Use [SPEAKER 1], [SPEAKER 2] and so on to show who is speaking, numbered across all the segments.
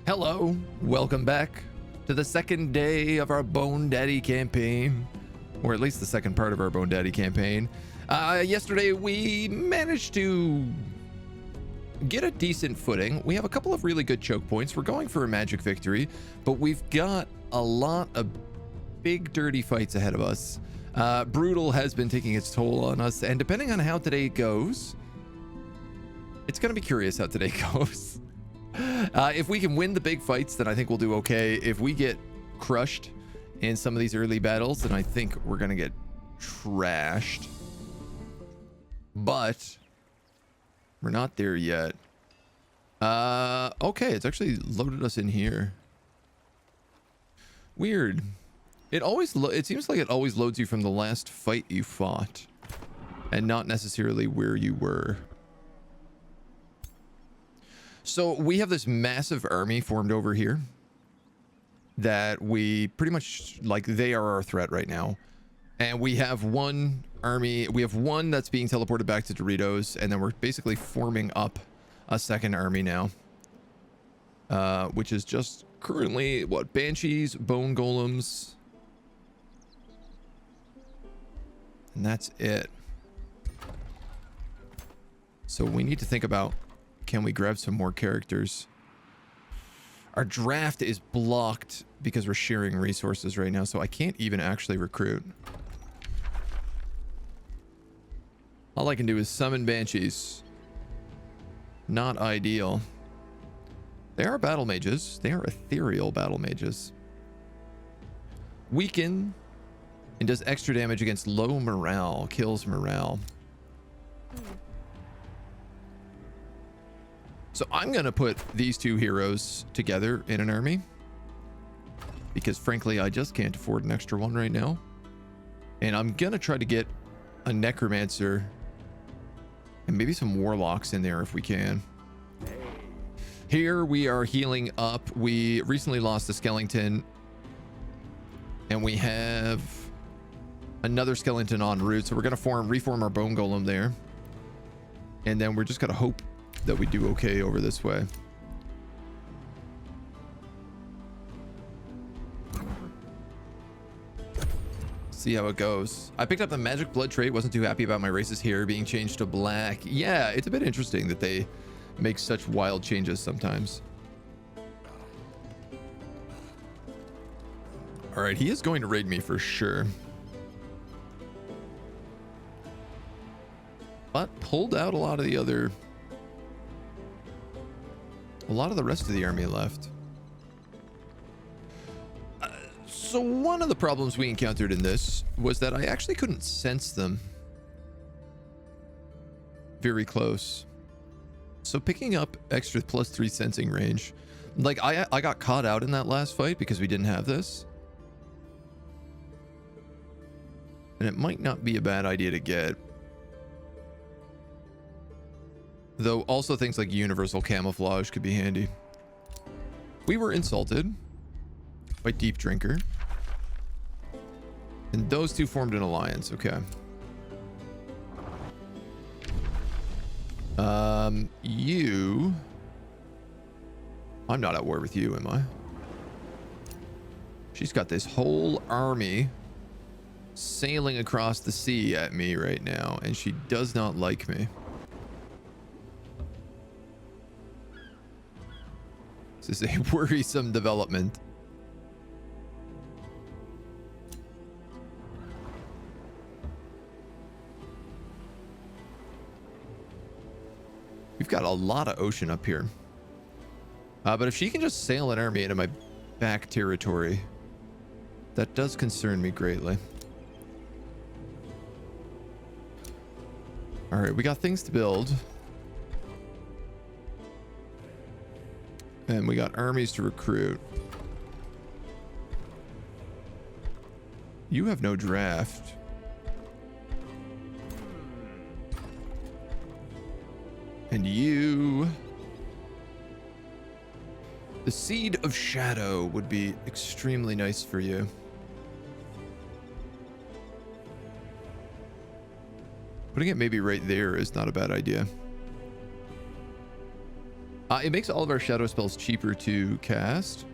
[SPEAKER 1] Hello, welcome back to the second day of our Bone Daddy campaign, or at least the second part of our Bone Daddy campaign. Yesterday we managed to get a decent footing. We have a couple of really good choke points. We're going for a magic victory, but we've got a lot of big dirty fights ahead of us. Brutal has been taking its toll on us, and depending on how today goes, it's going to be curious how today goes. If we can win the big fights, then I think we'll do okay. If we get crushed in some of these early battles, then I think we're gonna get trashed. But we're not there yet. Okay, it's actually loaded us in here. Weird. It seems like it always loads you from the last fight you fought, and not necessarily where you were. So we have this massive army formed over here that we pretty much, like, they are our threat right now. And we have one army, we have one that's being teleported back to Doritos, and then we're basically forming up a second army now. Which is just currently, what, Banshees, Bone Golems. And that's it. So we need to think about, can we grab some more characters? Our draft is blocked because we're sharing resources right now, so I can't even actually recruit. All I can do is summon Banshees. Not ideal. They are battle mages. They are ethereal battle mages. Weaken and does extra damage against low morale. Kills morale. So I'm going to put these two heroes together in an army, because frankly, I just can't afford an extra one right now. And I'm going to try to get a necromancer and maybe some warlocks in there if we can. Here we are healing up. We recently lost a skeleton, and we have another skeleton en route. So we're going to reform our bone golem there. And then we're just going to hope that we do okay over this way. See how it goes. I picked up the magic blood trait. Wasn't too happy about my race's hair being changed to black. Yeah, it's a bit interesting that they make such wild changes sometimes. All right, he is going to raid me for sure. But pulled out a lot of the rest of the army left. So one of the problems we encountered in this was that I actually couldn't sense them very close. So picking up extra +3 sensing range, like I got caught out in that last fight because we didn't have this. And it might not be a bad idea to get. Though also things like universal camouflage could be handy. We were insulted by Deep Drinker, and those two formed an alliance. Okay. You... I'm not at war with you, am I? She's got this whole army sailing across the sea at me right now, and she does not like me. This is a worrisome development. We've got a lot of ocean up here. But if she can just sail an army into my back territory, that does concern me greatly. All right, we got things to build. And we got armies to recruit. You have no draft. And you... The Seed of Shadow would be extremely nice for you. Putting it maybe right there is not a bad idea. It makes all of our shadow spells cheaper to cast.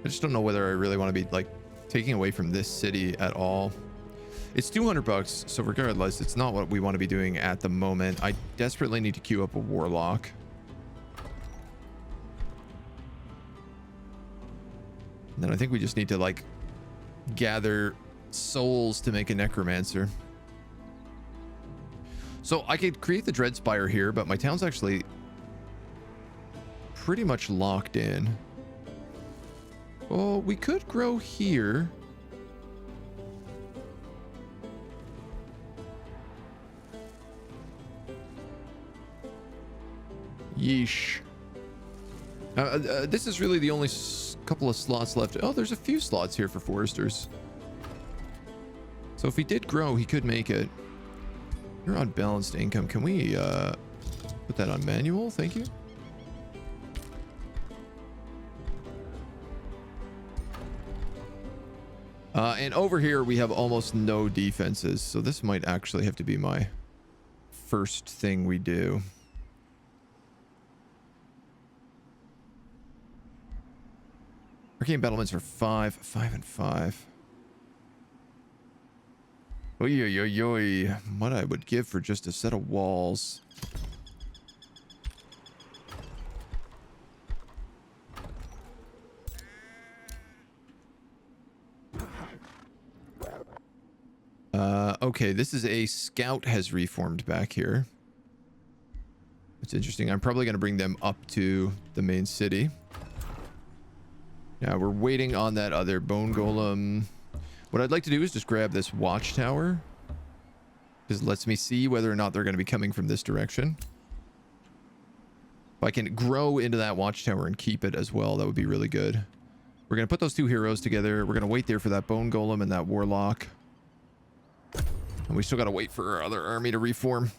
[SPEAKER 1] I just don't know whether I really want to be like taking away from this city at all. It's 200 bucks, so regardless, it's not what we want to be doing at the moment. I desperately need to queue up a warlock. And then I think we just need to like gather souls to make a necromancer. So I could create the Dreadspire here, but my town's actually pretty much locked in. Oh, we could grow here. Yeesh. This is really the only couple of slots left. Oh, there's a few slots here for foresters. So if he did grow, he could make it. You're on balanced income. Can we put that on manual? Thank you. And over here, we have almost no defenses. So this might actually have to be my first thing we do. Arcane battlements are 5, 5, and 5. Oy, oy, oy, oy. What I would give for just a set of walls. Okay, this is a scout has reformed back here. It's interesting. I'm probably going to bring them up to the main city. Now we're waiting on that other bone golem. What I'd like to do is just grab this watchtower, because it lets me see whether or not they're going to be coming from this direction. If I can grow into that watchtower and keep it as well, that would be really good. We're going to put those two heroes together. We're going to wait there for that bone golem and that warlock. And we still got to wait for our other army to reform.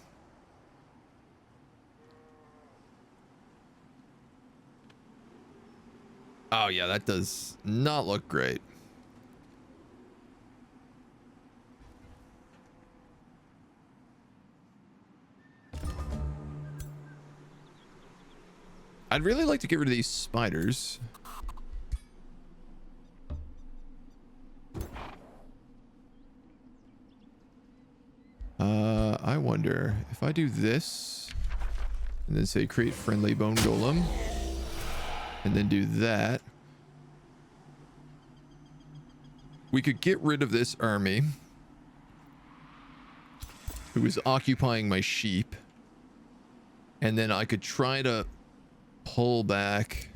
[SPEAKER 1] Oh yeah, that does not look great. I'd really like to get rid of these spiders. I wonder if I do this and then say create friendly bone golem and then do that, we could get rid of this army who is occupying my sheep, and then I could try to pull back.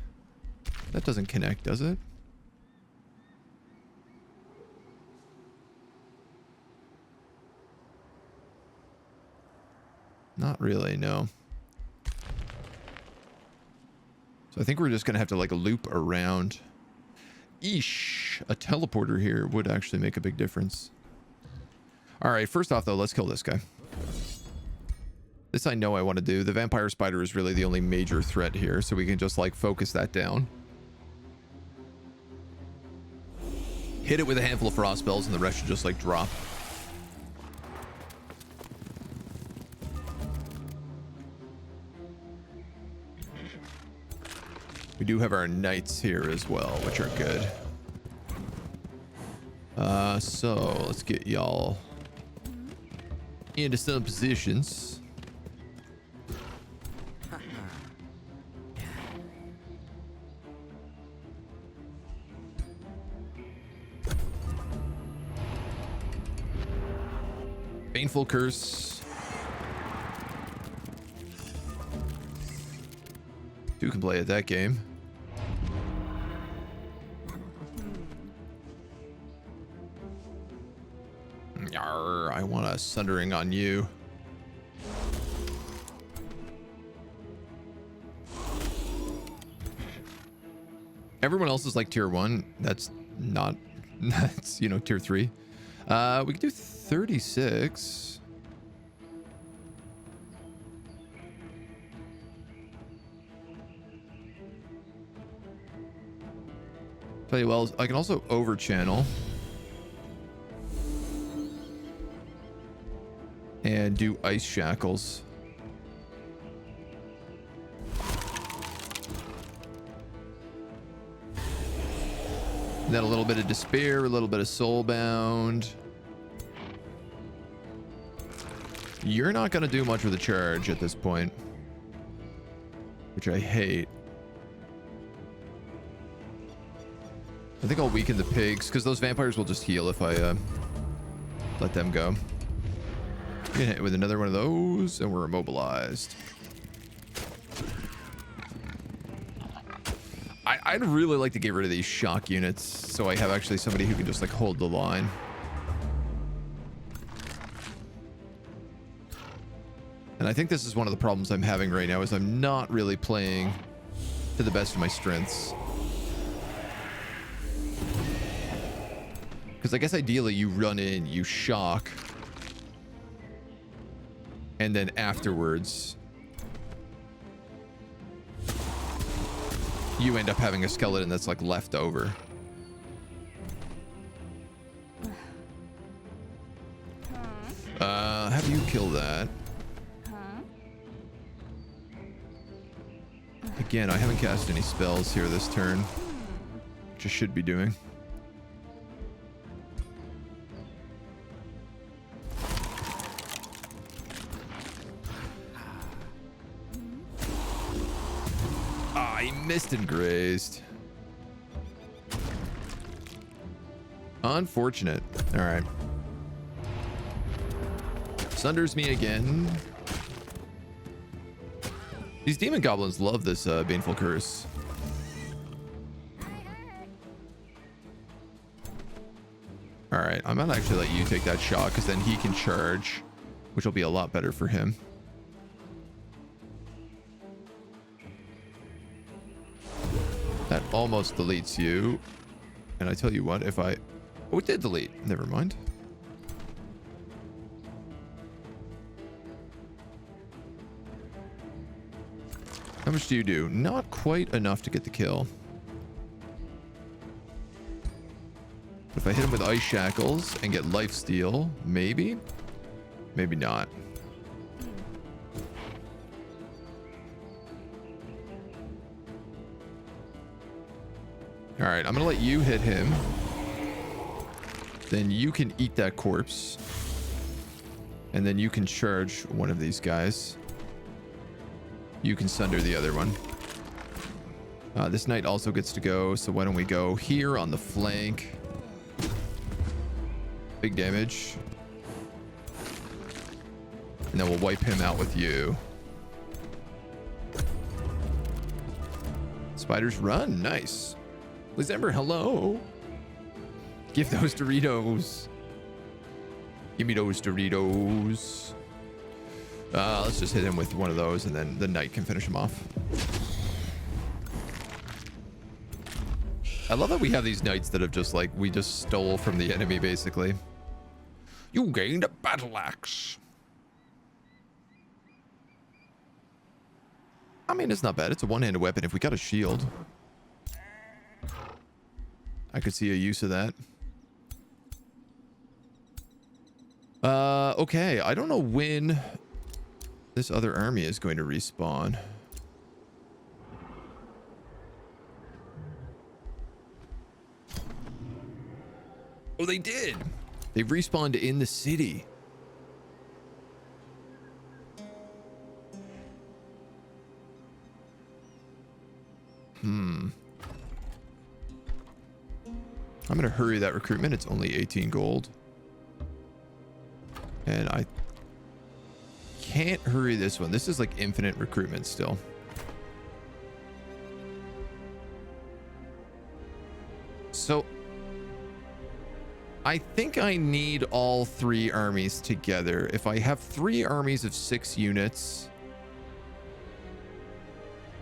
[SPEAKER 1] That doesn't connect, does it? Not really, no. So I think we're just gonna have to like loop around. Eesh, a teleporter here would actually make a big difference. All right, first off though, let's kill this guy. This I know I want to do. The vampire spider is really the only major threat here, so we can just like focus that down. Hit it with a handful of frost spells and the rest should just like drop. We do have our knights here as well, which are good. So let's get y'all into some positions. Painful curse. Two can play at that game. Yarr, I want a sundering on you. Everyone else is like tier 1. That's not, that's, you know, tier 3. We could do 36. Tell you well, I can also over channel and do ice shackles. And then a little bit of despair, a little bit of soulbound. You're not going to do much with a charge at this point, which I hate. I think I'll weaken the pigs because those vampires will just heal if I let them go. Get hit with another one of those and we're immobilized. I'd really like to get rid of these shock units so I have actually somebody who can just like hold the line. And I think this is one of the problems I'm having right now is I'm not really playing to the best of my strengths. Because I guess ideally you run in, you shock, and then afterwards you end up having a skeleton that's like left over. Have you kill that? Again, I haven't cast any spells here this turn, which I should be doing. I missed and grazed. Unfortunate. All right. Sunders me again. These demon goblins love this baneful curse. All right, I'm gonna actually let you take that shot because then he can charge, which will be a lot better for him. That almost deletes you. And I tell you what, if I... Oh, it did delete. Never mind. How much do you do? Not quite enough to get the kill. If I hit him with ice shackles and get life steal, maybe? Maybe not. All right, I'm gonna let you hit him. Then you can eat that corpse. And then you can charge one of these guys. You can sunder the other one. This knight also gets to go, so why don't we go here on the flank. Big damage. And then we'll wipe him out with you. Spiders run, nice. Lizember, hello. Give those Doritos. Give me those Doritos. Let's just hit him with one of those and then the knight can finish him off. I love that we have these knights that have just like, we just stole from the enemy basically. You gained a battle axe. I mean, it's not bad. It's a one-handed weapon. If we got a shield, I could see a use of that. Okay. I don't know when this other army is going to respawn. Oh, they did. They respawned in the city. I'm going to hurry that recruitment. It's only 18 gold. And I can't hurry this one. This is like infinite recruitment still. So I think I need all three armies together. If I have 3 armies of 6 units.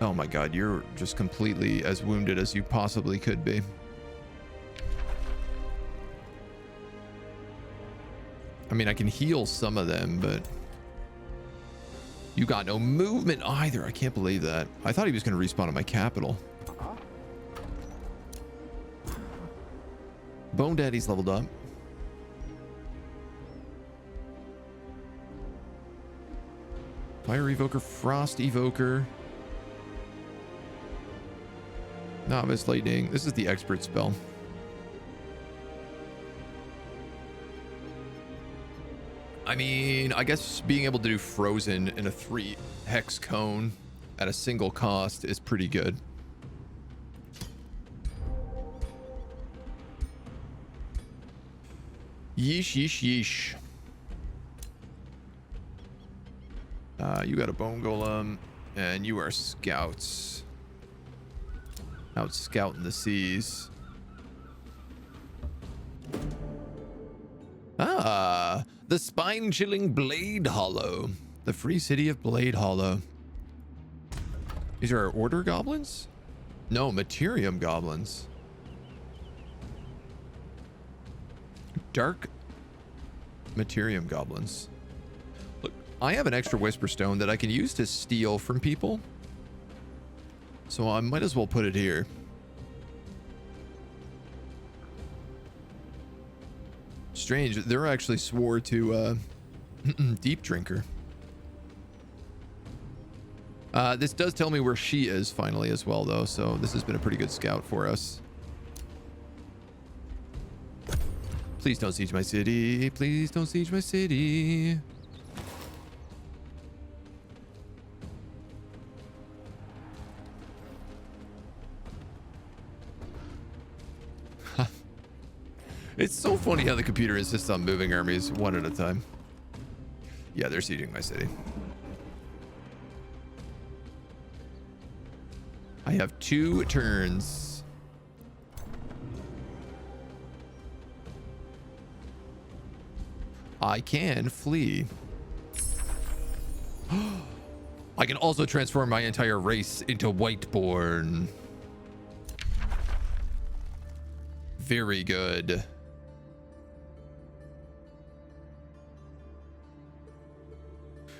[SPEAKER 1] Oh my God, you're just completely as wounded as you possibly could be. I mean, I can heal some of them, but you got no movement either. I can't believe that. I thought he was going to respawn at my capital. Bone Daddy's leveled up. Fire Evoker, Frost Evoker. Novice Lightning. This is the expert spell. I mean, I guess being able to do frozen in a 3 hex cone at a single cost is pretty good. Yeesh, yeesh, yeesh. You got a bone golem, and you are scouts. Out scouting the seas. Ah, the spine-chilling Blade Hollow. The free city of Blade Hollow. These are our order goblins? No, Materium goblins. Dark Materium goblins. Look, I have an extra Whisper Stone that I can use to steal from people. So I might as well put it here. Strange, they're actually swore to Deep Drinker. This does tell me where she is finally as well, though, so this has been a pretty good scout for us. Please don't siege my city. Please don't siege my city. It's so funny how the computer insists on moving armies one at a time. Yeah, they're sieging my city. I have 2 turns. I can flee. I can also transform my entire race into Whiteborn. Very good.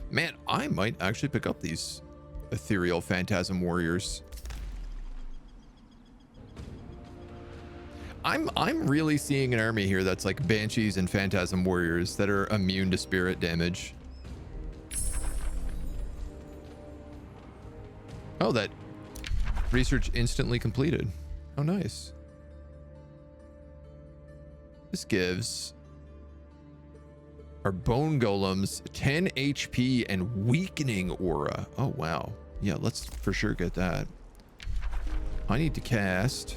[SPEAKER 1] Man, I might actually pick up these ethereal phantasm warriors. I'm really seeing an army here that's like banshees and phantasm warriors that are immune to spirit damage. Oh, that research instantly completed. Oh, nice. This gives our bone golems 10 HP and weakening aura. Oh, wow. Yeah, let's for sure get that. I need to cast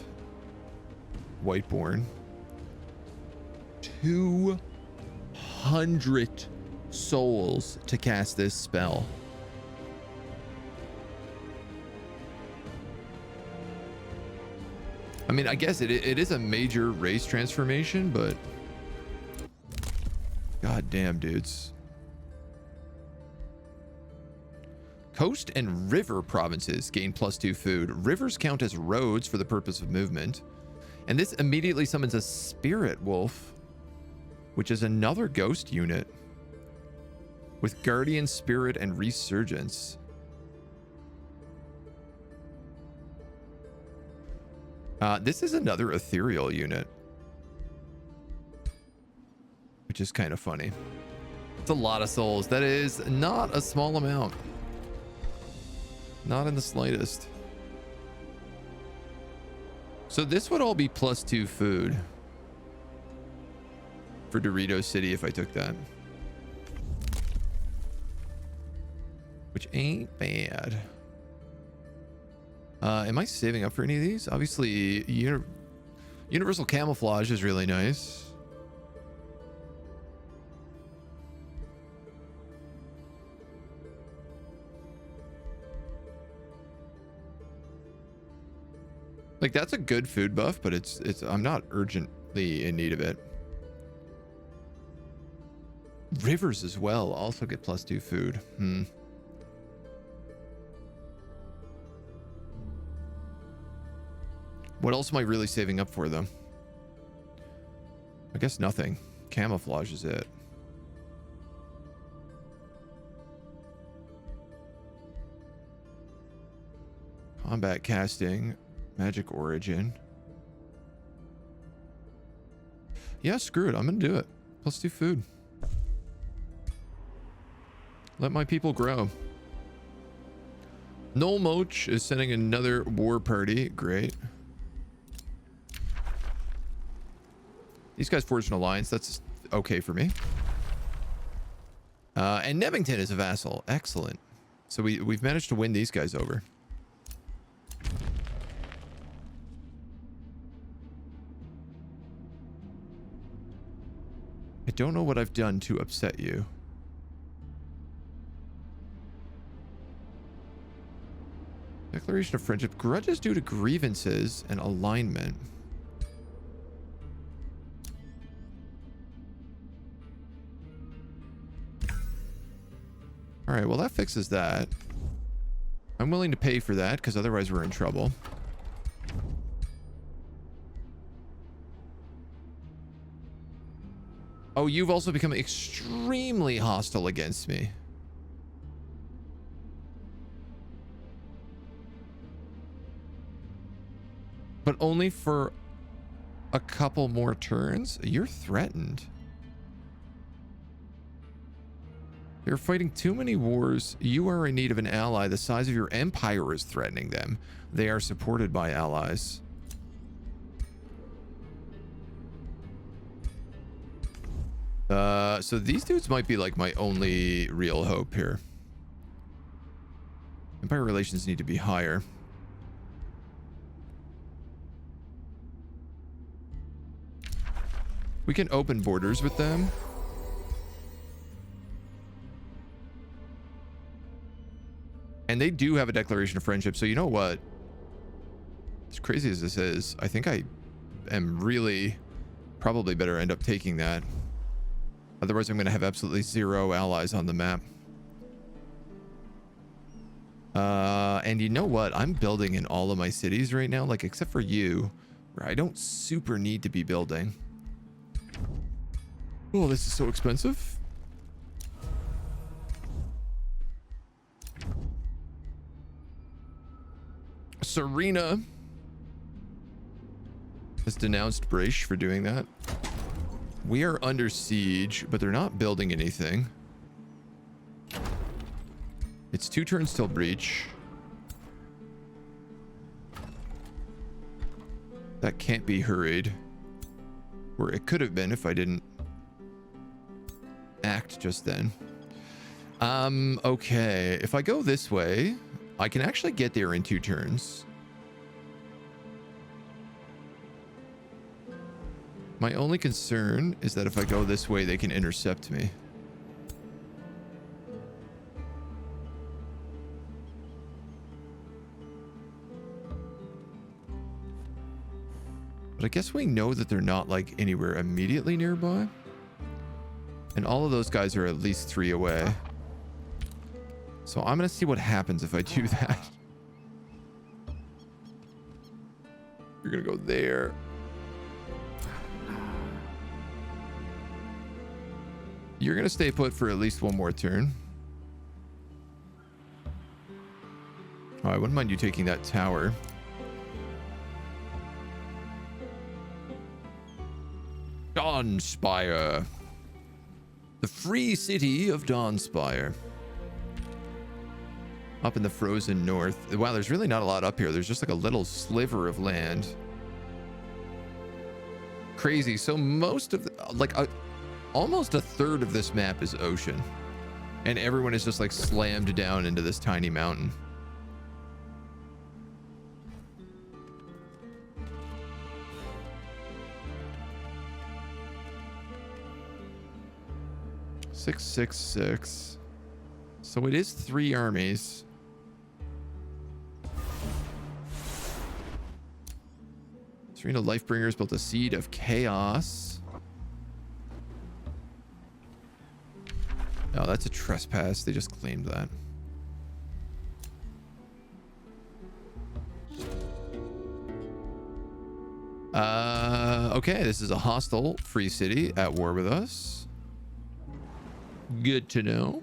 [SPEAKER 1] Whiteborn. 200 souls to cast this spell. I mean, I guess it is a major race transformation, but god damn, dudes. Coast and river provinces gain +2 food. Rivers count as roads for the purpose of movement. And this immediately summons a spirit wolf, which is another ghost unit with guardian spirit and resurgence. This is another ethereal unit, which is kind of funny. It's a lot of souls. That is not a small amount. Not in the slightest. So this would all be +2 food for Dorito City if I took that. Which ain't bad. Am I saving up for any of these? Obviously, universal camouflage is really nice. Like, that's a good food buff, but it's I'm not urgently in need of it. Rivers as well also get +2 food. What else am I really saving up for, though? I guess nothing. Camouflage is it. Combat casting. Magic origin. Yeah, screw it. I'm gonna do it. +2 food. Let my people grow. Noel Moch is sending another war party. Great. These guys forged an alliance. That's okay for me. And Nevington is a vassal. Excellent. So we've managed to win these guys over. I don't know what I've done to upset you. Declaration of friendship. Grudges due to grievances and alignment. All right, well, that fixes that. I'm willing to pay for that because otherwise we're in trouble. Oh, you've also become extremely hostile against me. But only for a couple more turns? You're threatened. You're fighting too many wars. You are in need of an ally. The size of your empire is threatening them. They are supported by allies. So these dudes might be like my only real hope here. Empire relations need to be higher. We can open borders with them. And they do have a declaration of friendship. So you know what? As crazy as this is, I think I am really probably better end up taking that. Otherwise, I'm going to have absolutely zero allies on the map. And you know what? I'm building in all of my cities right now, like except for you, where I don't super need to be building. Oh, this is so expensive. Serena has denounced Braish for doing that. We are under siege, but they're not building anything. It's 2 turns till breach. That can't be hurried. Or it could have been if I didn't act just then. Okay. If I go this way, I can actually get there in 2 turns. My only concern is that if I go this way, they can intercept me. But I guess we know that they're not like anywhere immediately nearby. And all of those guys are at least 3 away. So I'm going to see what happens if I do that. You're going to go there. You're going to stay put for at least 1 more turn. Oh, I wouldn't mind you taking that tower. Dawnspire. The free city of Dawnspire. Up in the frozen north. Wow, there's really not a lot up here. There's just like a little sliver of land. Crazy. So most of the, almost a third of this map is ocean. And everyone is just like slammed down into this tiny mountain. Six, 6, 6. So it is 3 armies. Serena Lifebringers built a seed of chaos. Oh, that's a trespass. They just claimed that. Okay, this is a hostile free city at war with us. Good to know.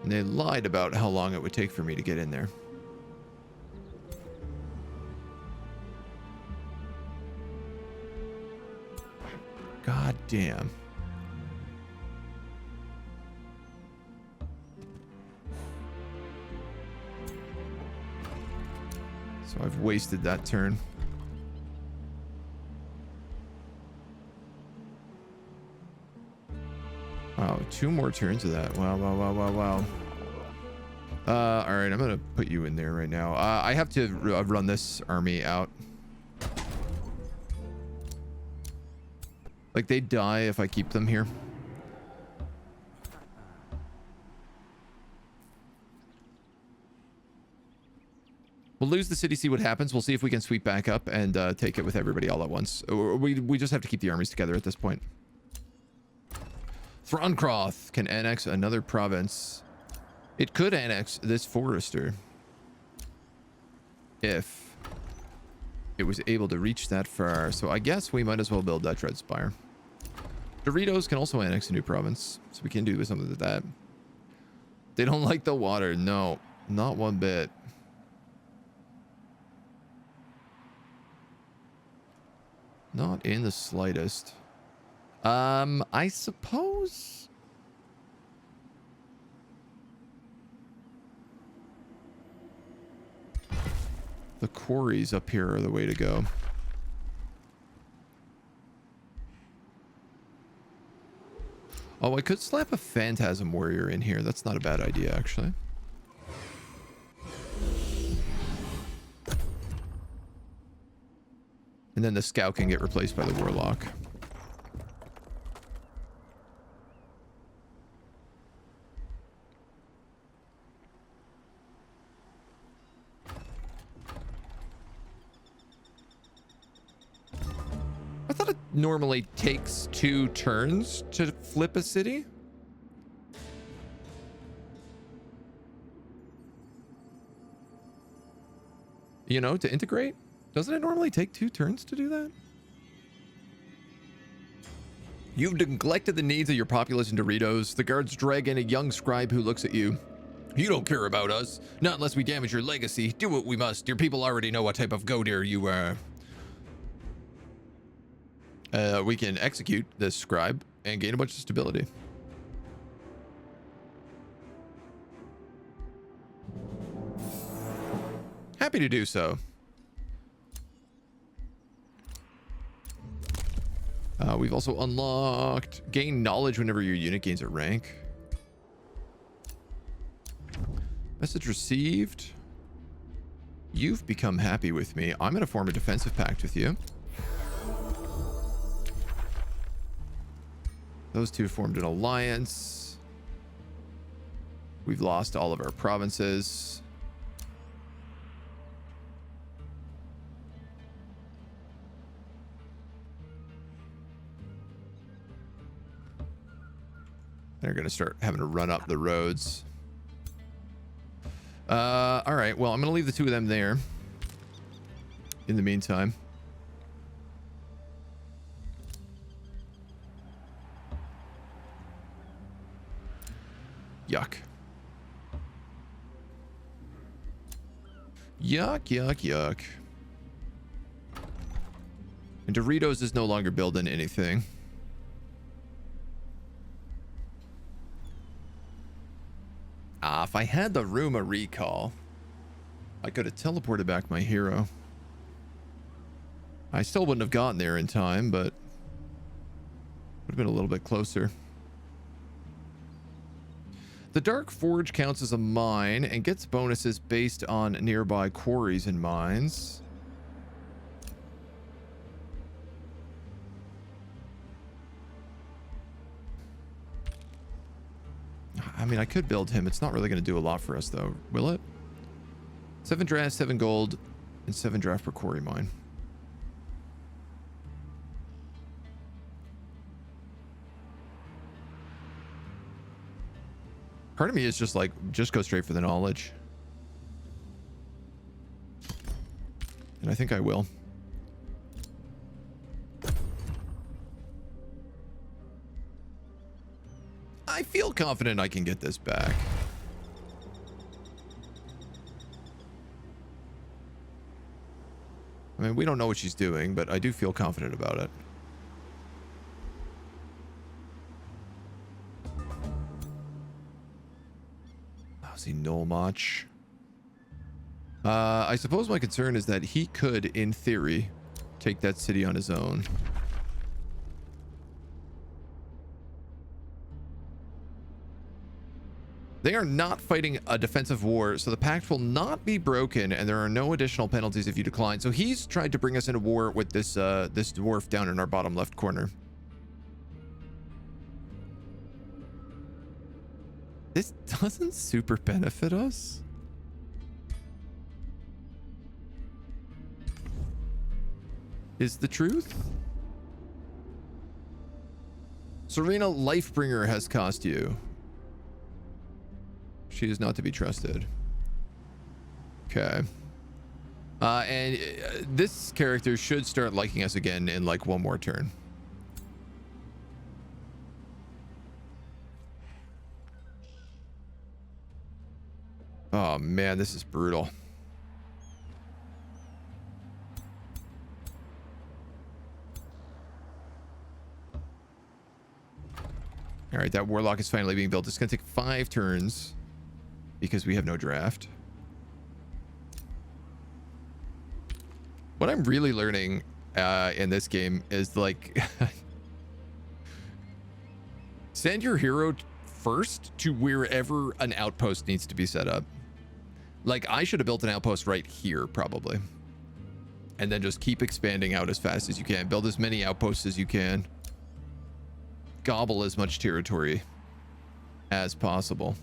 [SPEAKER 1] And they lied about how long it would take for me to get in there. God damn. So I've wasted that turn. Wow, 2 more turns of that. Wow, wow, wow, wow, wow. All right, I'm gonna put you in there right now. I have to run this army out. Like, they die if I keep them here. We'll lose the city, see what happens. We'll see if we can sweep back up and take it with everybody all at once. We just have to keep the armies together at this point. Throncroth can annex another province. It could annex this forester if it was able to reach that far. So I guess we might as well build that Dreadspire. Doritos can also annex a new province, so we can do something with that. They don't like the water. No, not one bit. Not in the slightest. I suppose... the quarries up here are the way to go. Oh, I could slap a Phantasm Warrior in here. That's not a bad idea, actually. And then the Scout can get replaced by the Warlock. I thought it normally takes 2 turns to flip a city. You know, to integrate? Doesn't it normally take 2 turns to do that? You've neglected the needs of your populace in Doritos. The guards drag in a young scribe who looks at you. You don't care about us. Not unless we damage your legacy. Do what we must. Your people already know what type of go-deer you are. We can execute this scribe and gain a bunch of stability. Happy to do so. We've also unlocked gain knowledge whenever your unit gains a rank. Message received. You've become happy with me. I'm going to form a defensive pact with you. Those two formed an alliance. We've lost all of our provinces. They're going to start having to run up the roads. All right. Well, I'm going to leave the 2 of them there. In the meantime. Yuck. Yuck, yuck, yuck. And Doritos is no longer building anything. If I had the room of recall, I could have teleported back my hero. I still wouldn't have gotten there in time, but would have been a little bit closer. The Dark Forge counts as a mine and gets bonuses based on nearby quarries and mines. I mean, I could build him. It's not really going to do a lot for us, though. Will it? 7 draft, 7 gold, and 7 draft per quarry mine. Part of me is just like, just go straight for the knowledge. And I think I will. I feel confident I can get this back. I mean, we don't know what she's doing, but I do feel confident about it. Lousy Nolmach. I suppose my concern is that he could, in theory, take that city on his own. They are not fighting a defensive war, so the pact will not be broken, and there are no additional penalties if you decline. So he's tried to bring us into war with this this dwarf down in our bottom left corner. This doesn't super benefit us. Is the truth? Serena Lifebringer has cost you. She is not to be trusted. Okay. And this character should start liking us again in like one more turn. Oh man, this is brutal. All right, that warlock is finally being built. It's going to take 5 turns because we have no draft. What I'm really learning in this game is like send your hero first to wherever an outpost needs to be set up. Like I should have built an outpost right here probably. And then just keep expanding out as fast as you can. Build as many outposts as you can. Gobble as much territory as possible.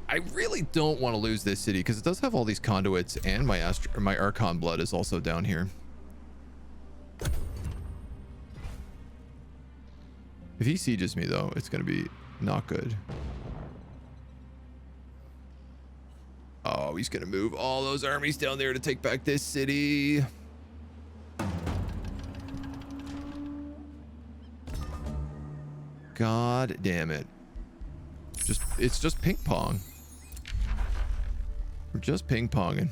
[SPEAKER 1] I really don't want to lose this city because it does have all these conduits, and my Archon blood is also down here. If he sieges me though, it's going to be not good. Oh, he's gonna move all those armies down there to take back this city. God damn it. It's just ping pong. We're just ping ponging.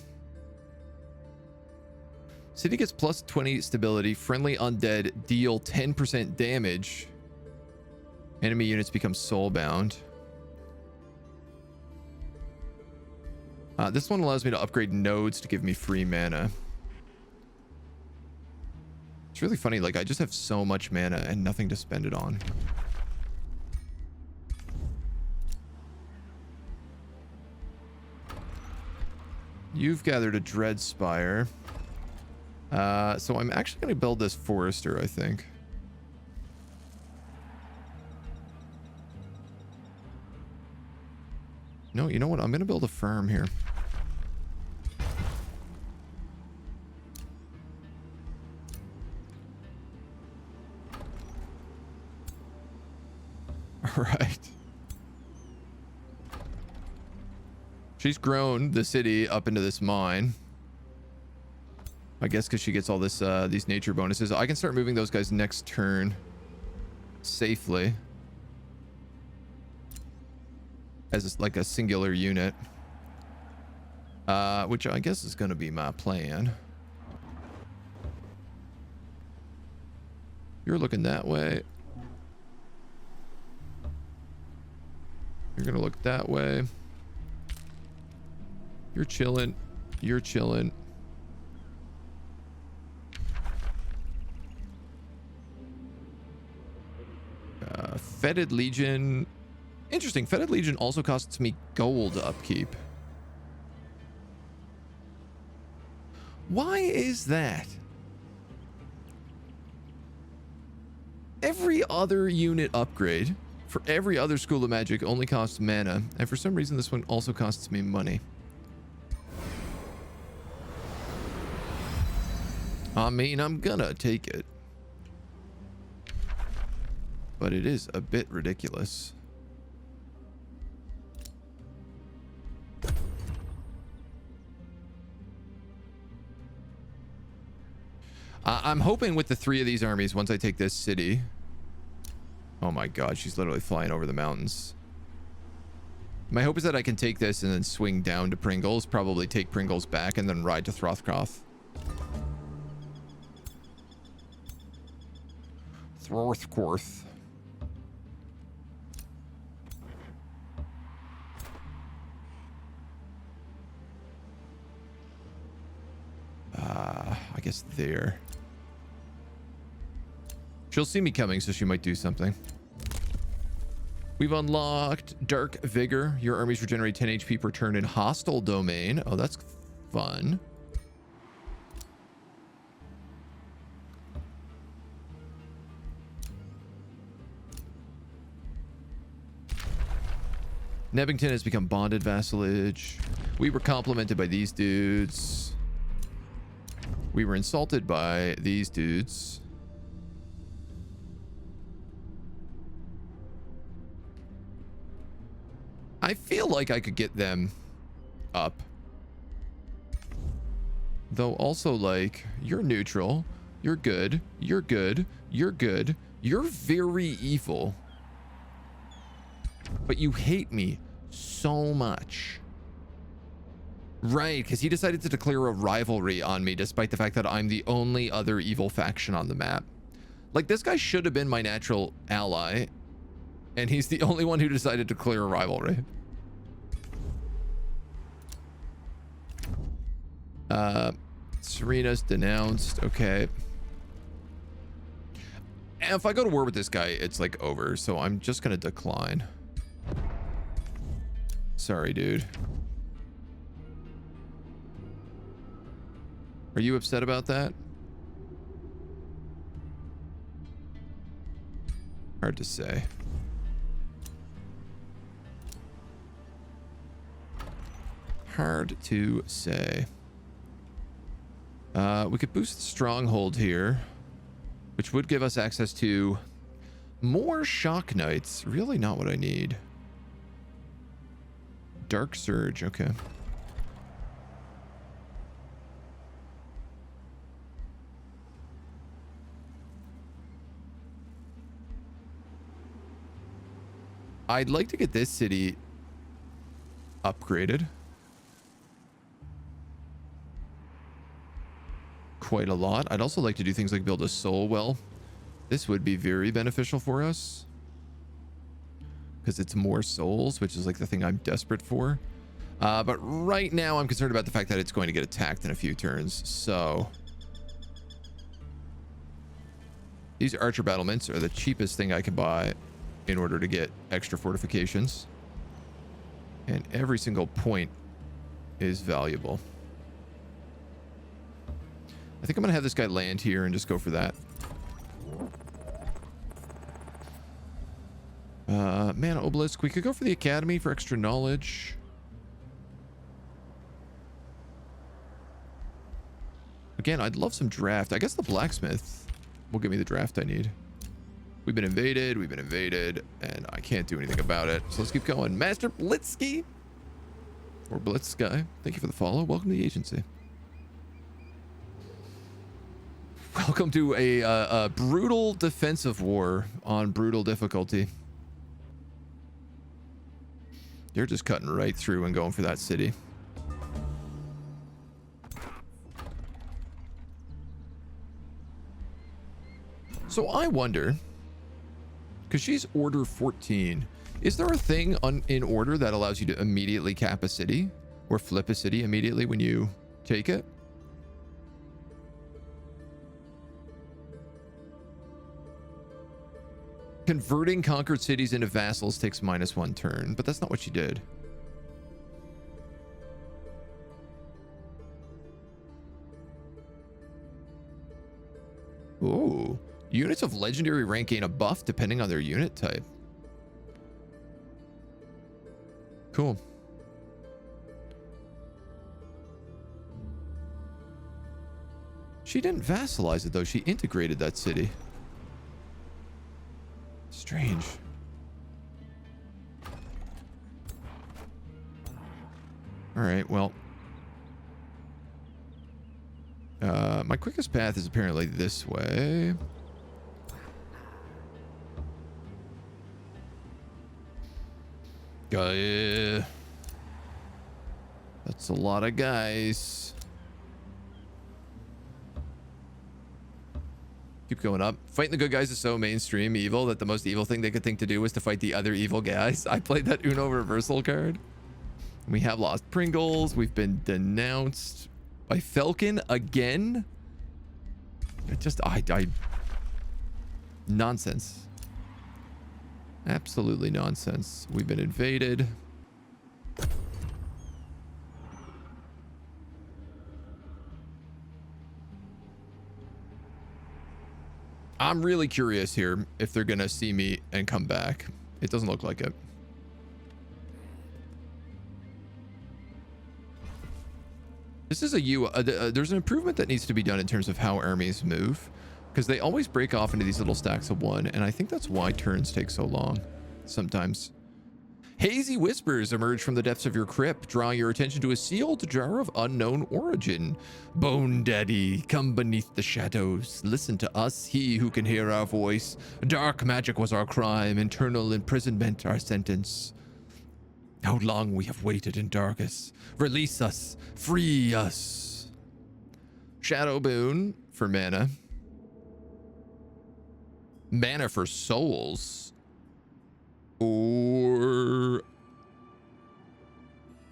[SPEAKER 1] City gets plus 20 stability. Friendly undead deal 10% damage. Enemy units become soulbound. This one allows me to upgrade nodes to give me free mana. It's really funny, like I just have so much mana and nothing to spend it on. You've gathered a Dread Spire. So I'm actually going to build this Forester, I think. No, you know what? I'm going to build a farm here. All right. She's grown the city up into this mine. I guess because she gets all this these nature bonuses. I can start moving those guys next turn safely. As like a singular unit. Which I guess is going to be my plan. You're looking that way. You're going to look that way. You're chilling. You're chilling. Fetid Legion. Interesting. Fetid Legion also costs me gold upkeep. Why is that? Every other unit upgrade for every other school of magic only costs mana, and for some reason this one also costs me money. I mean, I'm gonna take it, but it is a bit ridiculous. I'm hoping with the 3 of these armies, once I take this city. Oh my god, she's literally flying over the mountains. My hope is that I can take this and then swing down to Pringles, probably take Pringles back, and then ride to Throthkoth. Throthkorth. I guess there. She'll see me coming, so she might do something. We've unlocked Dark Vigor. Your armies regenerate 10 HP per turn in hostile domain. Oh, that's fun. Nebington has become bonded vassalage. We were complimented by these dudes. We were insulted by these dudes. I feel like I could get them up. Though also, like, you're neutral. You're good. You're good. You're good. You're very evil. But you hate me so much. Right, because he decided to declare a rivalry on me despite the fact that I'm the only other evil faction on the map. Like, this guy should have been my natural ally, and he's the only one who decided to declare a rivalry. Serena's denounced. Okay. And if I go to war with this guy, it's like over, so I'm just gonna decline. Sorry, dude. Are you upset about that? Hard to say. Hard to say. We could boost the stronghold here, which would give us access to more shock knights. Really not what I need. Dark Surge, okay. I'd like to get this city upgraded quite a lot. I'd also like to do things like build a soul well. This would be very beneficial for us because it's more souls, which is like the thing I'm desperate for. But right now I'm concerned about the fact that it's going to get attacked in a few turns. So these archer battlements are the cheapest thing I can buy in order to get extra fortifications. And every single point is valuable. I think I'm gonna have this guy land here and just go for that. Man, obelisk. We could go for the academy for extra knowledge. Again, I'd love some draft. I guess the blacksmith will give me the draft I need. We've been invaded, and I can't do anything about it. So let's keep going. Master Blitzky, or Blitz Guy, thank you for the follow. Welcome to the agency. Welcome to a brutal defensive war on brutal difficulty. They're just cutting right through and going for that city. So I wonder, because she's order 14, is there a thing in order that allows you to immediately cap a city or flip a city immediately when you take it? Converting conquered cities into vassals takes -1 turn, but that's not what she did. Ooh. Units of legendary rank gain a buff depending on their unit type. Cool. She didn't vassalize it though. She integrated that city. Strange. All right, well. My quickest path is apparently this way. That's a lot of guys. Keep going up. Fighting the good guys is so mainstream evil that the most evil thing they could think to do was to fight the other evil guys. I played that Uno reversal card. We have lost Pringles. We've been denounced by Falcon again. Nonsense. Absolutely nonsense. We've been invaded. I'm really curious here if they're gonna see me and come back. It doesn't look like it. This is there's an improvement that needs to be done in terms of how armies move, because they always break off into these little stacks of one, and I think that's why turns take so long sometimes. Hazy whispers emerge from the depths of your crypt, drawing your attention to a sealed jar of unknown origin. Bone Daddy, come beneath the shadows. Listen to us, he who can hear our voice. Dark magic was our crime, eternal imprisonment our sentence. How long we have waited in darkness. Release us, free us. Shadow boon for mana. Mana for souls. Or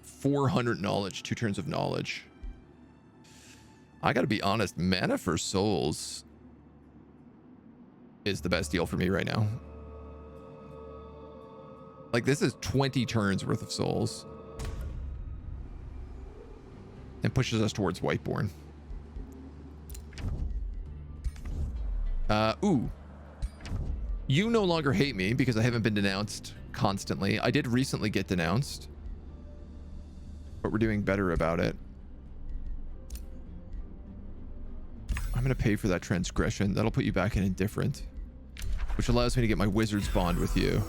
[SPEAKER 1] 400 knowledge, 2 turns of knowledge. I gotta be honest, mana for souls is the best deal for me right now. Like, this is 20 turns worth of souls. And pushes us towards Whiteborn. Ooh. You no longer hate me because I haven't been denounced constantly. I did recently get denounced, but we're doing better about it. I'm going to pay for that transgression. That'll put you back in indifferent, which allows me to get my wizard's bond with you.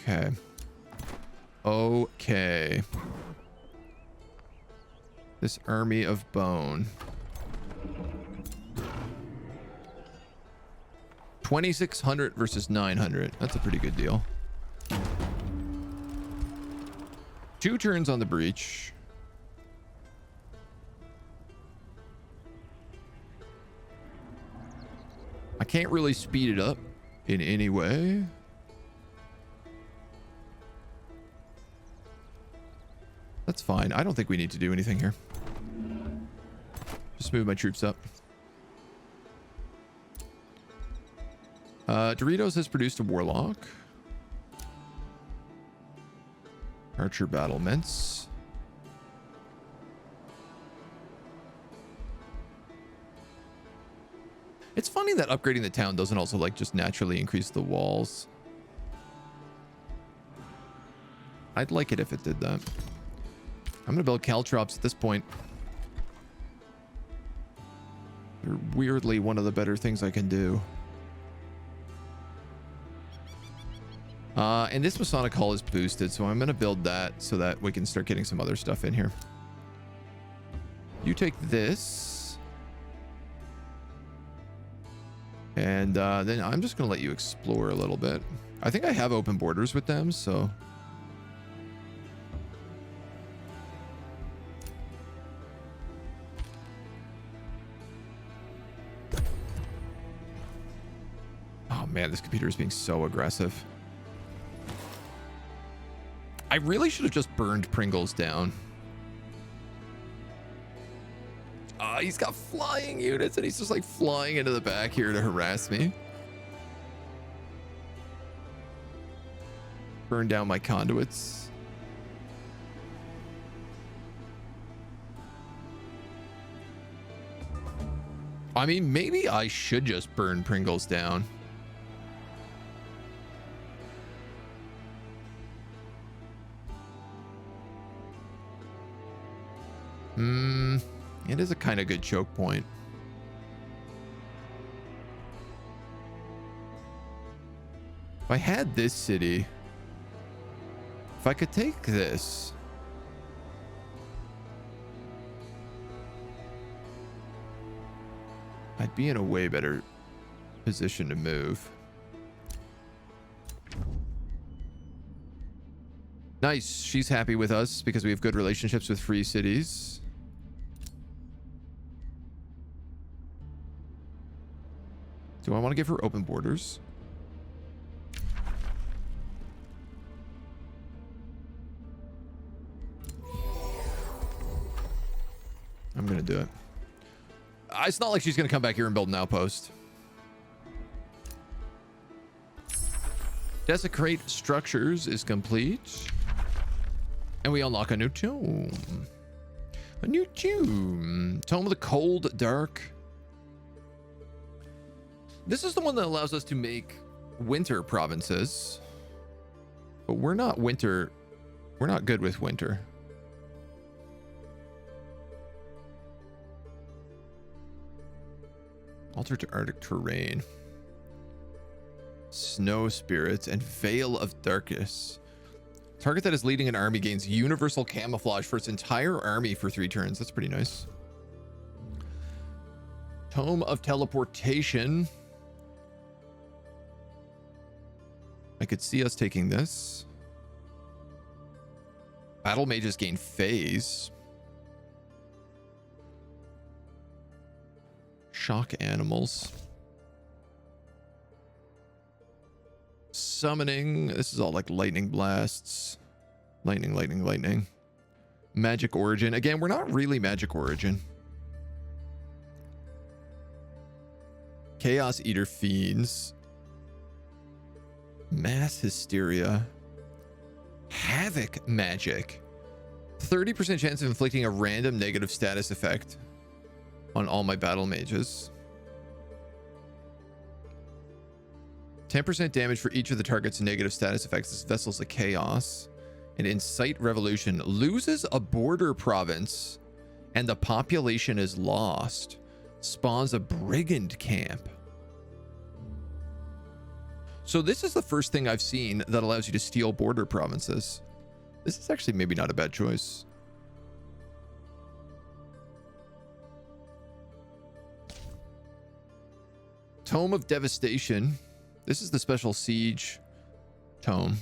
[SPEAKER 1] Okay. Okay. This army of bone. 2,600 versus 900. That's a pretty good deal. 2 turns on the breach. I can't really speed it up in any way. That's fine. I don't think we need to do anything here. Just move my troops up. Doritos has produced a warlock. Archer battlements. It's funny that upgrading the town doesn't also like just naturally increase the walls. I'd like it if it did that. I'm gonna build caltrops at this point. They're weirdly one of the better things I can do. And this Masonic Hall is boosted, so I'm gonna build that so that we can start getting some other stuff in here. You take this. And then I'm just gonna let you explore a little bit. I think I have open borders with them, so... Oh man, this computer is being so aggressive. I really should have just burned Pringles down. He's got flying units and he's just like flying into the back here to harass me. Burn down my conduits. I mean, maybe I should just burn Pringles down. It is a kind of good choke point. If I had this city, if I could take this, I'd be in a way better position to move. Nice. She's happy with us because we have good relationships with free cities. Do I want to give her open borders? to do it. It's not like she's going to come back here and build an outpost. Desecrate structures is complete. And we unlock a new tomb. A new tomb. Tome of the Cold Dark. This is the one that allows us to make winter provinces. But we're not winter. We're not good with winter. Alter to Arctic terrain. Snow spirits and Veil of Darkness. Target that is leading an army gains universal camouflage for its entire army for 3 turns. That's pretty nice. Tome of Teleportation. I could see us taking this. Battle mages gain phase. Shock animals. Summoning. This is all like lightning blasts. Lightning, lightning, lightning. Magic origin. Again, we're not really magic origin. Chaos Eater Fiends. Mass Hysteria. Havoc Magic. 30% chance of inflicting a random negative status effect on all my battle mages. 10% damage for each of the target's negative status effects. This vessel's a chaos. And Incite Revolution. Loses a border province and the population is lost. Spawns a brigand camp. So this is the first thing I've seen that allows you to steal border provinces. This is actually maybe not a bad choice. Tome of Devastation. This is the special siege tome.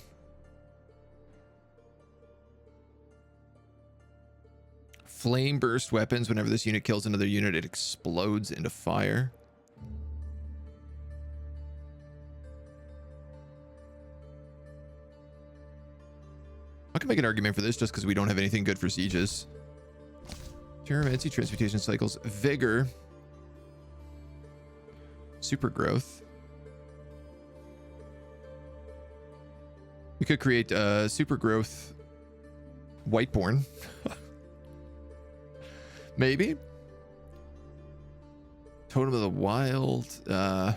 [SPEAKER 1] Flame burst weapons. Whenever this unit kills another unit, it explodes into fire. I can make an argument for this just because we don't have anything good for sieges. Pyromancy, transmutation cycles, vigor, super growth. We could create super growth Whiteborn. Maybe. Totem of the Wild. I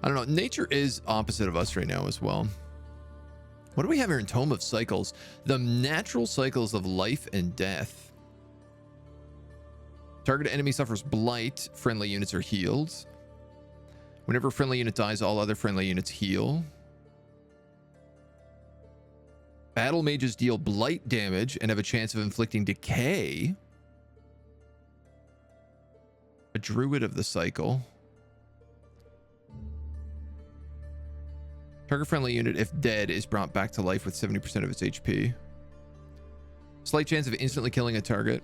[SPEAKER 1] don't know. Nature is opposite of us right now as well. What do we have here in Tome of Cycles? The natural cycles of life and death. Target enemy suffers blight. Friendly units are healed. Whenever a friendly unit dies, all other friendly units heal. Battle mages deal blight damage and have a chance of inflicting decay. A druid of the cycle. Target friendly unit, if dead, is brought back to life with 70% of its HP. Slight chance of instantly killing a target.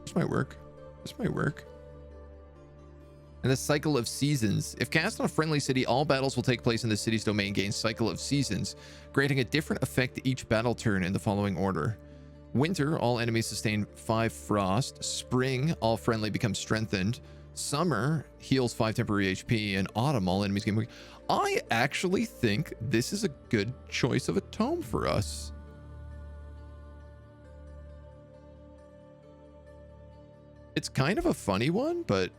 [SPEAKER 1] This might work. This might work. And the Cycle of Seasons. If cast on a friendly city, all battles will take place in the city's domain gain Cycle of Seasons, granting a different effect each battle turn in the following order. Winter, all enemies sustain 5 frost. Spring, all friendly become strengthened. Summer heals 5 temporary HP. And autumn, all enemies gain. I actually think this is a good choice of a tome for us. It's kind of a funny one, but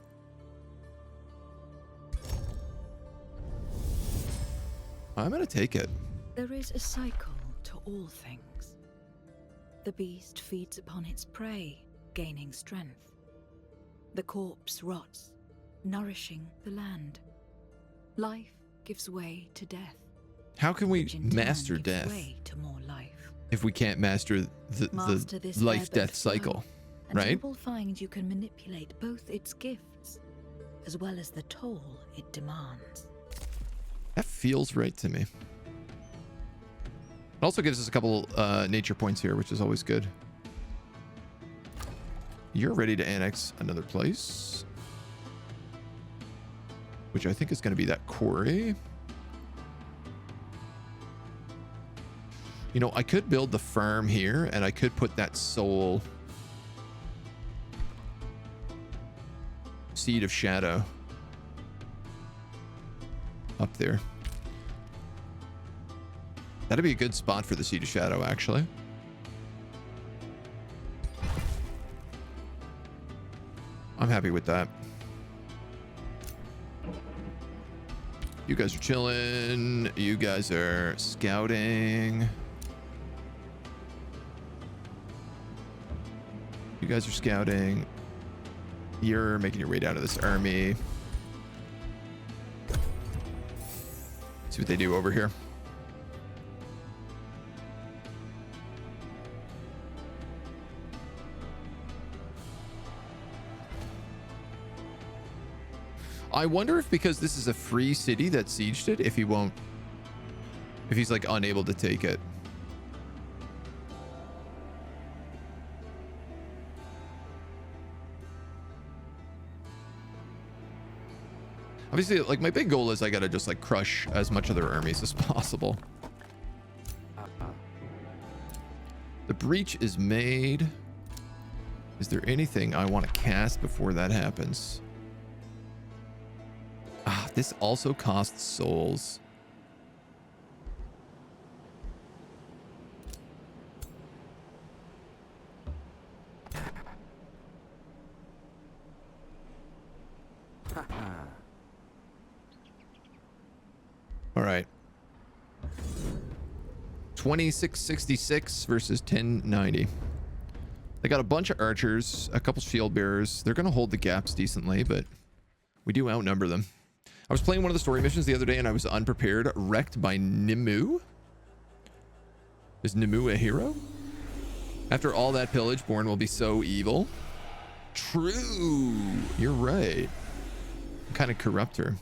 [SPEAKER 1] I'm gonna take it.
[SPEAKER 2] There is a cycle to all things. The beast feeds upon its prey, gaining strength. The corpse rots, nourishing the land. Life gives way to death.
[SPEAKER 1] How can we master death
[SPEAKER 2] way to more life?
[SPEAKER 1] if we can't master the life-death cycle, right?
[SPEAKER 2] You will find you can manipulate both its gifts as well as the toll it demands.
[SPEAKER 1] That feels right to me. It also gives us a couple nature points here, which is always good. You're ready to annex another place, which I think is going to be that quarry. You know, I could build the farm here, and I could put that soul seed of shadow up there. That'd be a good spot for the seed of shadow, actually. I'm happy with that. You guys are chilling. You guys are scouting. You guys are scouting. You're making your way down to this army. See what they do over here. I wonder if because this is a free city that sieged it, if he's like unable to take it. Obviously, like, my big goal is I gotta just like crush as much of their armies as possible. The breach is made. Is there anything I want to cast before that happens? Ah, this also costs souls. All right. 2666 versus 1090. They got a bunch of archers, a couple shield bearers. They're going to hold the gaps decently, but we do outnumber them. I was playing one of the story missions the other day and I was unprepared, wrecked by Nimue. Is Nimue a hero? After all that pillage, Born will be so evil. True. You're right. Kind of corrupt her.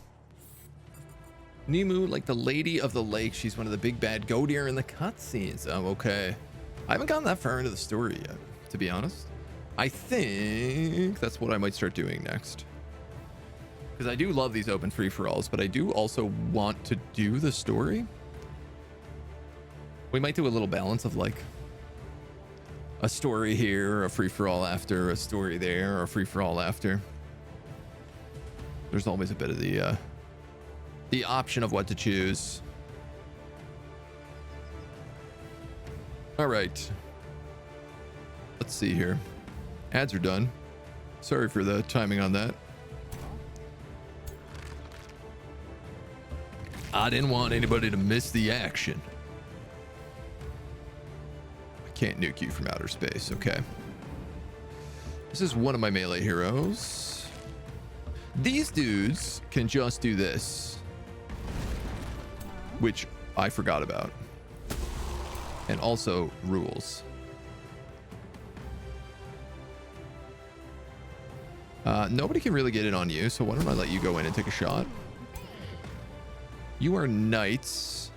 [SPEAKER 1] Nimue, like the lady of the lake. She's one of the big bad goat deer in the cutscenes. Oh, okay. I haven't gotten that far into the story yet, to be honest. I think that's what I might start doing next. Because I do love these open free-for-alls, but I do also want to do the story. We might do a little balance of like a story here, a free-for-all after, a story there, or a free-for-all after. There's always a bit of the option of what to choose. All right. Let's see here. Ads are done. Sorry for the timing on that. I didn't want anybody to miss the action. I can't nuke you from outer space. Okay. This is one of my melee heroes. These dudes can just do this, which I forgot about. And also rules. Nobody can really get in on you, so why don't I let you go in and take a shot? You are knights.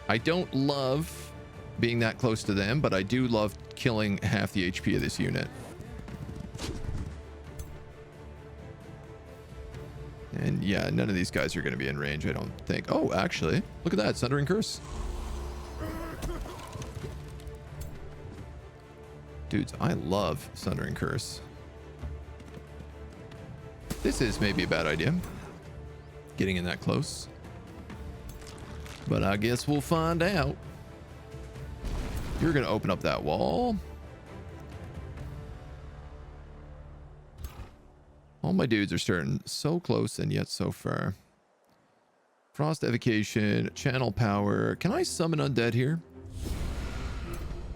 [SPEAKER 1] I don't love being that close to them, but I do love killing half the HP of this unit. And yeah, none of these guys are going to be in range, I don't think. Oh, actually, look at that. Sundering Curse. Dudes, I love Sundering Curse. This is maybe a bad idea, getting in that close. But I guess we'll find out. You're going to open up that wall. All my dudes are starting so close and yet so far. Frost Evocation, Channel Power. Can I summon undead here?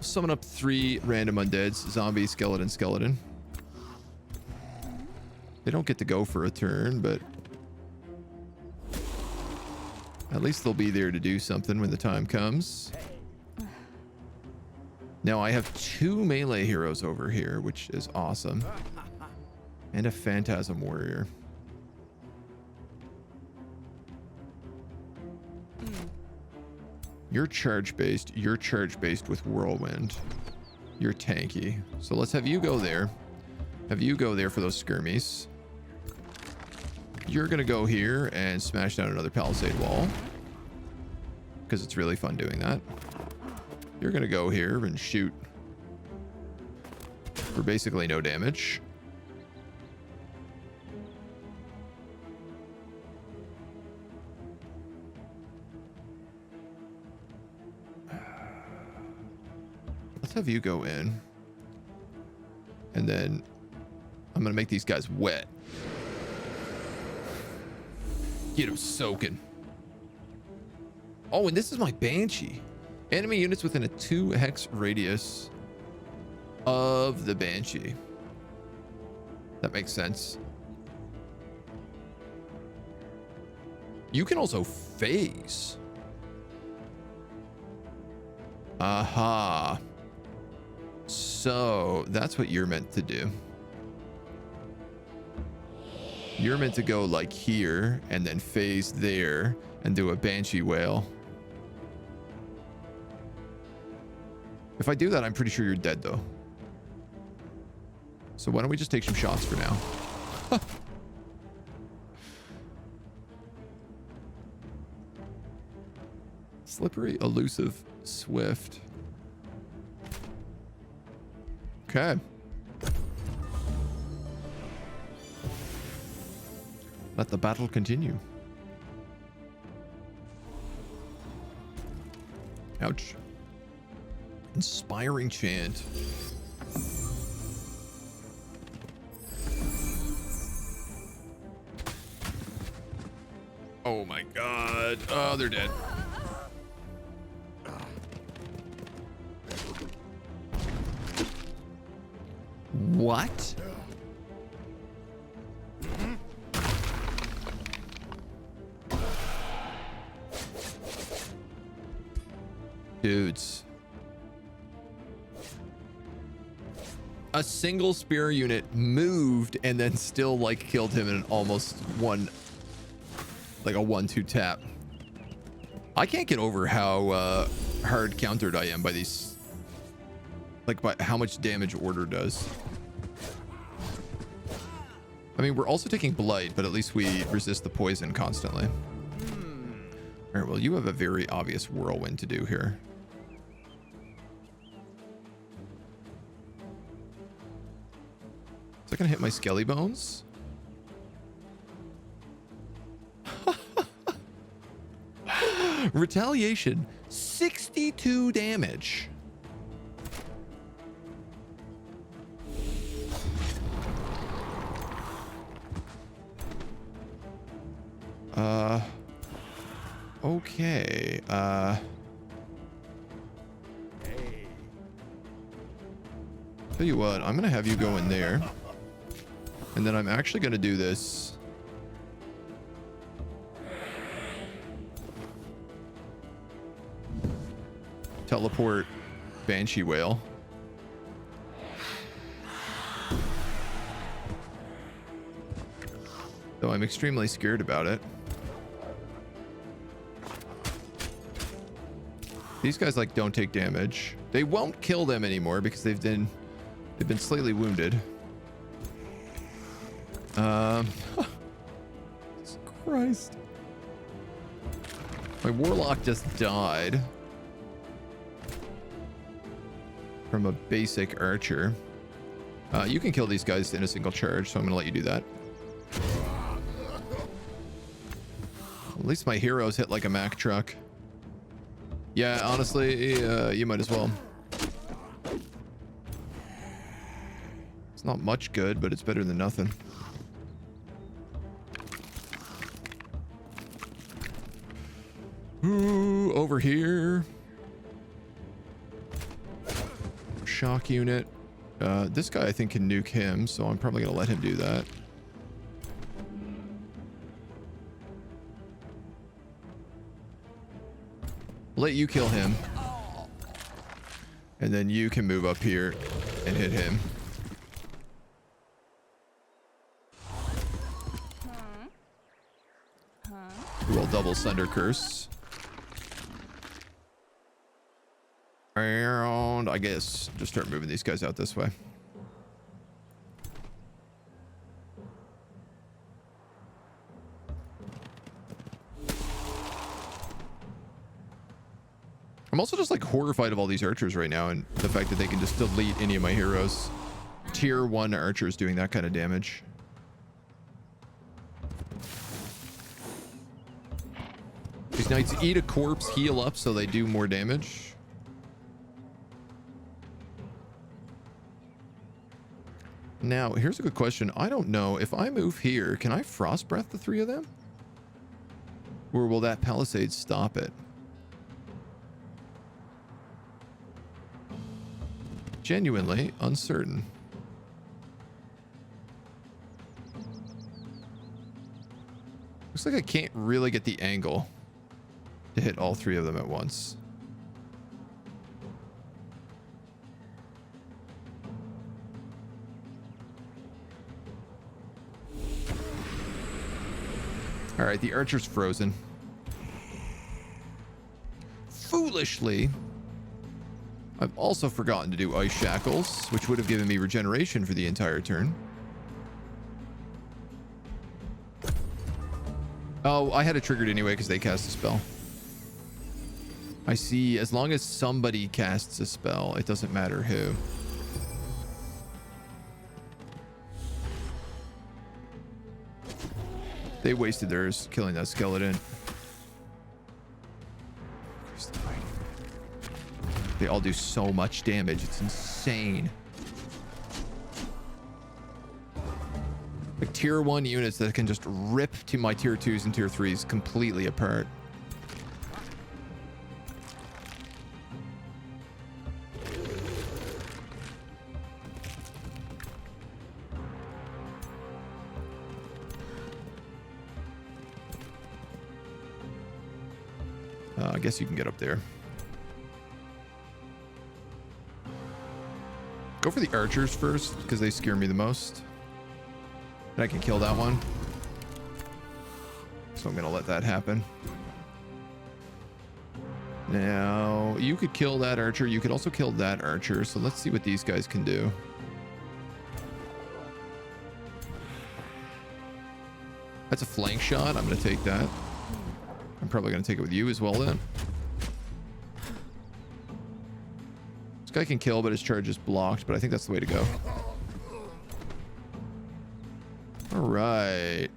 [SPEAKER 1] Summon up 3 random undeads. Zombie, skeleton, skeleton. They don't get to go for a turn, but at least they'll be there to do something when the time comes. Now I have 2 melee heroes over here, which is awesome. And a Phantasm Warrior. You're charge based. You're charge based with Whirlwind. You're tanky. So let's have you go there. Have you go there for those skirmies. You're going to go here and smash down another palisade wall. because it's really fun doing that. You're going to go here and shoot for basically no damage. Let's have you go in. And then I'm going to make these guys wet. Get them soaking. Oh, and this is my Banshee. Enemy units within a 2 hex radius of the Banshee. That makes sense. You can also phase. Aha. So that's what you're meant to do. You're meant to go like here and then phase there and do a Banshee Whale. If I do that, I'm pretty sure you're dead though. So why don't we just take some shots for now? Slippery, elusive, swift. Okay. Let the battle continue. Ouch. Inspiring chant. Oh my god. Oh, they're dead. What? Dudes. A single spear unit moved and then still like killed him in an almost one, like a 1-2 tap. I can't get over how hard countered I am by these, like by how much damage order does. I mean, we're also taking blight, but at least we resist the poison constantly. All right, well, you have a very obvious whirlwind to do here. Is that gonna hit my skelly bones? Retaliation, 62 damage. Okay. Tell you what, I'm gonna have you go in there. And then I'm actually gonna do this. Teleport Banshee Whale. Though I'm extremely scared about it. These guys like don't take damage. They won't kill them anymore because they've been slightly wounded. Jesus Christ. My warlock just died from a basic archer. You can kill these guys in a single charge, so I'm gonna let you do that. At least my heroes hit like a Mack truck. Yeah, honestly, you might as well. It's not much good, but it's better than nothing. Ooh, over here. Shock unit. This guy I think can nuke him, so I'm probably gonna let him do that. Let you kill him. And then you can move up here and hit him. Roll double Sunder Curse. And I guess just start moving these guys out this way. I'm also just like horrified of all these archers right now and the fact that they can just delete any of my heroes. Tier 1 archers doing that kind of damage. These knights eat a corpse, heal up so they do more damage. Now, here's a good question. I don't know. If I move here, can I frost breath the 3 of them? Or will that palisade stop it? Genuinely uncertain. Looks like I can't really get the angle to hit all 3 of them at once. All right, the archer's frozen. Foolishly, I've also forgotten to do ice shackles, which would have given me regeneration for the entire turn. Oh, I had it triggered anyway because they cast a spell. I see. As long as somebody casts a spell, it doesn't matter who. They wasted theirs killing that skeleton. They all do so much damage. It's insane. Like tier 1 units that can just rip to my tier 2s and tier 3s completely apart. I guess you can get up there. Go for the archers first, because they scare me the most. And I can kill that one. So I'm going to let that happen. Now, you could kill that archer. You could also kill that archer. So let's see what these guys can do. That's a flank shot. I'm going to take that. I'm probably going to take it with you as well then. This guy can kill, but his charge is blocked, but I think that's the way to go. All right.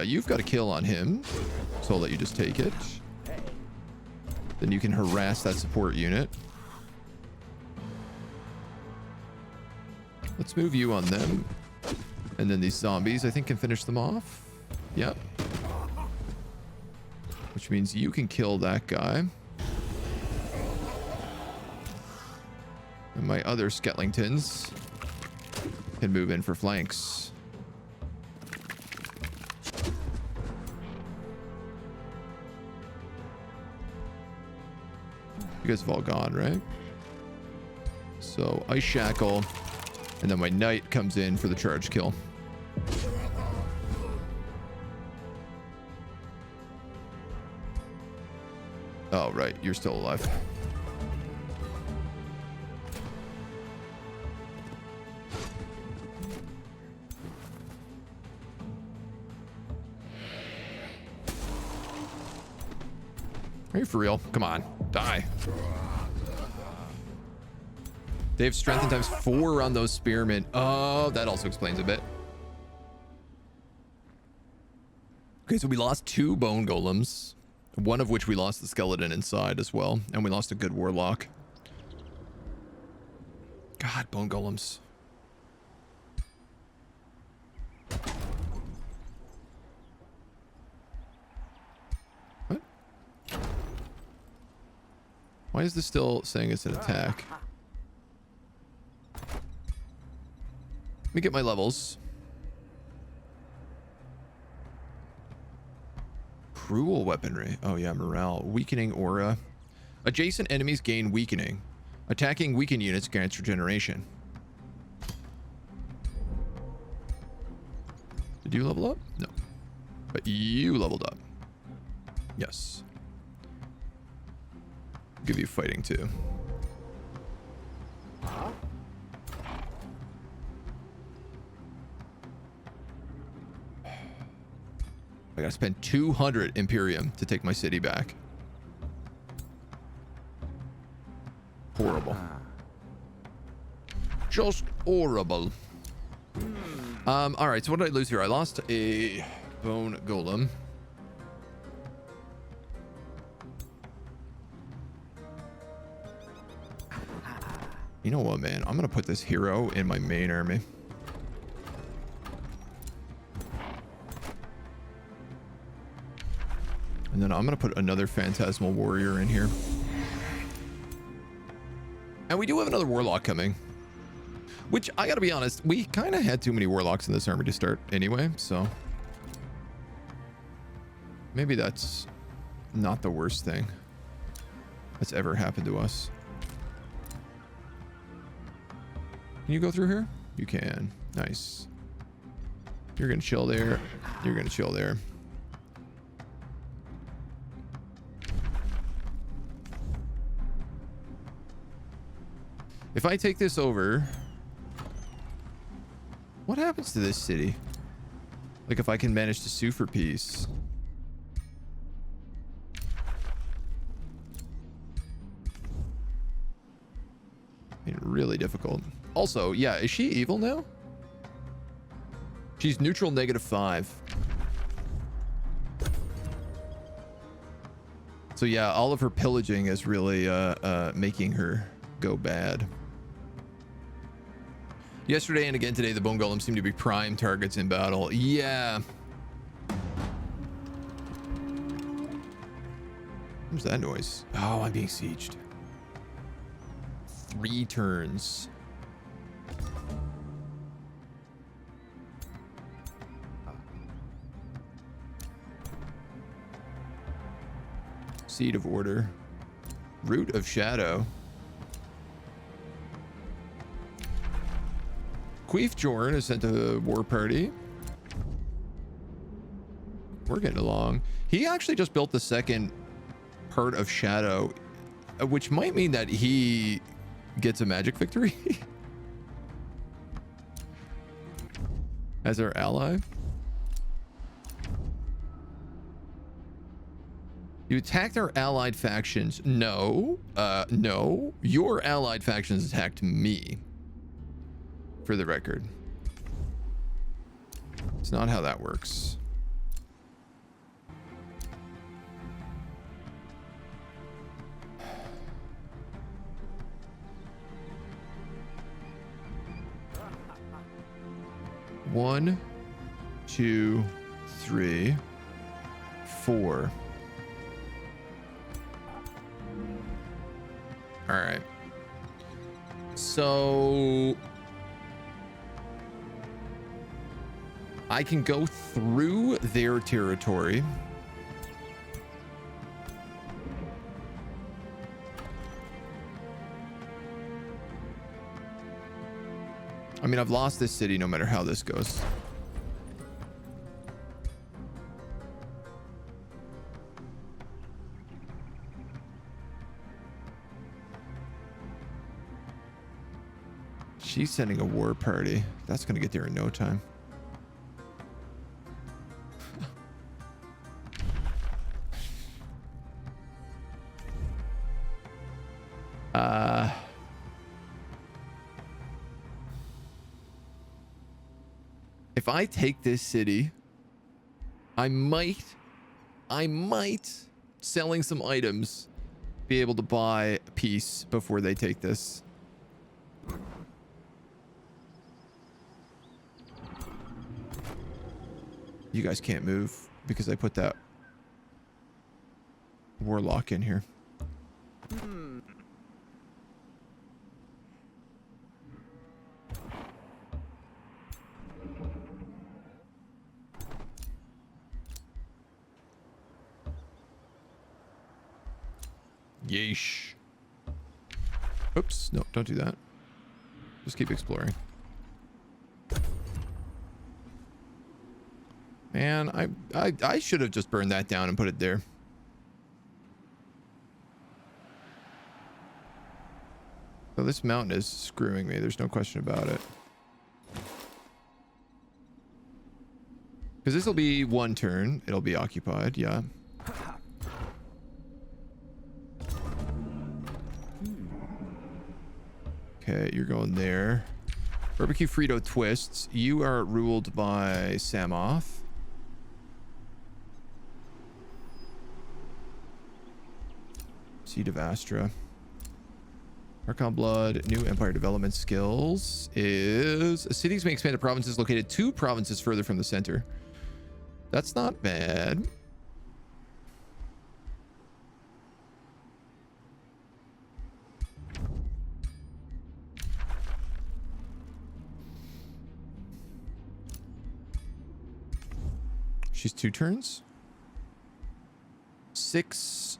[SPEAKER 1] You've got a kill on him, so I'll let you just take it. Then you can harass that support unit. Let's move you on them. And then these zombies, I think, can finish them off. Yep. Which means you can kill that guy. And my other Sketlingtons can move in for flanks. You guys have all gone, right? So Ice Shackle. And then my knight comes in for the charge kill. Oh, right. You're still alive. Are you for real? Come on. Die. They have strength and times 4 on those spearmen. Oh, that also explains a bit. Okay, so we lost 2 bone golems. One of which we lost the skeleton inside as well. And we lost a good warlock. God, bone golems. What? Why is this still saying it's an attack? Let me get my levels. Cruel weaponry. Oh yeah, morale. Weakening aura. Adjacent enemies gain weakening. Attacking weakened units grants regeneration. Did you level up? No. But you leveled up. Yes. I'll give you fighting too. I gotta spend 200 Imperium to take my city back. Just horrible. All right, so what did I lose here? I lost a bone golem. You know what, man? I'm gonna put this hero in my main army. And then I'm gonna put another phantasmal warrior in here. And we do have another warlock coming. Which, I gotta be honest, we kind of had too many warlocks in this army to start anyway, so... maybe that's not the worst thing that's ever happened to us. Can you go through here? You can. Nice. You're gonna chill there. You're gonna chill there. If I take this over... what happens to this city? Like, if I can manage to sue for peace. I mean, really difficult. Also, yeah, is she evil now? She's neutral -5. So yeah, all of her pillaging is really making her go bad. Yesterday and again today, the bone golems seem to be prime targets in battle. Yeah. What's that noise? Oh, I'm being sieged. 3 turns. Seed of Order. Root of Shadow. Queef Jorn is sent to a war party. We're getting along. He actually just built the second part of Shadow, which might mean that he gets a magic victory as our ally. You attacked our allied factions. No, no, your allied factions attacked me. For the record, it's not how that works. One, 2, 3, 4. All right. So I can go through their territory. I mean, I've lost this city no matter how this goes. She's sending a war party. That's going to get there in no time. If I take this city, I might, selling some items, be able to buy peace before they take this. You guys can't move because I put that warlock in here. Yeesh. Oops. No, don't do that. Just keep exploring. Man, I should have just burned that down and put it there. So this mountain is screwing me. There's no question about it. Because this will be 1 turn. It'll be occupied. Yeah. Okay, you're going there. Barbecue Frito Twists. You are ruled by Samoth. Seed of Astra. Archon Blood. New Empire development skills is cities may expand to provinces located 2 provinces further from the center. That's not bad. She's 2 turns. 6,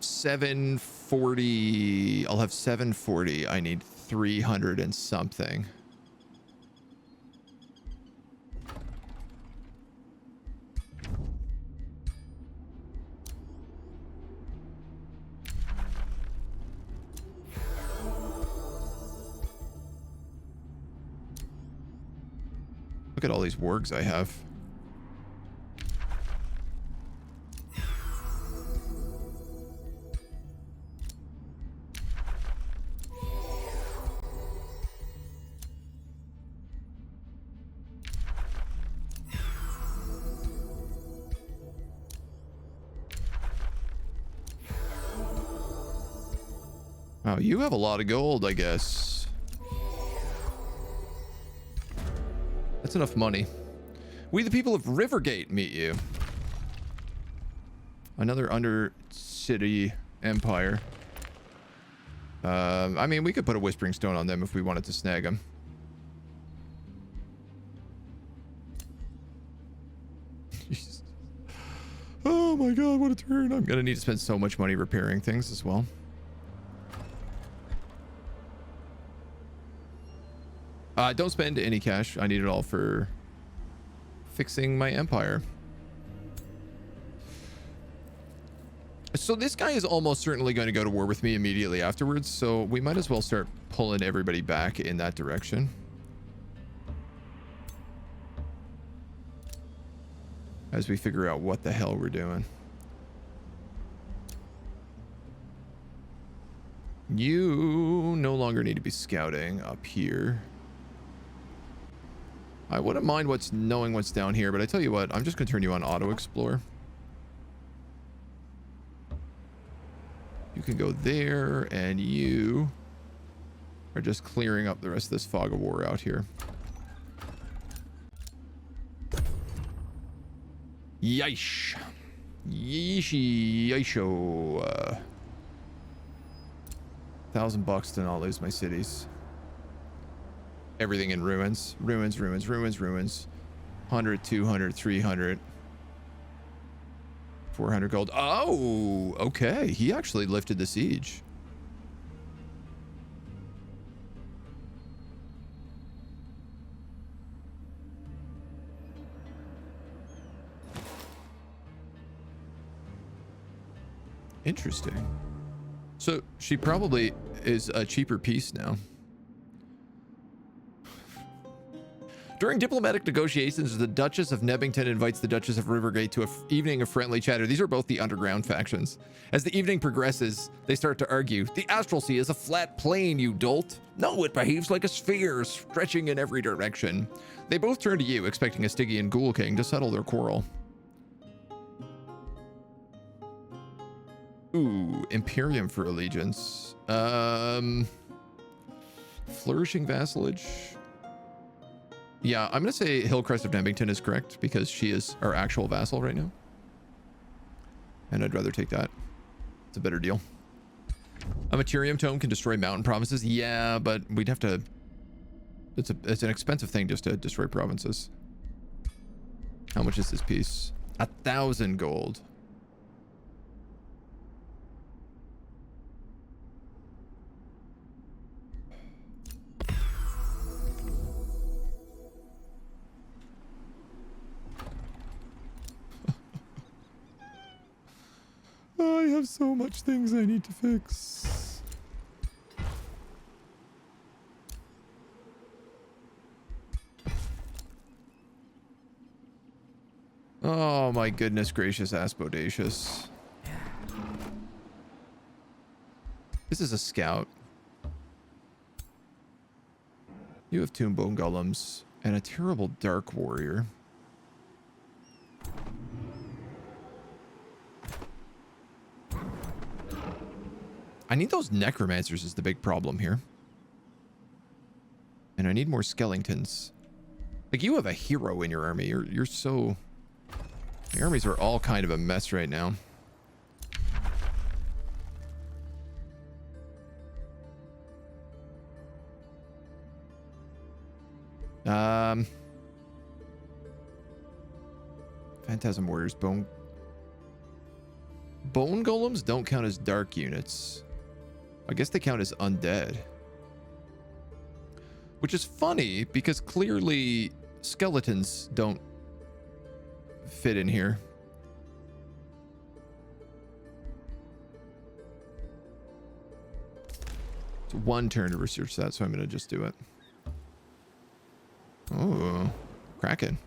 [SPEAKER 1] 740. I'll have 740. I need 300 and something. Look at all these wargs I have. Wow, you have a lot of gold, I guess. That's enough money. We the people of Rivergate meet you. Another undercity empire. I mean, we could put a Whispering Stone on them if we wanted to snag them. Jesus. Oh my god, what a turn. I'm gonna need to spend so much money repairing things as well. Don't spend any cash. I need it all for fixing my empire. So this guy is almost certainly going to go to war with me immediately afterwards, so we might as well start pulling everybody back in that direction. As we figure out what the hell we're doing. You no longer need to be scouting up here. I wouldn't mind knowing what's down here, but I tell you what, I'm just going to turn you on auto explore. You can go there, and you are just clearing up the rest of this fog of war out here. Yeesh. Yeeshi. Yeisho. $1,000 to not lose my cities. Everything in ruins. Ruins, ruins, ruins, ruins. 100, 200, 300. 400 gold. Oh, okay. He actually lifted the siege. Interesting. So she probably is a cheaper piece now. During diplomatic negotiations, the Duchess of Nebington invites the Duchess of Rivergate to an evening of friendly chatter. These are both the underground factions. As the evening progresses, they start to argue. The Astral Sea is a flat plane, you dolt. No, it behaves like a sphere, stretching in every direction. They both turn to you, expecting a Stygian Ghoul King to settle their quarrel. Ooh, Imperium for allegiance. Flourishing vassalage. Yeah, I'm going to say Hillcrest of Nebington is correct because she is our actual vassal right now. And I'd rather take that. It's a better deal. A Materium Tome can destroy mountain provinces. Yeah, but we'd have to... It's an expensive thing just to destroy provinces. How much is this piece? 1,000 gold. I have so much things I need to fix. Oh my goodness gracious, Aspodatius. This is a scout. You have tomb bone golems and a terrible dark warrior. I need those necromancers is the big problem here. And I need more skeletons. Like, you have a hero in your army. You're so... The armies are all kind of a mess right now. Phantasm warriors, bone golems don't count as dark units. I guess they count as undead. Which is funny because clearly skeletons don't fit in here. It's one turn to research that, so I'm going to just do it. Oh, Kraken.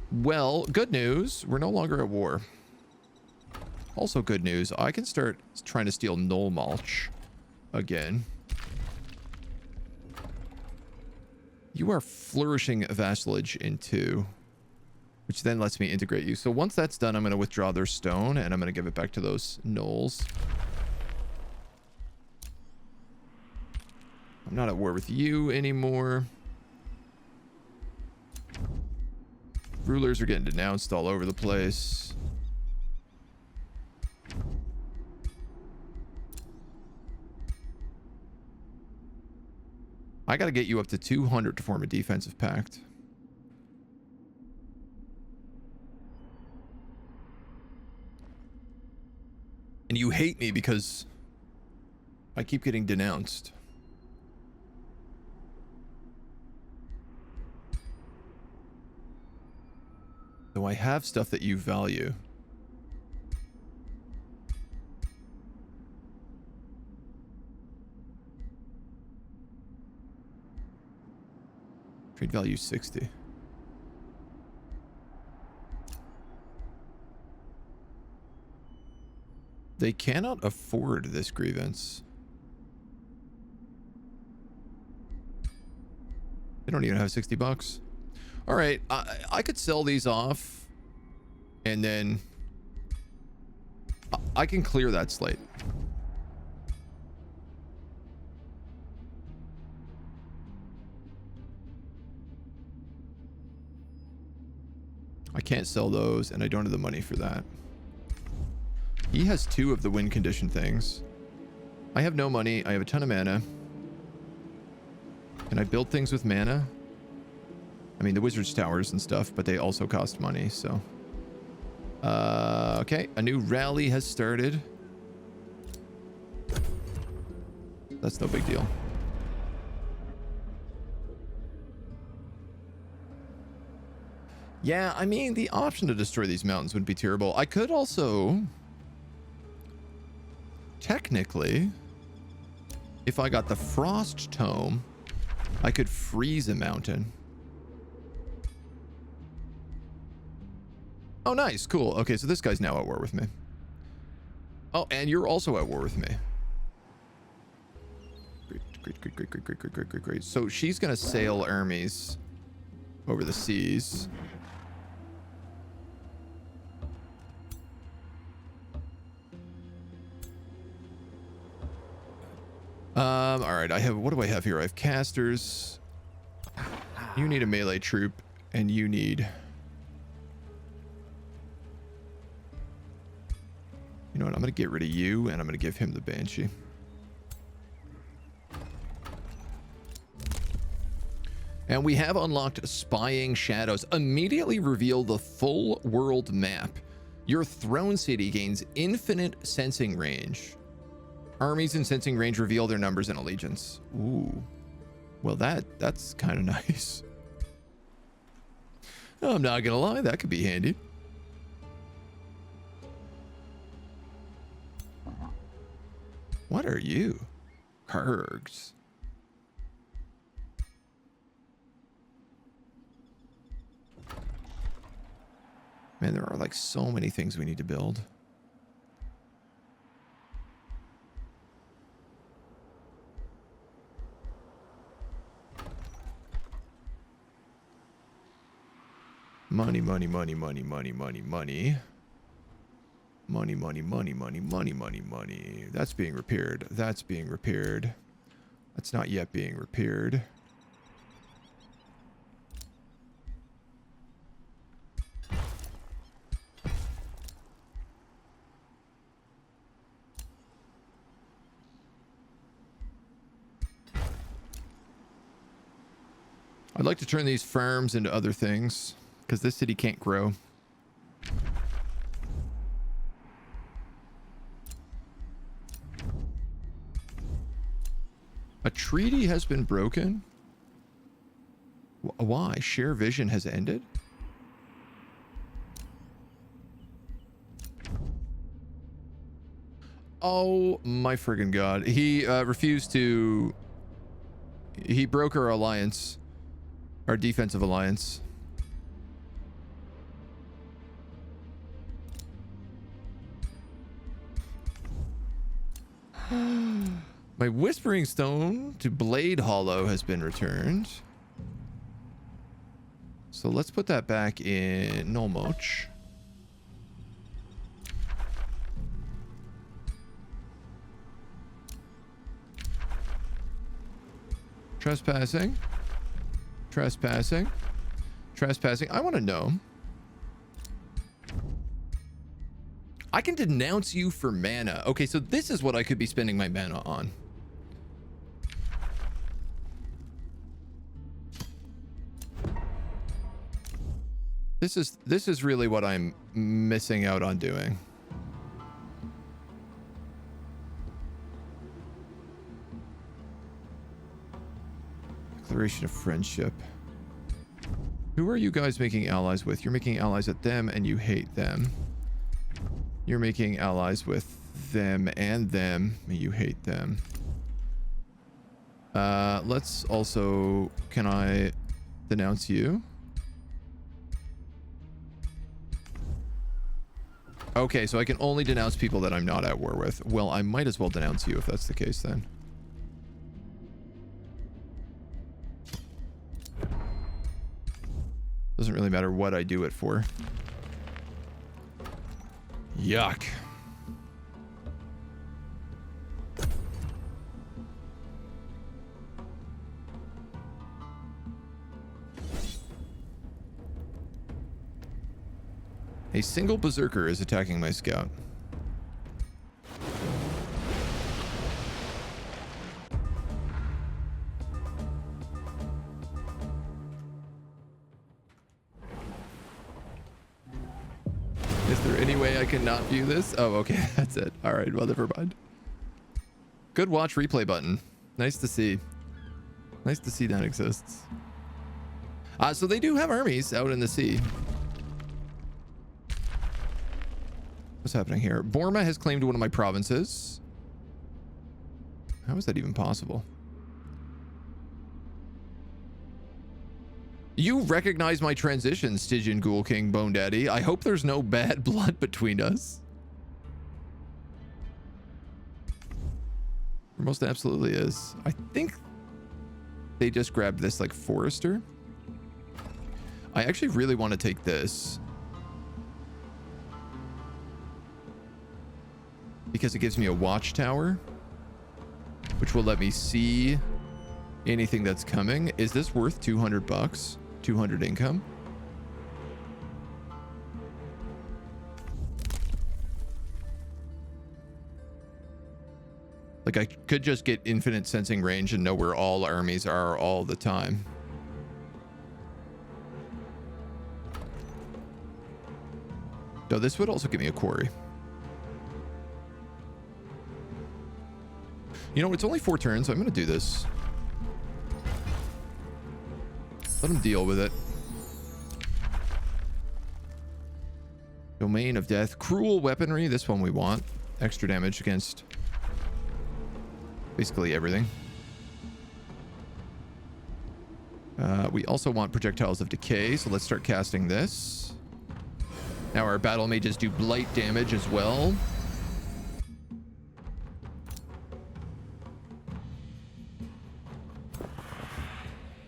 [SPEAKER 1] Well, good news. We're no longer at war. Also good news. I can start trying to steal Knoll Mulch again. You are flourishing vassalage in 2, which then lets me integrate you. So once that's done, I'm going to withdraw their stone and I'm going to give it back to those gnolls. I'm not at war with you anymore. Rulers are getting denounced all over the place. I got to get you up to 200 to form a defensive pact. And you hate me because I keep getting denounced. Though I have stuff that you value. Trade value 60. They cannot afford this grievance. They don't even have 60 bucks. All right, I could sell these off and then I can clear that slate. I can't sell those and I don't have the money for that. He has 2 of the win condition things. I have no money. I have a ton of mana. Can I build things with mana? I mean, the wizard's towers and stuff, but they also cost money, so. Okay, a new rally has started. That's no big deal. Yeah, I mean, the option to destroy these mountains would be terrible. I could also... Technically, if I got the Frost Tome, I could freeze a mountain. Oh, nice. Cool. Okay, so this guy's now at war with me. Oh, and you're also at war with me. Great. So she's going to sail armies over the seas. All right, what do I have here? I have casters. You need a melee troop, and you need... You know what? I'm going to get rid of you, and I'm going to give him the Banshee. And we have unlocked Spying Shadows. Immediately reveal the full world map. Your throne city gains infinite sensing range. Armies in sensing range reveal their numbers and allegiance. Ooh. Well, that's kind of nice. I'm not going to lie. That could be handy. What are you? Kurgs. Man, there are like so many things we need to build. Money, money, money, money, money, money, money. Money, money, money, money, money, money, money. That's being repaired. That's being repaired. That's not yet being repaired. I'd like to turn these farms into other things because this city can't grow. A treaty has been broken? Why? Share vision has ended? Oh my friggin' god. He refused to... He broke our alliance. Our defensive alliance. My Whispering Stone to Blade Hollow has been returned. So let's put that back in Nolmoch. Trespassing. Trespassing. Trespassing. I want to know. I can denounce you for mana. Okay, so this is what I could be spending my mana on. This is really what I'm missing out on doing. Declaration of friendship. Who are you guys making allies with? You're making allies with them and you hate them. You're making allies with them and you hate them. Let's also... Can I denounce you? Okay, so I can only denounce people that I'm not at war with. Well, I might as well denounce you if that's the case then. Doesn't really matter what I do it for. Yuck. A single berserker is attacking my scout. Is there any way I can not view this? Oh, okay, that's it. All right, well, never mind. Good watch replay button. Nice to see. Nice to see that exists. So they do have armies out in the sea. What's happening here? Borma has claimed one of my provinces. How is that even possible? You recognize my transition, Stygian Ghoul King Bone Daddy. I hope there's no bad blood between us. There most absolutely is. I think they just grabbed this like forester. I actually really want to take this. Because it gives me a watchtower, which will let me see anything that's coming. Is this worth 200 bucks? 200 income? Like I could just get infinite sensing range and know where all armies are all the time. No, this would also give me a quarry. You know, it's only 4 turns, so I'm going to do this. Let him deal with it. Domain of Death. Cruel Weaponry. This one we want. Extra damage against basically everything. We also want Projectiles of Decay, so let's start casting this. Now our battle mages do blight damage as well.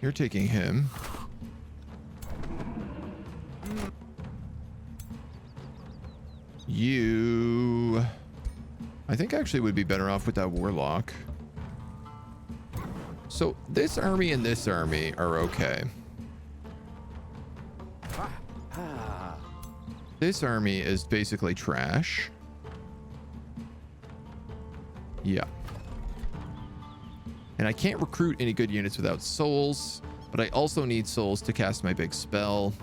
[SPEAKER 1] You're taking him. You, I think actually would be better off with that warlock. So this army and this army are okay. This army is basically trash. Yeah. And I can't recruit any good units without souls, but I also need souls to cast my big spell.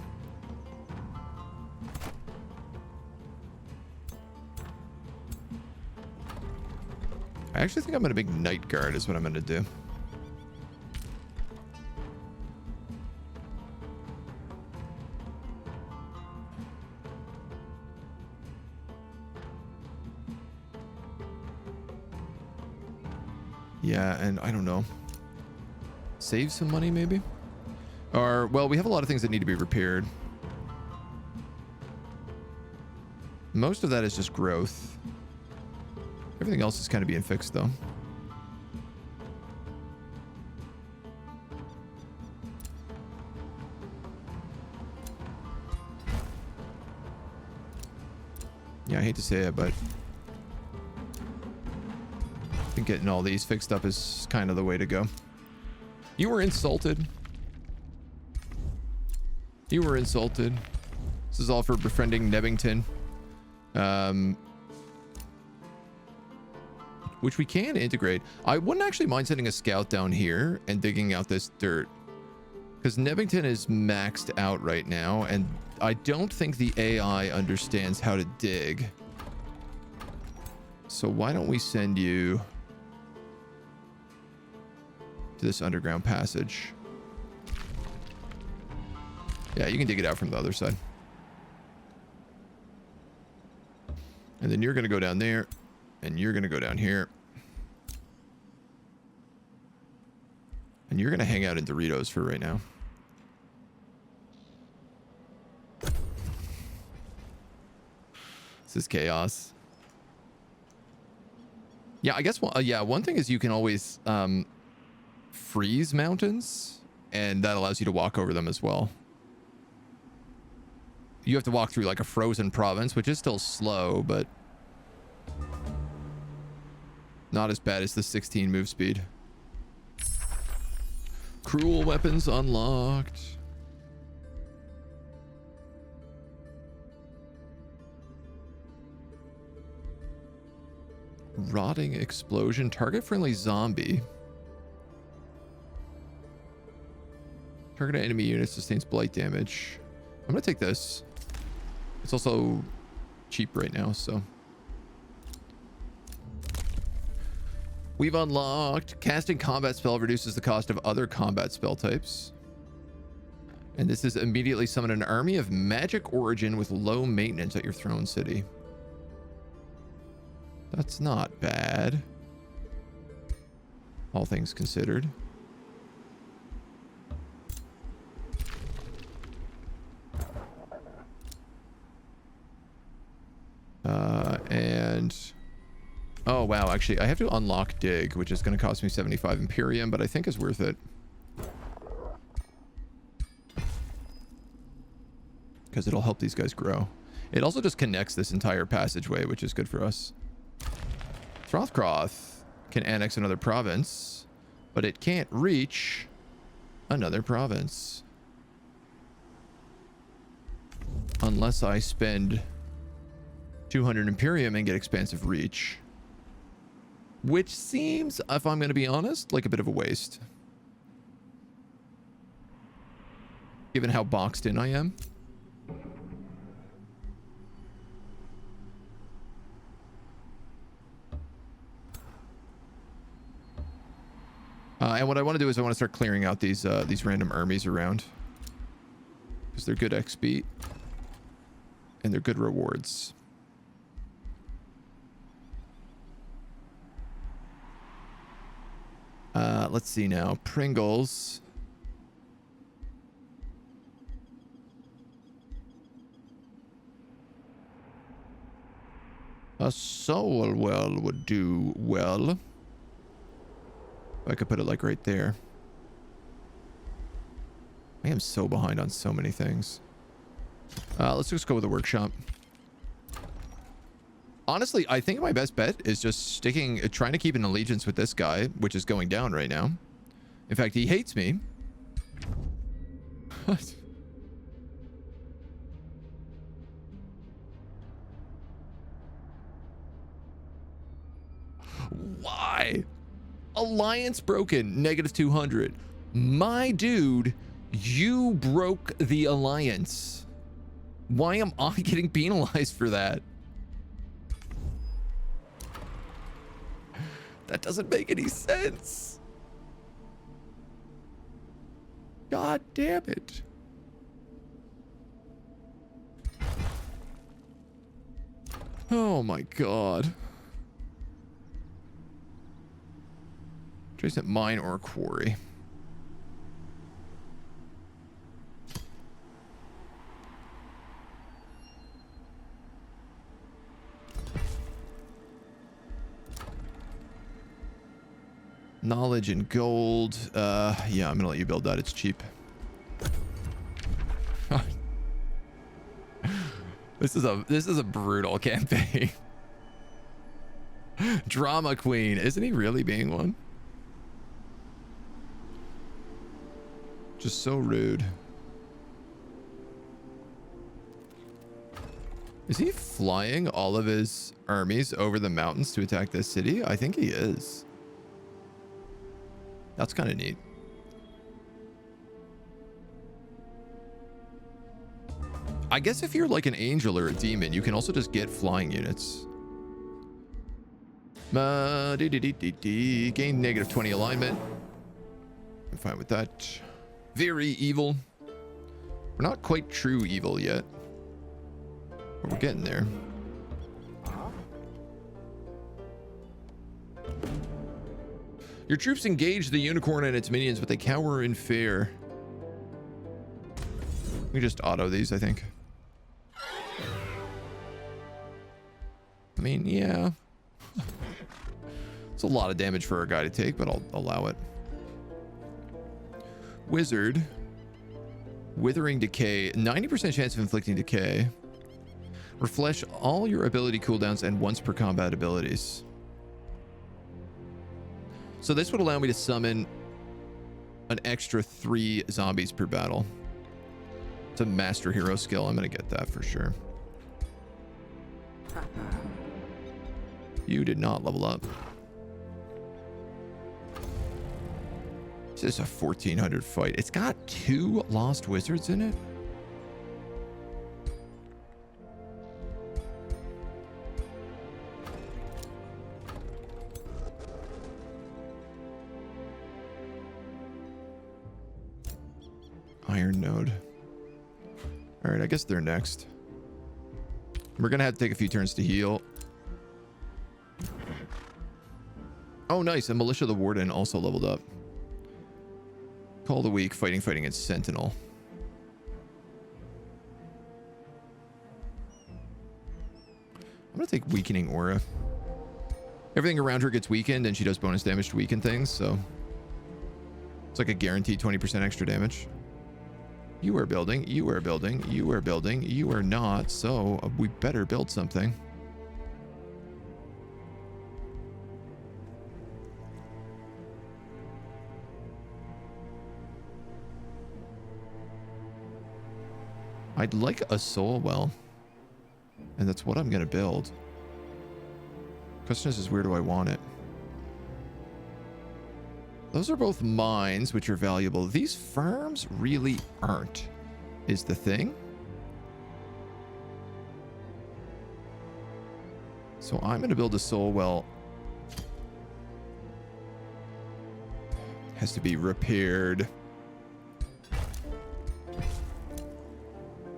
[SPEAKER 1] I actually think I'm going to make Night Guard is what I'm going to do. Yeah, and I don't know. Save some money, maybe? Or, well, we have a lot of things that need to be repaired. Most of that is just growth. Everything else is kind of being fixed, though. Yeah, I hate to say it, but I think getting all these fixed up is kind of the way to go. You were insulted. You were insulted. This is all for befriending Nebbington. Which we can integrate. I wouldn't actually mind sending a scout down here and digging out this dirt, because Nebbington is maxed out right now, and I don't think the AI understands how to dig. So why don't we send you to this underground passage? Yeah, you can dig it out from the other side. And then you're going to go down there, and you're going to go down here. And you're going to hang out in Doritos for right now. This is chaos. Yeah, I guess one thing is you can always freeze mountains, and that allows you to walk over them as well. You have to walk through like a frozen province, which is still slow, but not as bad as the 16 move speed. Cruel weapons unlocked. Rotting explosion. Target friendly zombie. Target enemy unit sustains blight damage. I'm gonna take this. It's also cheap right now, so. We've unlocked casting combat spell reduces the cost of other combat spell types. And this is immediately summon an army of magic origin with low maintenance at your throne city. That's not bad, all things considered. And oh wow, actually I have to unlock dig, which is going to cost me 75 Imperium, but I think is worth it because it'll help these guys grow. It also just connects this entire passageway, which is good for us. Throthcroth can annex another province, but it can't reach another province unless I spend 200 Imperium and get expansive reach, which seems, if I'm going to be honest, like a bit of a waste given how boxed in I am. And what I want to do is I want to start clearing out these random armies around, because they're good XP and they're good rewards. Let's see now. Pringles. A soul well would do well. I could put it like right there. I am so behind on so many things. Let's just go with the workshop. Honestly, I think my best bet is just trying to keep an allegiance with this guy, which is going down right now. In fact, he hates me. What? Why? Alliance broken, -200. My dude, you broke the alliance. Why am I getting penalized for that? That doesn't make any sense. God damn it. Oh my God. Trace at mine or quarry. Knowledge and gold. Yeah, I'm gonna let you build that. It's cheap. This is a brutal campaign. Drama queen. Isn't he really being one? Just so rude. Is he flying all of his armies over the mountains to attack this city? I think he is. That's kind of neat. I guess if you're like an angel or a demon, you can also just get flying units. Gain -20 alignment. I'm fine with that. Very evil. We're not quite true evil yet, but we're getting there. Your troops engage the unicorn and its minions, but they cower in fear. We just auto these, I think. I mean, yeah. It's a lot of damage for a guy to take, but I'll allow it. Wizard. Withering Decay. 90% chance of inflicting decay. Refresh all your ability cooldowns and once per combat abilities. So this would allow me to summon an extra 3 zombies per battle. It's a master hero skill. I'm going to get that for sure. You did not level up. This is a 1400 fight. It's got 2 lost wizards in it. Iron Node. All right, I guess they're next. We're gonna have to take a few turns to heal. Oh, nice. And Militia the Warden also leveled up. Call the Weak, fighting against Sentinel. I'm gonna take Weakening Aura. Everything around her gets weakened, and she does bonus damage to weaken things, so it's like a guaranteed 20% extra damage. You are building, you are building, you are building, you are not, so we better build something. I'd like a soul well, and that's what I'm gonna build. Question is where do I want it? Those are both mines, which are valuable. These farms really aren't, is the thing. So I'm gonna build a soul well. Has to be repaired.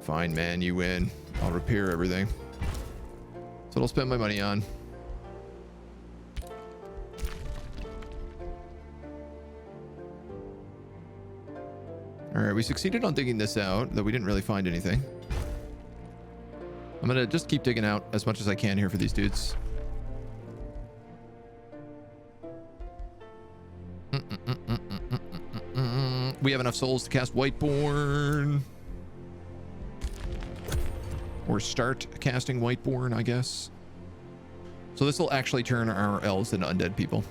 [SPEAKER 1] Fine, man, you win. I'll repair everything. That's what I'll spend my money on. All right, we succeeded on digging this out, though we didn't really find anything. I'm gonna just keep digging out as much as I can here for these dudes. We have enough souls to cast Whiteborn. Or start casting Whiteborn, I guess. So this will actually turn our elves into undead people.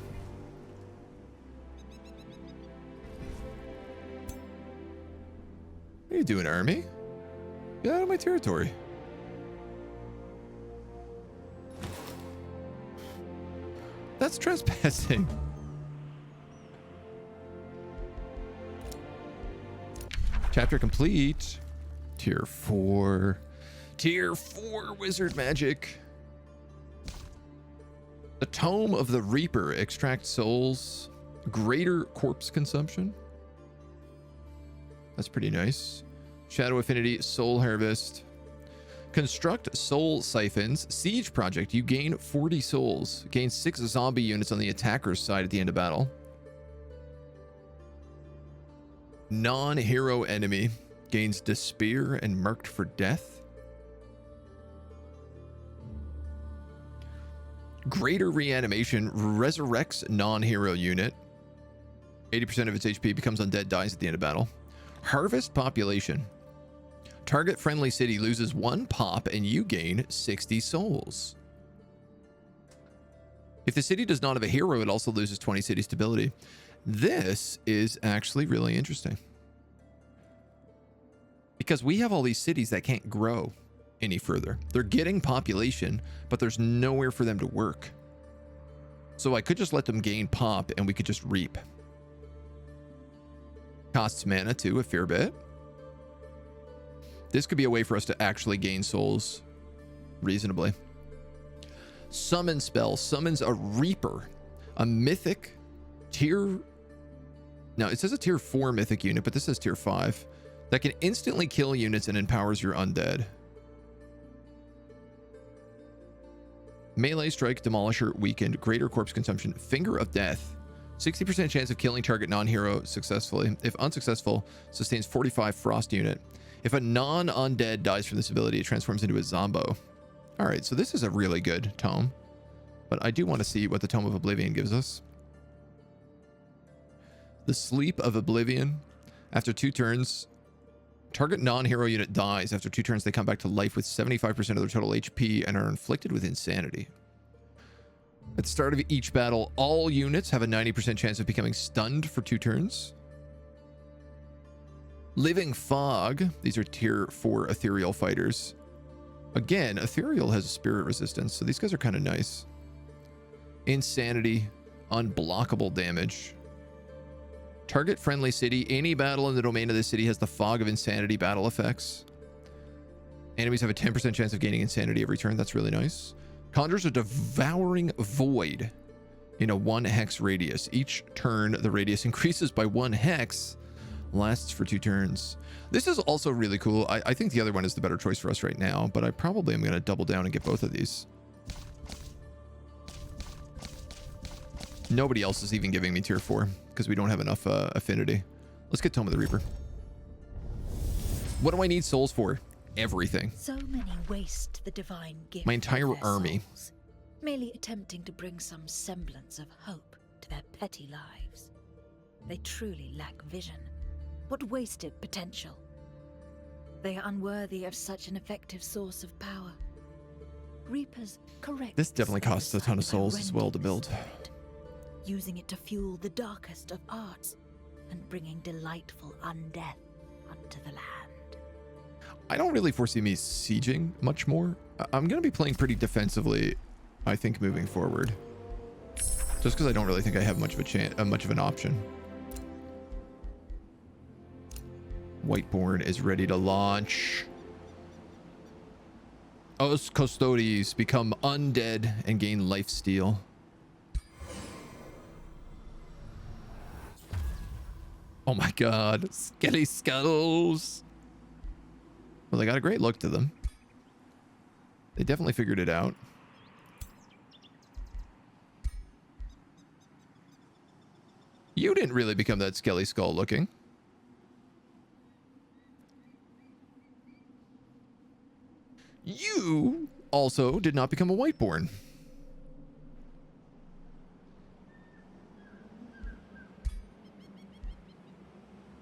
[SPEAKER 1] What are you doing, army? Get out of my territory. That's trespassing. Chapter complete. Tier 4. Tier 4 wizard magic. The Tome of the Reaper. Extract souls. Greater corpse consumption. That's pretty nice. Shadow Affinity. Soul Harvest. Construct soul siphons. Siege project. You gain 40 souls. Gain 6 zombie units on the attacker's side at the end of battle. Non-hero enemy. Gains despair and marked for death. Greater reanimation. Resurrects non-hero unit. 80% of its HP becomes undead, dies at the end of battle. Harvest population. Target friendly city loses 1 pop and you gain 60 souls. If the city does not have a hero, it also loses 20 city stability. This is actually really interesting. Because we have all these cities that can't grow any further. They're getting population, but there's nowhere for them to work. So I could just let them gain pop and we could just reap. Costs mana too, a fair bit. This could be a way for us to actually gain souls reasonably. Summon spell. Summons a Reaper. A mythic tier... Now, it says a tier 4 mythic unit, but this says tier 5. That can instantly kill units and empowers your undead. Melee strike, demolisher, weakened, greater corpse consumption, finger of death. 60% chance of killing target non-hero successfully. If unsuccessful, sustains 45 frost unit. If a non-undead dies from this ability, it transforms into a zombo. All right, so this is a really good tome. But I do want to see what the Tome of Oblivion gives us. The Sleep of Oblivion. After 2 turns, target non-hero unit dies. After 2 turns, they come back to life with 75% of their total HP and are inflicted with insanity. At the start of each battle, all units have a 90% chance of becoming stunned for 2 turns. Living Fog. These are tier 4 ethereal fighters. Again, ethereal has a spirit resistance, so these guys are kind of nice. Insanity. Unblockable damage. Target friendly city. Any battle in the domain of the city has the Fog of Insanity battle effects. Enemies have a 10% chance of gaining insanity every turn. That's really nice. Conjures a devouring void in a 1 hex radius. Each turn, the radius increases by 1 hex. Lasts for 2 turns. This is also really cool. I think the other one is the better choice for us right now, but I probably am going to double down and get both of these. Nobody else is even giving me tier 4 because we don't have enough affinity. Let's get Tome of the Reaper. What do I need souls for? Everything.
[SPEAKER 2] So many waste the divine gift.
[SPEAKER 1] My entire army.
[SPEAKER 2] Souls, merely attempting to bring some semblance of hope to their petty lives. They truly lack vision. What wasted potential? They are unworthy of such an effective source of power. Reapers correct.
[SPEAKER 1] This definitely costs a ton of souls as well to build.
[SPEAKER 2] Spirit, using it to fuel the darkest of arts and bringing delightful undeath unto the land.
[SPEAKER 1] I don't really foresee me sieging much more. I'm going to be playing pretty defensively, I think, moving forward. Just because I don't really think I have much of an option. Whiteborn is ready to launch. Os Custodes become undead and gain lifesteal. Oh my god, skelly skulls. Well, they got a great look to them. They definitely figured it out. You didn't really become that skelly skull looking. You also did not become a Whiteborn.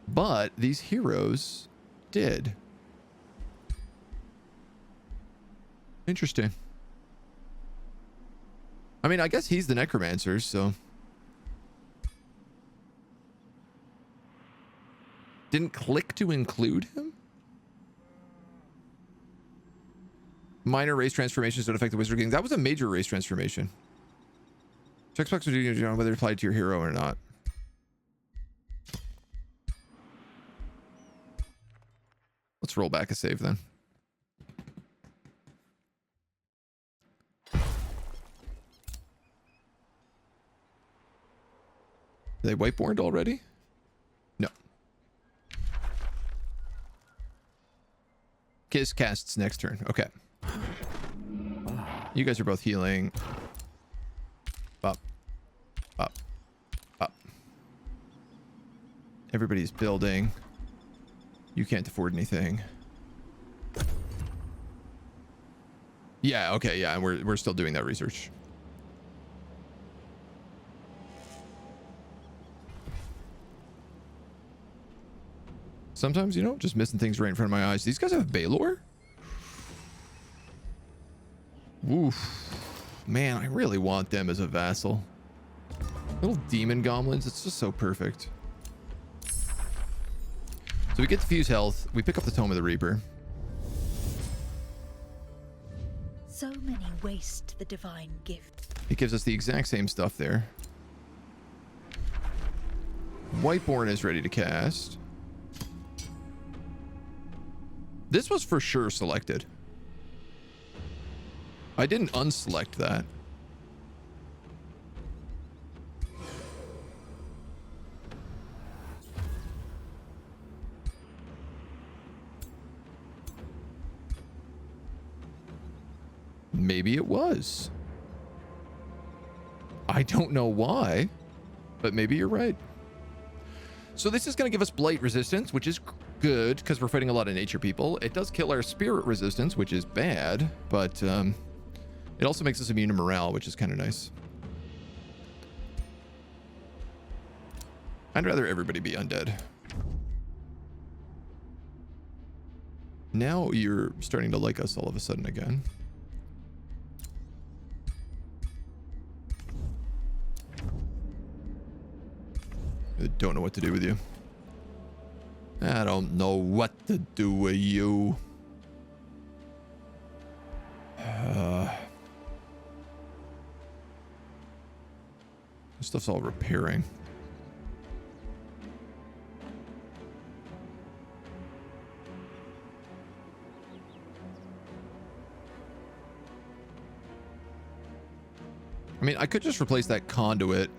[SPEAKER 1] But these heroes did. Interesting. I mean, I guess he's the necromancer, so. Didn't click to include him? Minor race transformations don't affect the Wizard King. That was a major race transformation. Checkbox would do whether it applied to your hero or not. Let's roll back a save then. Are they whiteboarded already? No. Kiss casts next turn. Okay. You guys are both healing. Up. Up. Up. Everybody's building. You can't afford anything. Yeah, okay, yeah, and we're still doing that research. Sometimes, you know, just missing things right in front of my eyes. These guys have Baylor? Oof. Man, I really want them as a vassal. Little demon goblins, it's just so perfect. So we get to fuse health. We pick up the Tome of the Reaper.
[SPEAKER 2] So many waste the divine gift.
[SPEAKER 1] It gives us the exact same stuff there. Whiteborn is ready to cast. This was for sure selected. I didn't unselect that. Maybe it was. I don't know why, but maybe you're right. So this is going to give us blight resistance, which is good because we're fighting a lot of nature people. It does kill our spirit resistance, which is bad, but it also makes us immune to morale, which is kind of nice. I'd rather everybody be undead. Now you're starting to like us all of a sudden again. I don't know what to do with you. I don't know what to do with you. This stuff's all repairing. I mean, I could just replace that conduit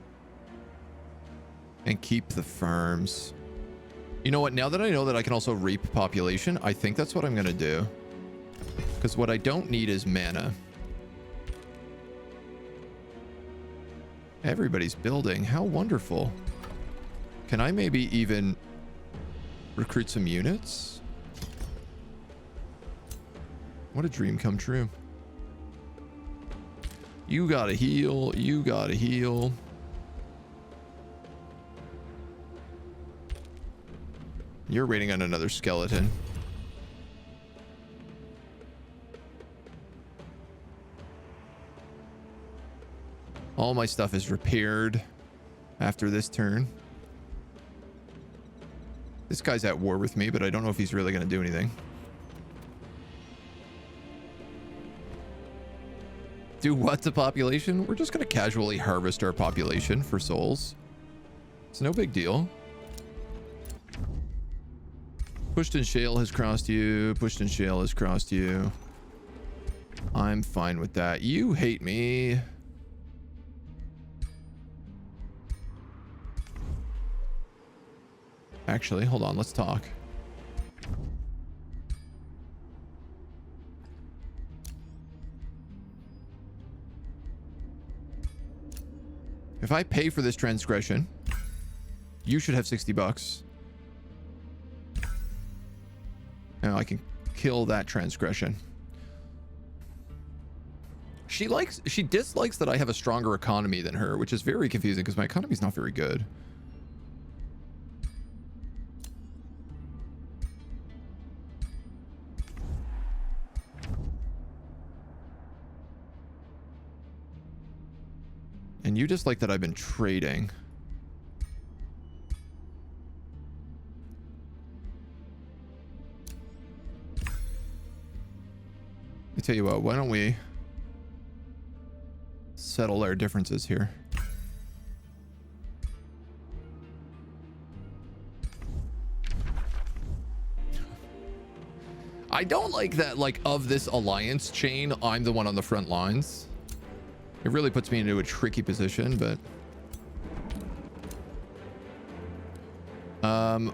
[SPEAKER 1] and keep the farms. You know what? Now that I know that I can also reap population, I think that's what I'm going to do. Because what I don't need is mana. Everybody's building. How wonderful. Can I maybe even recruit some units? What a dream come true. You gotta heal. You gotta heal. You're waiting on another skeleton. All my stuff is repaired after this turn. This guy's at war with me, but I don't know if he's really going to do anything. Do what to population? We're just going to casually harvest our population for souls. It's no big deal. Pushton Shale has crossed you. Pushton Shale has crossed you. I'm fine with that. You hate me. Actually, hold on. Let's talk. If I pay for this transgression, you should have 60 bucks. Now I can kill that transgression. She dislikes that I have a stronger economy than her, which is very confusing because my economy is not very good. And you just like that I've been trading. I tell you what, why don't we settle our differences here? I don't like that, like, of this alliance chain, I'm the one on the front lines. It really puts me into a tricky position, but...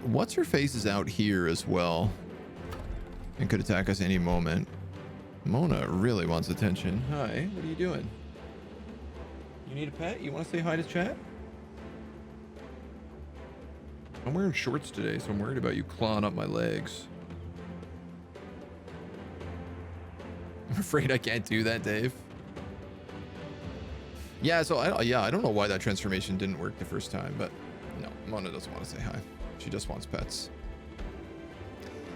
[SPEAKER 1] what's her face is out here as well. And could attack us any moment. Mona really wants attention. Hi, what are you doing? You need a pet? You want to say hi to chat? I'm wearing shorts today, so I'm worried about you clawing up my legs. I'm afraid I can't do that, Dave. Yeah, so I don't know why that transformation didn't work the first time, but no, Mona doesn't want to say hi. She just wants pets.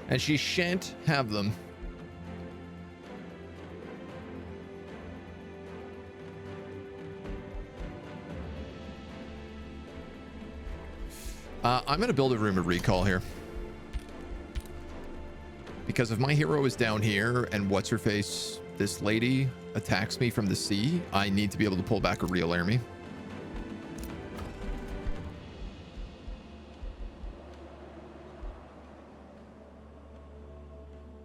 [SPEAKER 1] And she shan't have them. I'm going to build a room of recall here. Because if my hero is down here and what's-her-face, this lady, attacks me from the sea, I need to be able to pull back a real army.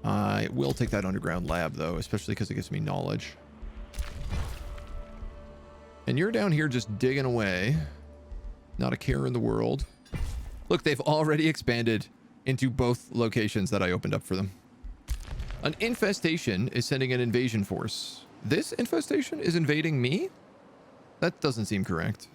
[SPEAKER 1] I will take that underground lab, though, especially because it gives me knowledge. And you're down here just digging away. Not a care in the world. Look, they've already expanded into both locations that I opened up for them. An infestation is sending an invasion force. This infestation is invading me? That doesn't seem correct.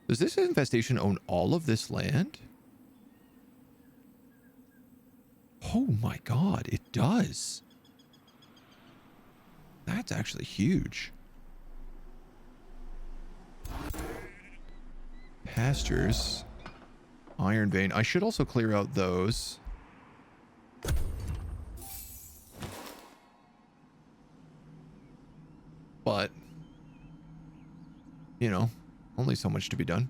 [SPEAKER 1] Does this infestation own all of this land? Oh my god, it does. That's actually huge. Pastures. Iron vein. I should also clear out those. But, you know, only so much to be done.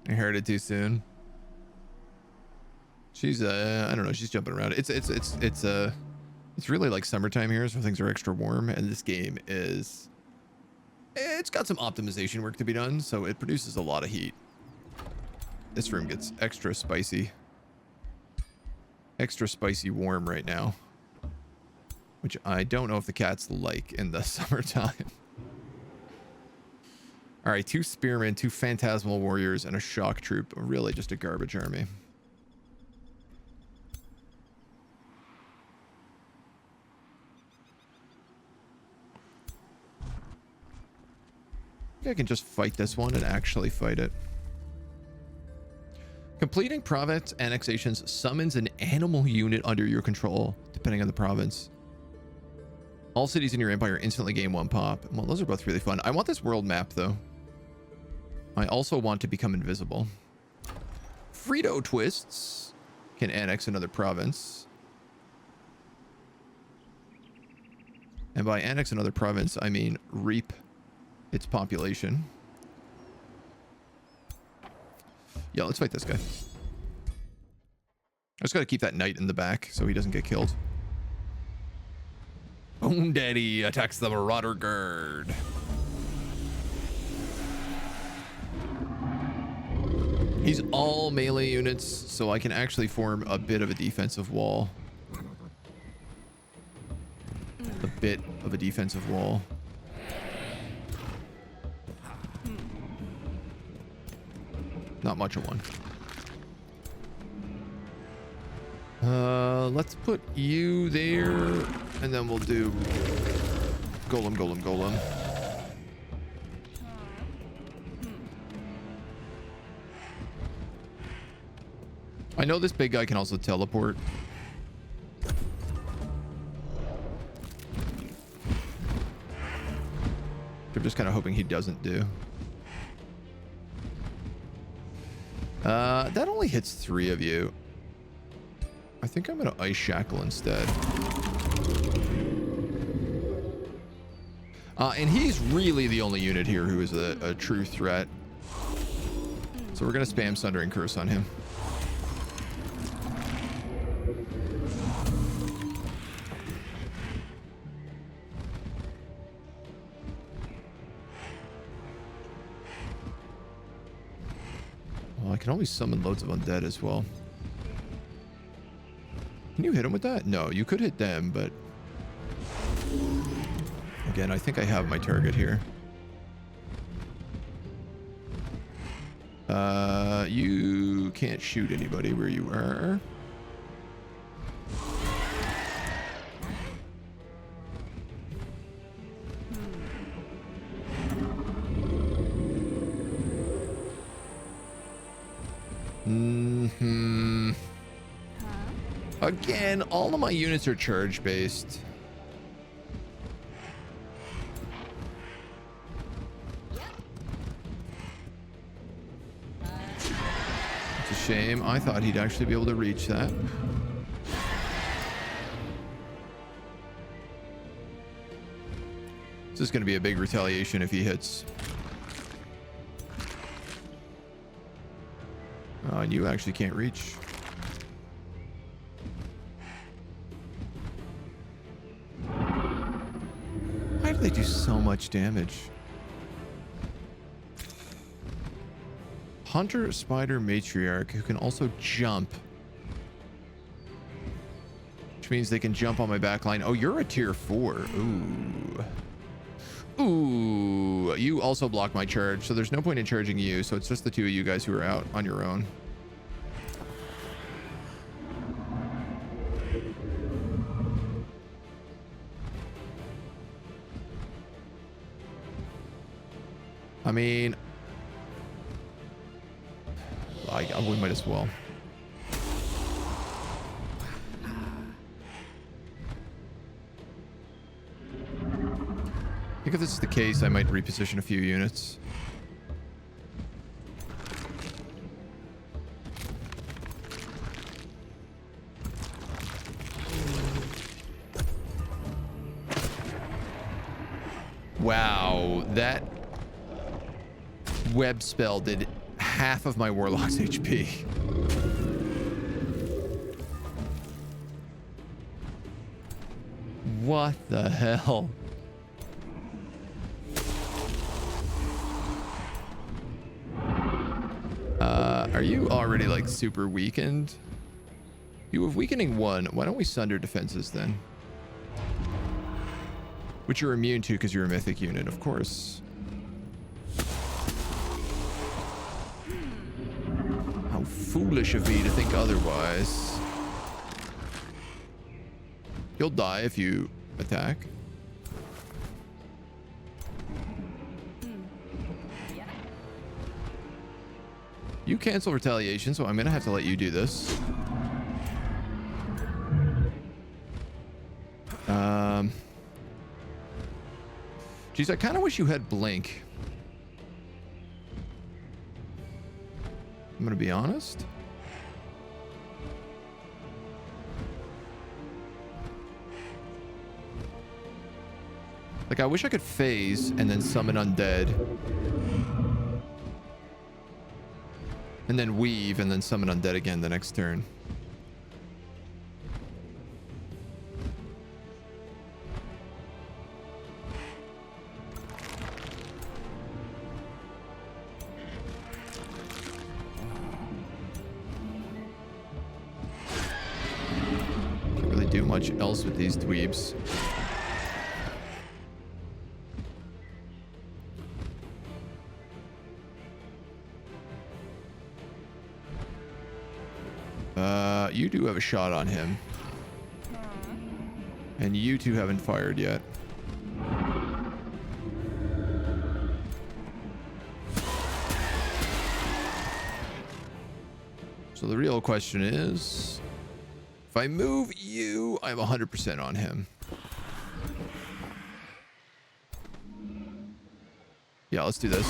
[SPEAKER 1] Inherited too soon. She's I don't know, she's jumping around. It's really like summertime here, so things are extra warm, and this game is, it's got some optimization work to be done, so it produces a lot of heat. This room gets extra spicy warm right now, which I don't know if the cats like in the summertime. All right, 2 spearmen, 2 phantasmal warriors, and a shock troop. Really just a garbage army. I think I can just fight this one and actually fight it. Completing province annexations summons an animal unit under your control, depending on the province. All cities in your empire instantly gain 1 pop. Well, those are both really fun. I want this world map, though. I also want to become invisible. Frito Twists can annex another province. And by annex another province, I mean reap its population. Yeah, let's fight this guy. I just gotta keep that knight in the back so he doesn't get killed. Bone Daddy attacks the Marauder Guard. He's all melee units, so I can actually form a bit of a defensive wall. A bit of a defensive wall. Not much of one. Let's put you there, and then we'll do golem, golem, golem. I know this big guy can also teleport. I'm just kind of hoping he doesn't do. That only hits 3 of you. I think I'm gonna ice shackle instead. And he's really the only unit here who is a true threat. So we're gonna spam Sundering Curse on him. Well, I can always summon loads of undead as well. Can you hit him with that? No, you could hit them, but... Again, I think I have my target here. You can't shoot anybody where you are. Again, all of my units are charge based. It's a shame. I thought he'd actually be able to reach that. This is going to be a big retaliation if he hits. And you actually can't reach. Why do they do so much damage? Hunter, Spider, Matriarch, who can also jump. Which means they can jump on my back line. Oh, you're a tier 4. Ooh. Ooh. You also block my charge, so there's no point in charging you. So it's just the two of you guys who are out on your own. I mean, we might as well. I think if this is the case, I might reposition a few units. Wow, that web spell did half of my Warlock's HP. What the hell? Are you already like super weakened? You have weakening 1. Why don't we sunder defenses then? Which you're immune to because you're a mythic unit, of course. How foolish of me to think otherwise. You'll die if you attack. You cancel retaliation, so I'm gonna have to let you do this. Geez, I kind of wish you had blink. I'm gonna be honest. Like, I wish I could phase and then summon undead. And then weave and then summon undead again the next turn. Can't really do much else with these dweebs. You do have a shot on him. And you two haven't fired yet. So the real question is, if I move you, I'm 100% on him. Yeah, let's do this.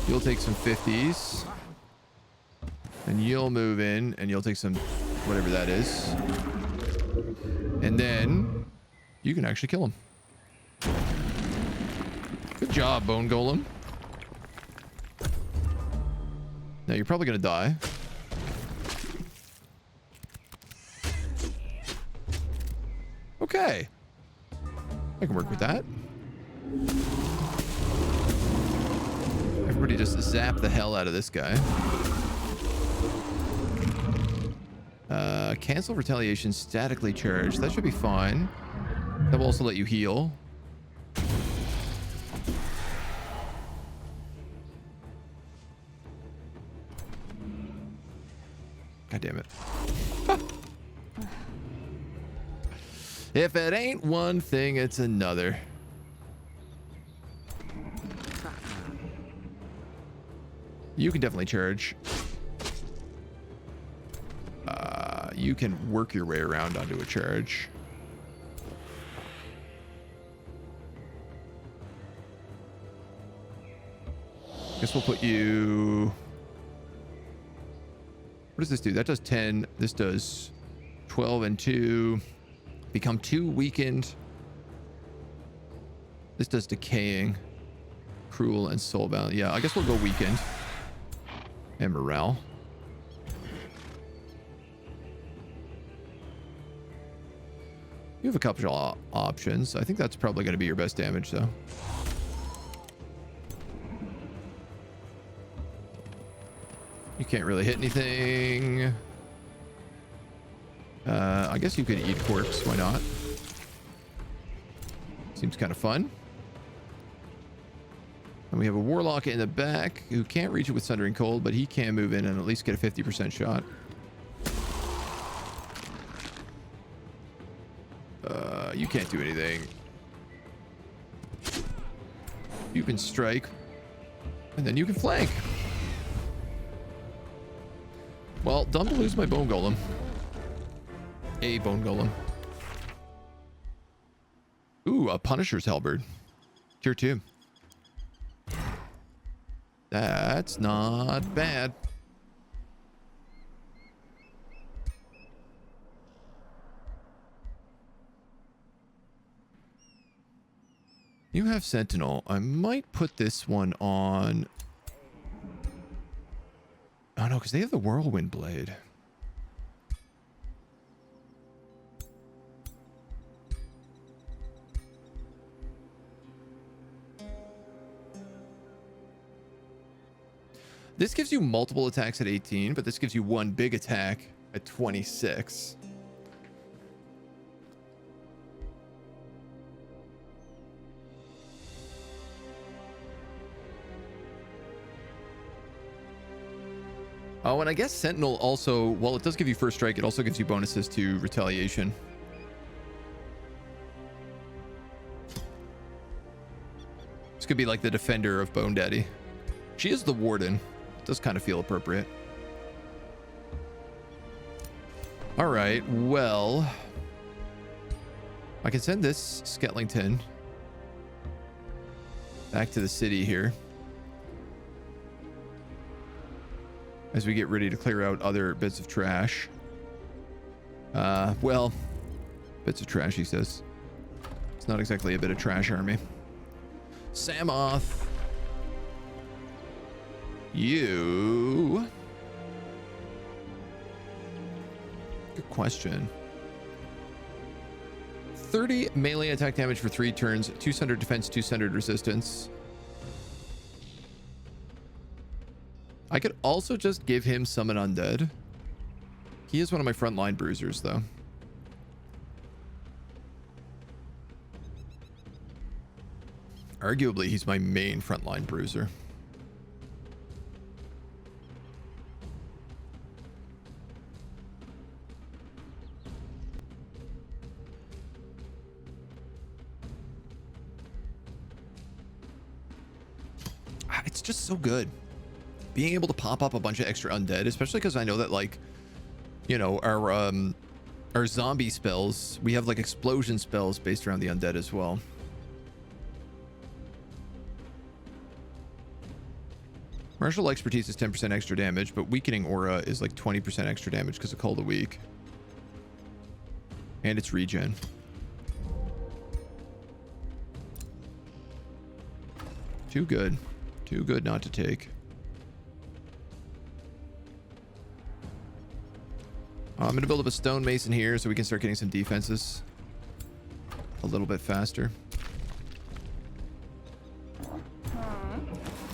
[SPEAKER 1] You'll take some 50s. And you'll move in and you'll take some, whatever that is. And then you can actually kill him. Good job, Bone Golem. Now you're probably going to die. Okay. I can work with that. Everybody just zap the hell out of this guy. Cancel retaliation statically charged. That should be fine. That will also let you heal. God damn it. If it ain't one thing, it's another. You can definitely charge. You can work your way around onto a charge. Guess we'll put you... What does this do? That does 10. This does 12 and 2. Become 2 weakened. This does decaying. Cruel and soulbound. Yeah, I guess we'll go weakened. And morale. You have a couple of options. I think that's probably going to be your best damage, though. You can't really hit anything. I guess you could eat corpse. Why not? Seems kind of fun. And we have a warlock in the back who can't reach it with Sundering Cold, but he can move in and at least get a 50% shot. You can't do anything. You can strike, and then you can flank. Well, done to lose my Bone Golem. A Bone Golem. Ooh, a Punisher's Halberd. Tier 2. That's not bad. You have Sentinel. I might put this one on... Oh no, because they have the Whirlwind Blade. This gives you multiple attacks at 18, but this gives you one big attack at 26. Oh, and I guess Sentinel also, while it does give you first strike, it also gives you bonuses to retaliation. This could be like the defender of Bone Daddy. She is the warden. It does kind of feel appropriate. All right, well, I can send this Sketlington back to the city here as we get ready to clear out other bits of trash. Well, bits of trash, he says. It's not exactly a bit of trash army. Samoth. You... Good question. 30 melee attack damage for 3 turns, 200 defense, 200 resistance. I could also just give him Summon Undead. He is one of my frontline bruisers, though. Arguably, he's my main frontline bruiser. It's just so good. Being able to pop up a bunch of extra undead, especially because I know that, like, you know, our zombie spells, we have like explosion spells based around the undead as well. Martial expertise is 10% extra damage, but weakening aura is like 20% extra damage because of Call the Weak. And it's regen. Too good. Too good not to take. I'm going to build up a stonemason here so we can start getting some defenses a little bit faster.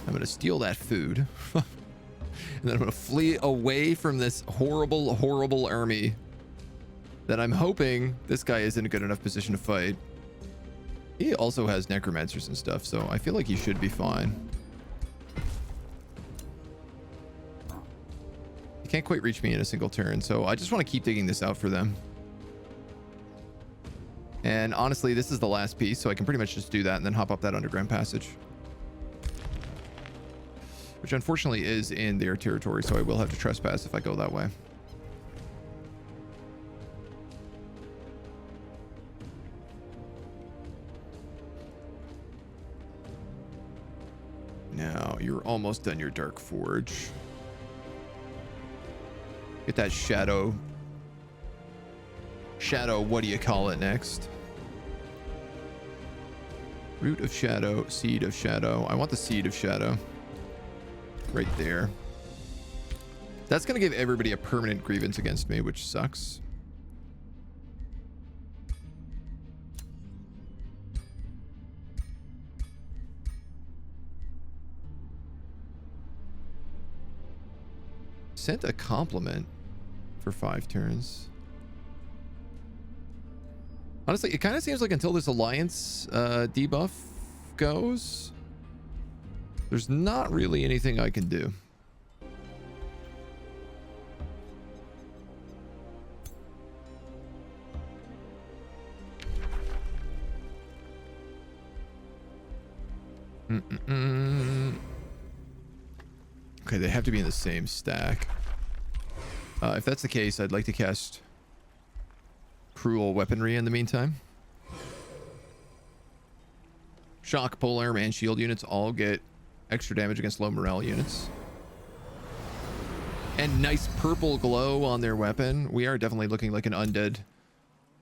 [SPEAKER 1] I'm going to steal that food. And then I'm going to flee away from this horrible, horrible army that I'm hoping this guy is in a good enough position to fight. He also has necromancers and stuff, so I feel like he should be fine. He can't quite reach me in a single turn, so I just want to keep digging this out for them. And honestly, this is the last piece, so I can pretty much just do that and then hop up that underground passage. Which unfortunately is in their territory, so I will have to trespass if I go that way. Now, you're almost done your Dark Forge. Get that shadow, what do you call it next? Root of Shadow, Seed of Shadow. I want the Seed of Shadow. Right there. That's going to give everybody a permanent grievance against me, which sucks. Sent a compliment for 5 turns. Honestly, it kind of seems like until this alliance debuff goes, there's not really anything I can do. Okay, they have to be in the same stack. If that's the case, I'd like to cast Cruel Weaponry in the meantime. Shock, polearm, and shield units all get extra damage against low morale units. And nice purple glow on their weapon. We are definitely looking like an undead.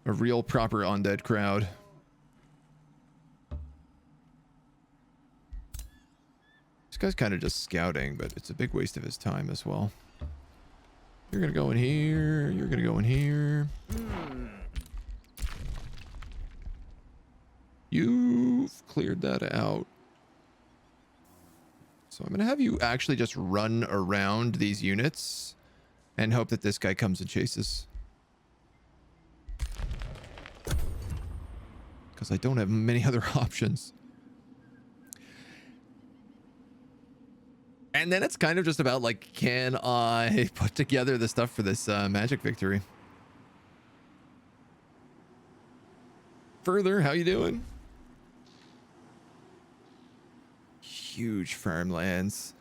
[SPEAKER 1] A real proper undead crowd. This guy's kind of just scouting, but it's a big waste of his time as well. You're going to go in here. You're going to go in here. You've cleared that out. So I'm going to have you actually just run around these units and hope that this guy comes and chases. Because I don't have many other options. And then it's kind of just about, like, can I put together the stuff for this magic victory? Further, how you doing? Huge farmlands.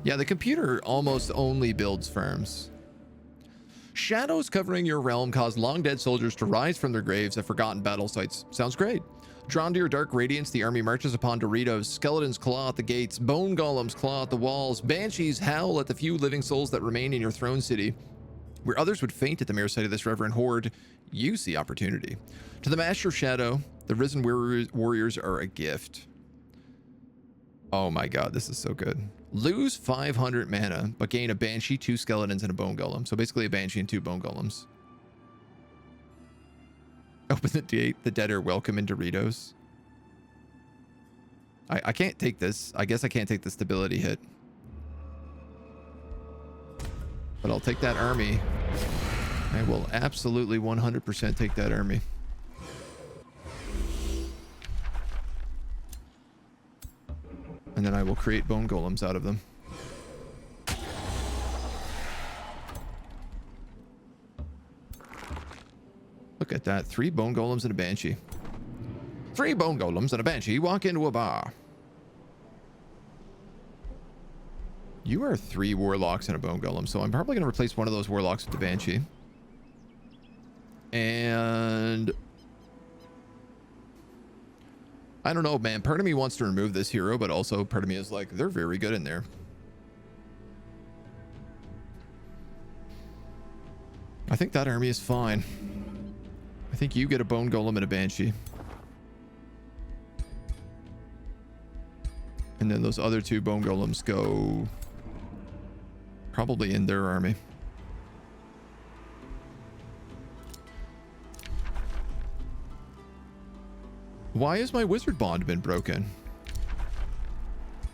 [SPEAKER 1] Yeah, the computer almost only builds farms. Shadows covering your realm cause long dead soldiers to rise from their graves at forgotten battle sites. Sounds great. Drawn to your dark radiance, the army marches upon Doritos. Skeletons claw at the gates. Bone golems claw at the walls. Banshees howl at the few living souls that remain in your throne city. Where others would faint at the mere sight of this reverend horde, you see opportunity. To the Master of Shadow, the risen warriors are a gift. Oh my god, this is so good. Lose 500 mana, but gain a Banshee, 2 Skeletons, and a Bone Golem. So basically a Banshee and 2 Bone Golems. Open the gate, the dead are welcome in Doritos. I can't take this. I guess I can't take the stability hit. But I'll take that army. I will absolutely 100% take that army. And then I will create bone golems out of them. Look at that. 3 bone golems and a banshee. 3 bone golems and a banshee walk into a bar. You are 3 warlocks and a bone golem, so I'm probably going to replace one of those warlocks with the banshee. And I don't know, man. Part of me wants to remove this hero, but also part of me is like, they're very good in there. I think that army is fine. I think you get a bone golem and a banshee. And then those other two bone golems go probably in their army. Why has my wizard bond been broken?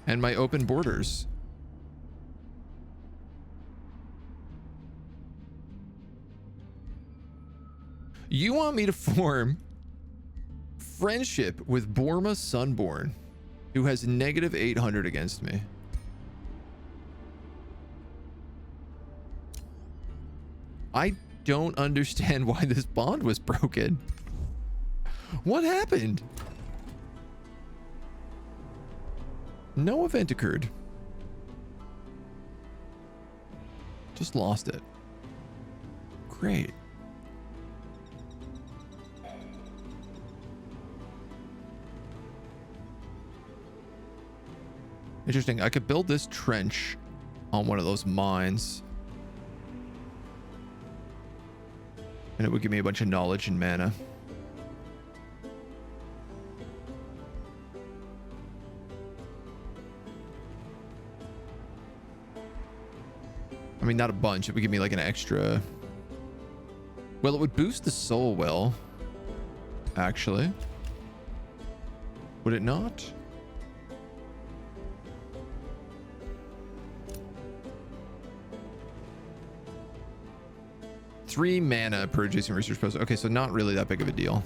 [SPEAKER 1] And my open borders? You want me to form friendship with Borma Sunborn, who has negative 800 against me? I don't understand why this bond was broken. What happened? No event occurred. Just lost it. Great. Interesting. I could build this trench on one of those mines. And it would give me a bunch of knowledge and mana. I mean, not a bunch. It would give me like an extra... Well, it would boost the soul well, actually. Would it not? Three mana per adjacent research post. Okay, so not really that big of a deal.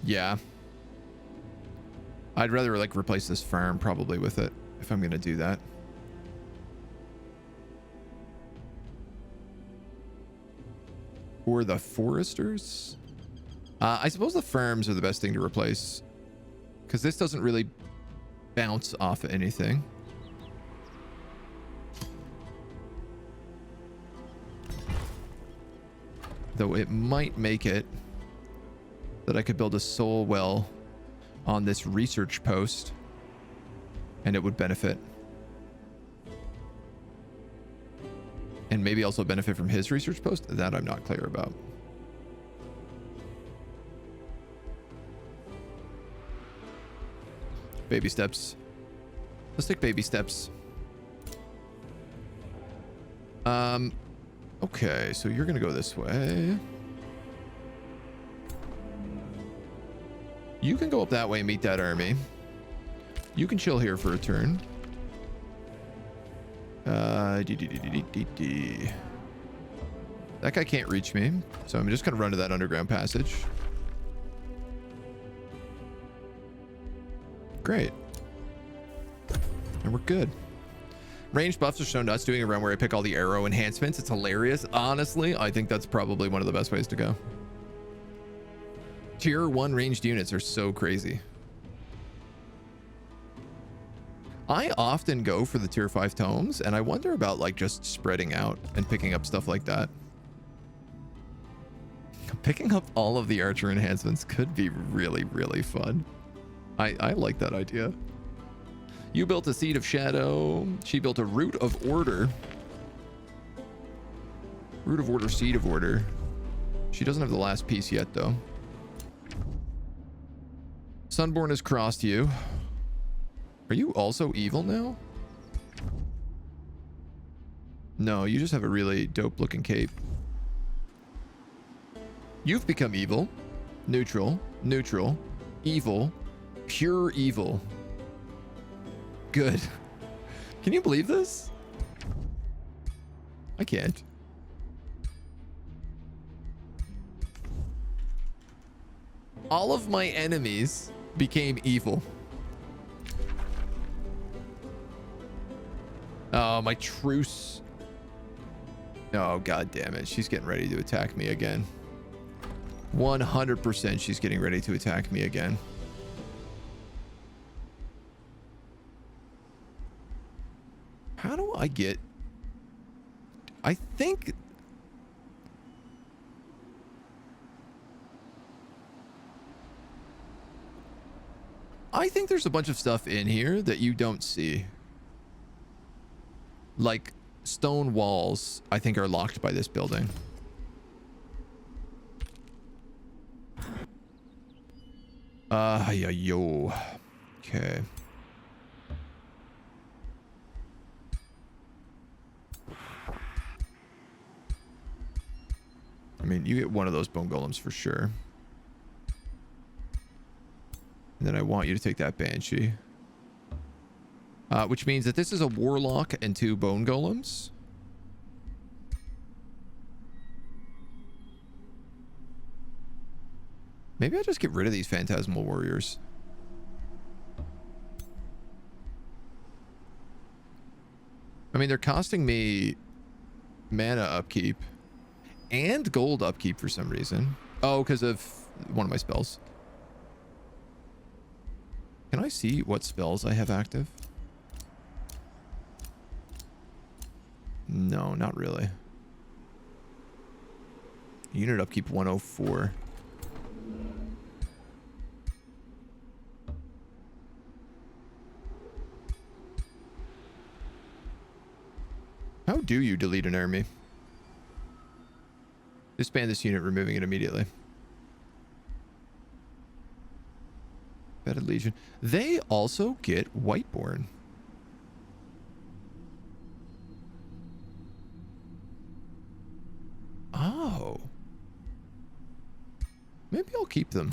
[SPEAKER 1] Yeah. I'd rather like replace this farm probably with it if I'm gonna do that. Or the foresters? I suppose the farms are the best thing to replace, because this doesn't really bounce off of anything. Though it might make it that I could build a soul well on this research post and it would benefit. And maybe also benefit from his research post. That I'm not clear about. Baby steps. Let's take baby steps. Okay, so you're gonna go this way. You can go up that way and meet that army. You can chill here for a turn. That guy can't reach me, so I'm just gonna run to that underground passage. Great. And we're good. Range buffs are so nuts. Doing a run where I pick all the arrow enhancements, it's hilarious. Honestly, I think that's probably one of the best ways to go. Tier 1 ranged units are so crazy. I often go for the tier 5 tomes, and I wonder about like just spreading out and picking up stuff like that. Picking up all of the archer enhancements could be really, really fun. I like that idea. You built a Seed of Shadow. She built a Root of Order. Root of Order, Seed of Order. She doesn't have the last piece yet, though. Sunborn has crossed you. Are you also evil now? No, you just have a really dope looking cape. You've become evil. Neutral. Neutral. Evil. Pure evil. Good. Can you believe this? I can't. All of my enemies became evil. Oh, my truce. Oh, god damn it. She's getting ready to attack me again. 100% she's getting ready to attack me again. How do I get... I think... I think there's a bunch of stuff in here that you don't see. Like stone walls, I think are locked by this building. Yeah, yo. Okay. I mean, you get one of those bone golems for sure. And then I want you to take that banshee. Which means that this is a warlock and 2 bone golems. Maybe I just get rid of these phantasmal warriors. I mean, they're costing me mana upkeep and gold upkeep for some reason. Oh, because of one of my spells. Can I see what spells I have active? No, not really. Unit upkeep 104. How do you delete an army? Disband this unit, removing it immediately. Vetted Legion. They also get Whiteborn. Oh. Maybe I'll keep them.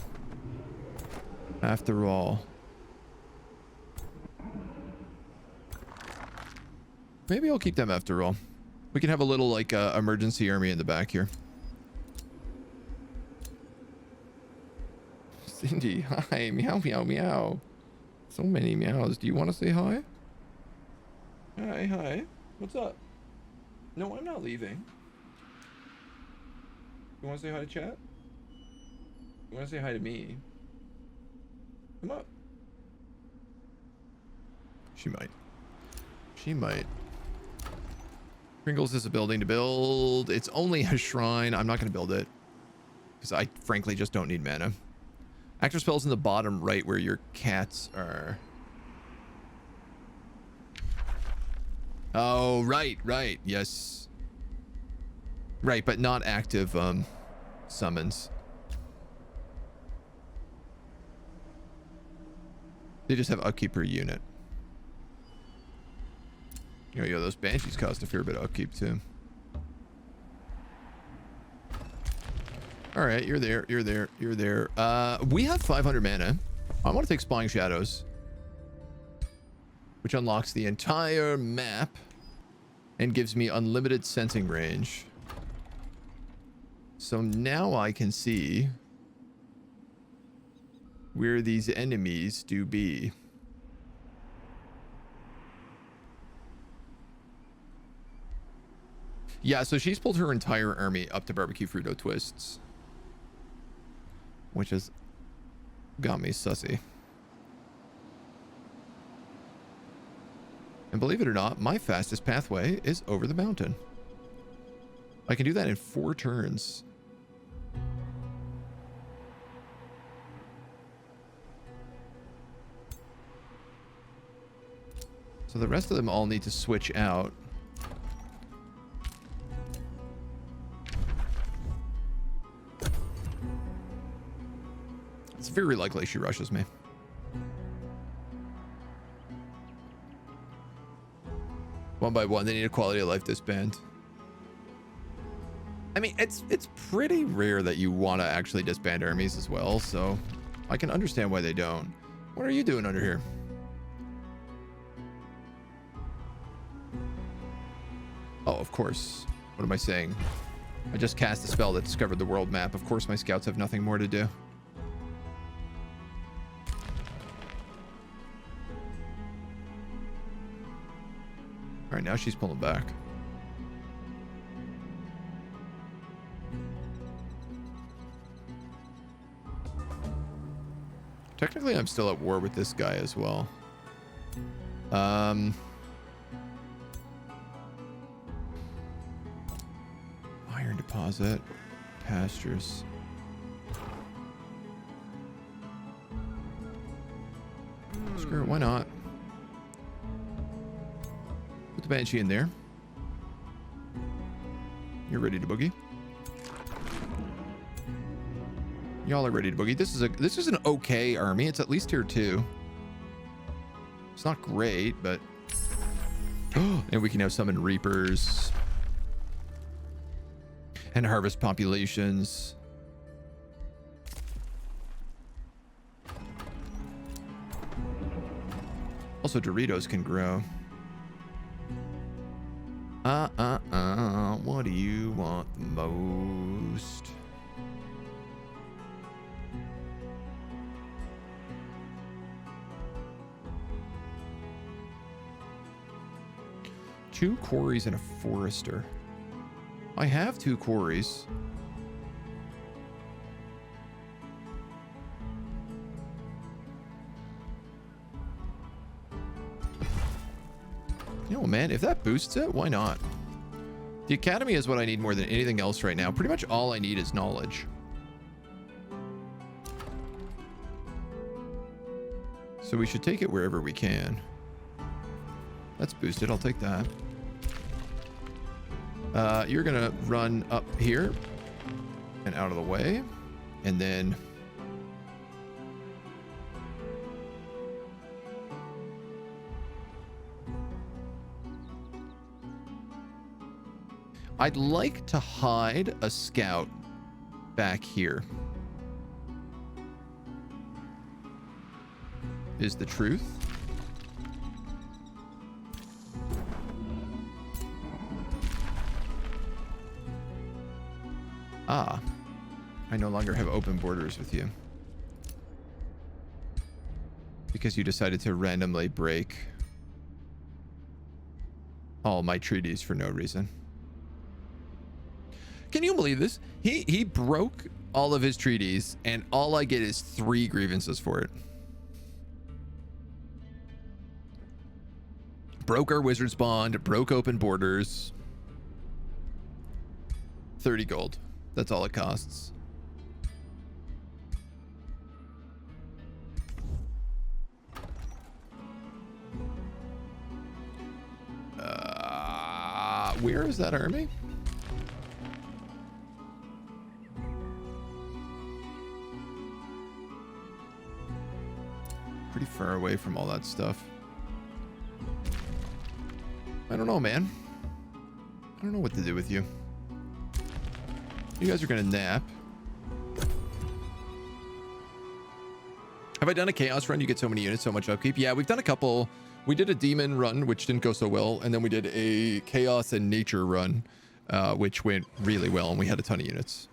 [SPEAKER 1] After all. Maybe I'll keep them after all. We can have a little, like, emergency army in the back here. Cindy, hi. Meow, meow, meow. So many meows. Do you want to say hi? Hi, hi. What's up? No, I'm not leaving. You want to say hi to chat? You want to say hi to me? Come up. She might. She might. Pringles is a building to build. It's only a shrine. I'm not going to build it. Because I frankly just don't need mana. Active spells in the bottom right where your cats are. Oh, right. Yes. Right, but not active summons. They just have upkeep per unit. Yo, those banshees cost a fair bit of upkeep too. All right, you're there. We have 500 mana. I want to take Spying Shadows, which unlocks the entire map and gives me unlimited sensing range. So now I can see where these enemies do be. Yeah, so she's pulled her entire army up to Barbecue Frito Twists, which has got me sussy. And believe it or not, my fastest pathway is over the mountain. I can do that in 4 turns. So the rest of them all need to switch out. It's very likely she rushes me. One by one, they need a quality of life disband. I mean, it's pretty rare that you want to actually disband armies as well, so I can understand why they don't. What are you doing under here? Oh, of course. What am I saying? I just cast a spell that discovered the world map. Of course my scouts have nothing more to do. All right, now she's pulling back. Technically, I'm still at war with this guy as well. Iron deposit, pastures. Sure, why not? Put the Banshee in there. You're ready to boogie. Y'all are ready to boogie. This is an okay army. It's at least tier 2. It's not great, but and we can now summon reapers and harvest populations. Also, Doritos can grow. What do you want the most? Two quarries and a forester. I have 2 quarries. You know, man, if that boosts it, why not? The academy is what I need more than anything else right now. Pretty much all I need is knowledge. So we should take it wherever we can. That's boosted. I'll take that. You're gonna run up here and out of the way, and then I'd like to hide a scout back here. Is the truth. Ah, I no longer have open borders with you. Because you decided to randomly break all my treaties for no reason. Can you believe this? He broke all of his treaties, and all I get is 3 grievances for it. Broke our wizard's bond, broke open borders. 30 gold. That's all it costs. Where is that army? Pretty far away from all that stuff. I don't know, man. I don't know what to do with you. You guys are gonna nap. Have I done a chaos run? You get so many units, so much upkeep. Yeah, we've done a couple. We did a demon run, which didn't go so well, and then we did a chaos and nature run, which went really well, and we had a ton of units.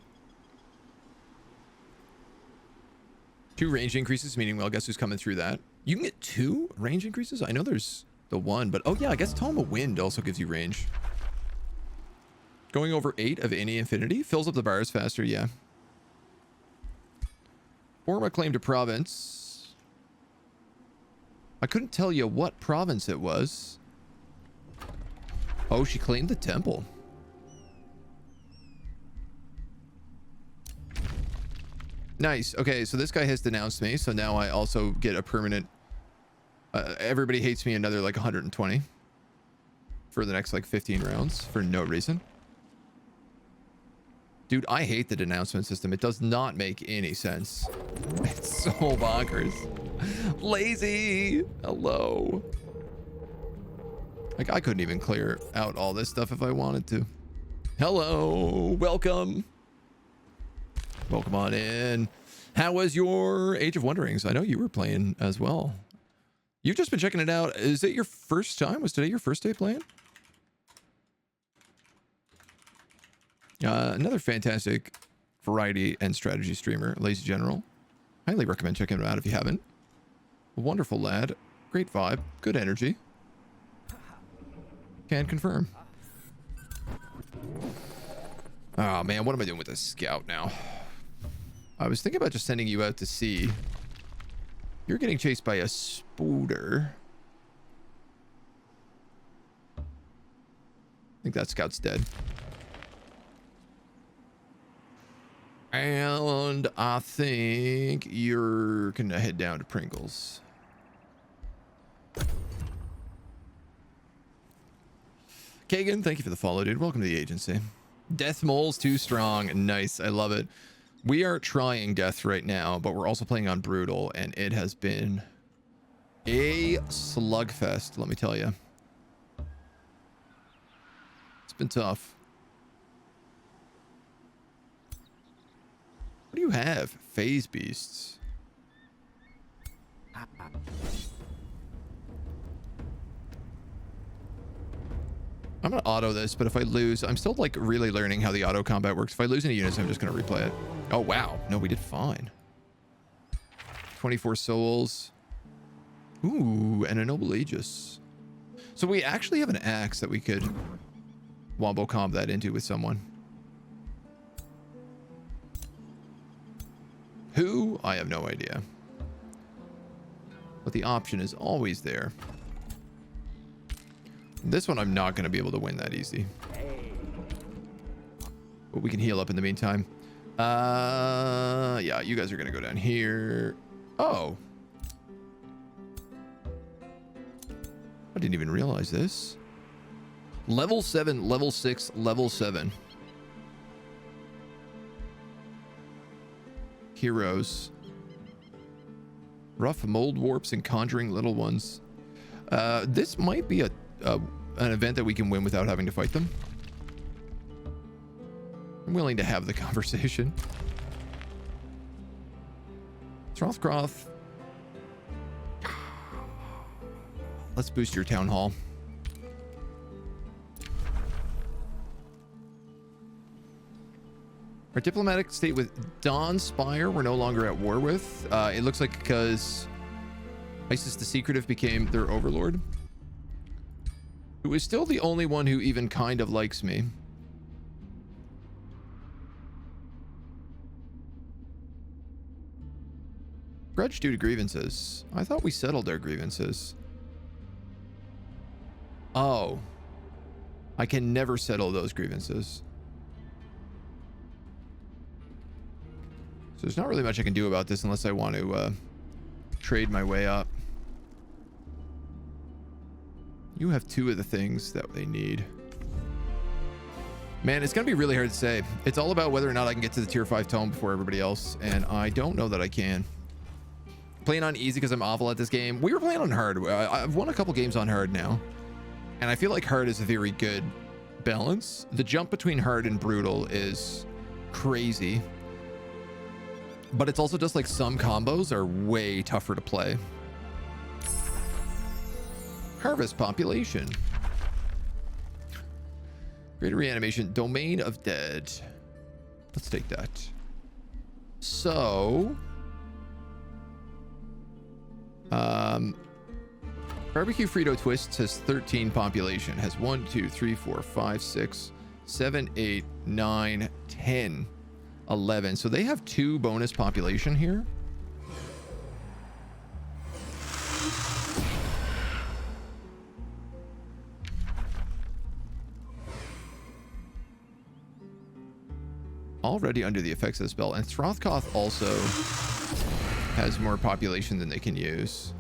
[SPEAKER 1] 2 range increases, meaning, well, guess who's coming through that? You can get 2 range increases? I know there's the 1, but oh yeah, I guess Tome of Wind also gives you range. Going over 8 of any infinity fills up the bars faster, yeah. Form a claim to province. I couldn't tell you what province it was. Oh, she claimed the temple. Nice. Okay, so this guy has denounced me, so now I also get a permanent... everybody hates me another like 120 for the next like 15 rounds for no reason. Dude, I hate the denouncement system. It does not make any sense. It's so bonkers. Lazy. Hello. Like, I couldn't even clear out all this stuff if I wanted to. Hello. Welcome. Welcome on in. How was your Age of Wonderings? I know you were playing as well. You've just been checking it out. Is it your first time? Was today your first day playing? Another fantastic variety and strategy streamer, Lazy General. Highly recommend checking him out if you haven't. A wonderful lad. Great vibe. Good energy. Can confirm. Oh man, what am I doing with this scout now? I was thinking about just sending you out to sea. You're getting chased by a spooder. I think that scout's dead. And I think you're gonna head down to Pringles. Kagan, thank you for the follow, dude. Welcome to the agency. Death Mole's too strong. Nice. I love it. We are trying Death right now, but we're also playing on Brutal, and it has been a slugfest, let me tell you. It's been tough. What do you have? Phase Beasts. I'm gonna auto this, but if I lose, I'm still like really learning how the auto combat works. If I lose any units, I'm just gonna replay it. Oh wow, no, we did fine. 24 souls. Ooh, and a noble Aegis. So we actually have an axe that we could wombo comb that into with someone. Who? I have no idea. But the option is always there. This one I'm not going to be able to win that easy. But we can heal up in the meantime. Yeah, you guys are going to go down here. Oh. I didn't even realize this. Level 7, level 6, level 7. Heroes. Rough mold warps and conjuring little ones. This might be an event that we can win without having to fight them. I'm willing to have the conversation. Throthcroft. Let's boost your town hall. Our diplomatic state with Dawn Spire we're no longer at war with. It looks like because Isis the Secretive became their overlord, who is still the only one who even kind of likes me. Grudge due to grievances. I thought we settled our grievances. Oh. I can never settle those grievances. So there's not really much I can do about this unless I want to trade my way up. You have 2 of the things that they need. Man, it's going to be really hard to say. It's all about whether or not I can get to the tier 5 tome before everybody else, and I don't know that I can. Playing on easy because I'm awful at this game. We were playing on hard. I've won a couple games on hard now, and I feel like hard is a very good balance. The jump between hard and brutal is crazy. But it's also just like some combos are way tougher to play. Harvest population. Greater reanimation. Domain of dead. Let's take that. So... Barbecue Frito Twists has 13 population. Has 1, 2, 3, 4, 5, 6, 7, 8, 9, 10. 11. So they have 2 bonus population here. Already under the effects of the spell. And Throthkoth also has more population than they can use.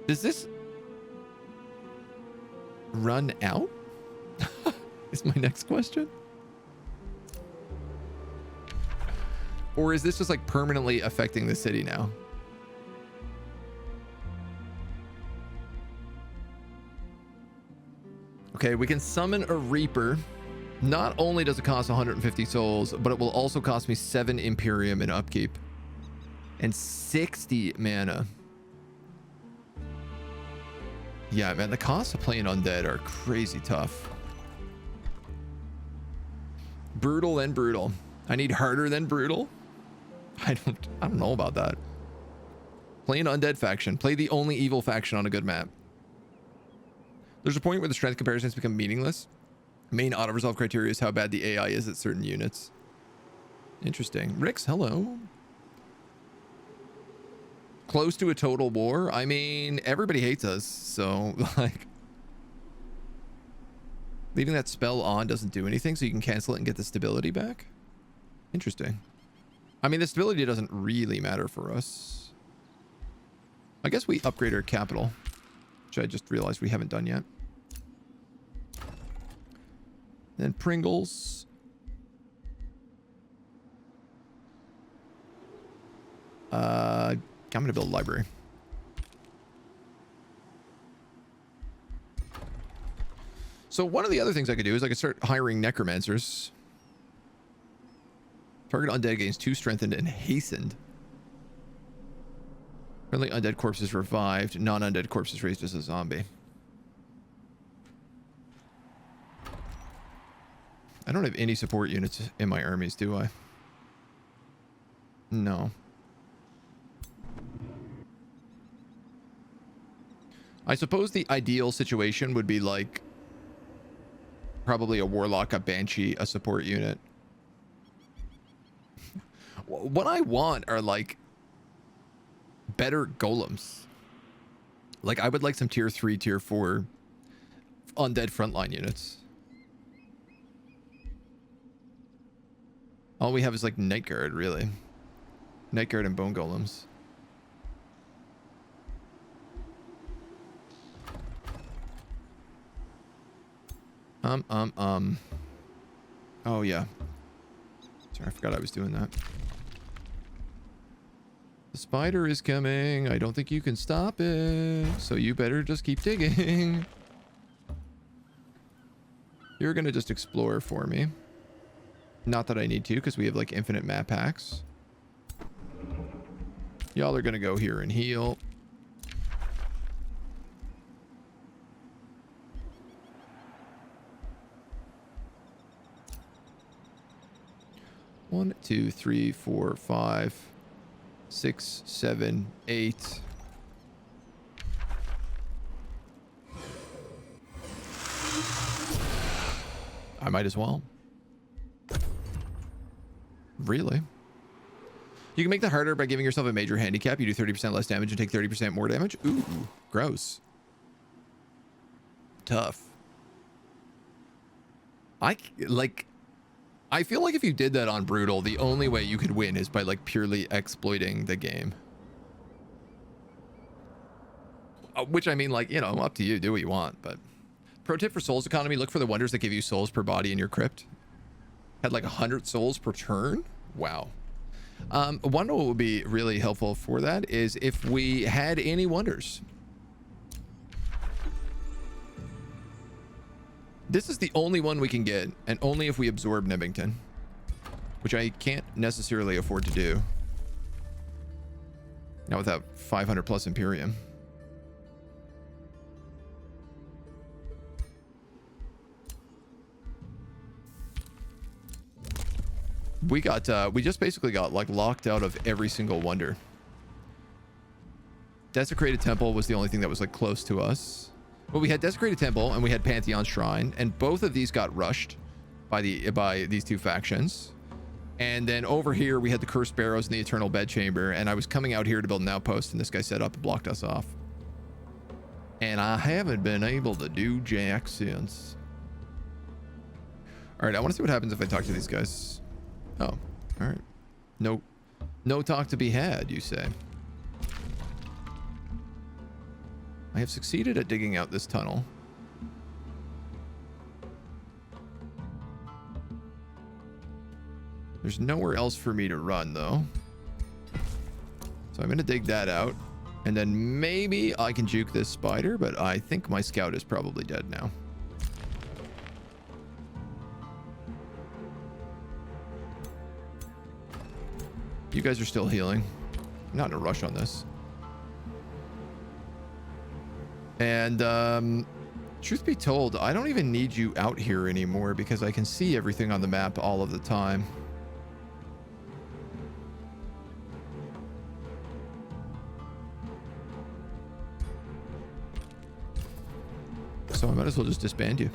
[SPEAKER 1] Does this run out? Is my next question. Or is this just like permanently affecting the city now? Okay, we can summon a Reaper. Not only does it cost 150 souls, but it will also cost me 7 Imperium in upkeep and 60 mana. Yeah, man, the costs of playing undead are crazy tough. Brutal then brutal. I need harder than brutal. I don't know about that. Play an undead faction. Play the only evil faction on a good map. There's a point where the strength comparisons become meaningless. Main auto-resolve criteria is how bad the AI is at certain units. Interesting. Rix, hello. Close to a total war. I mean, everybody hates us, so like leaving that spell on doesn't do anything, so you can cancel it and get the stability back. Interesting. I mean, the stability doesn't really matter for us. I guess we upgrade our capital, which I just realized we haven't done yet. Then Pringles. I'm gonna build a library. So one of the other things I could do is I could start hiring necromancers. Target undead gains 2 strengthened and hastened. Friendly undead corpses revived. Non-undead corpses raised as a zombie. I don't have any support units in my armies, do I? No. I suppose the ideal situation would be like probably a warlock, a banshee, a support unit. What I want are like better golems. Like I would like some tier 3, tier 4 undead frontline units. All we have is like Night Guard, really. Night Guard and bone golems. Oh yeah. Sorry, I forgot I was doing that. The spider is coming. I don't think you can stop it. So you better just keep digging. You're gonna just explore for me. Not that I need to, because we have like infinite map packs. Y'all are gonna go here and heal. One, 2, 3, 4, 5, 6, 7, 8. I might as well. Really? You can make that harder by giving yourself a major handicap. You do 30% less damage and take 30% more damage. Ooh, gross. Tough. I feel like if you did that on Brutal, the only way you could win is by like purely exploiting the game. Which I mean, like, you know, up to you. Do what you want. But pro tip for souls economy, look for the wonders that give you souls per body in your crypt. Had like 100 souls per turn. Wow. One what would be really helpful for that is if we had any wonders. This is the only one we can get, and only if we absorb Nibbington, which I can't necessarily afford to do. Not without 500 plus Imperium. We just basically got like locked out of every single wonder. Desecrated Temple was the only thing that was like close to us. Well, we had Desecrated Temple and we had Pantheon Shrine, and both of these got rushed by these two factions. And then over here we had the Cursed Barrows and the Eternal Bedchamber, and I was coming out here to build an outpost, and this guy set up and blocked us off. And I haven't been able to do jack since. All right, I want to see what happens if I talk to these guys. Oh, all right. No talk to be had, you say. I have succeeded at digging out this tunnel. There's nowhere else for me to run, though. So I'm going to dig that out. And then maybe I can juke this spider, but I think my scout is probably dead now. You guys are still healing. I'm not in a rush on this. And truth be told, I don't even need you out here anymore because I can see everything on the map all of the time. So I might as well just disband you.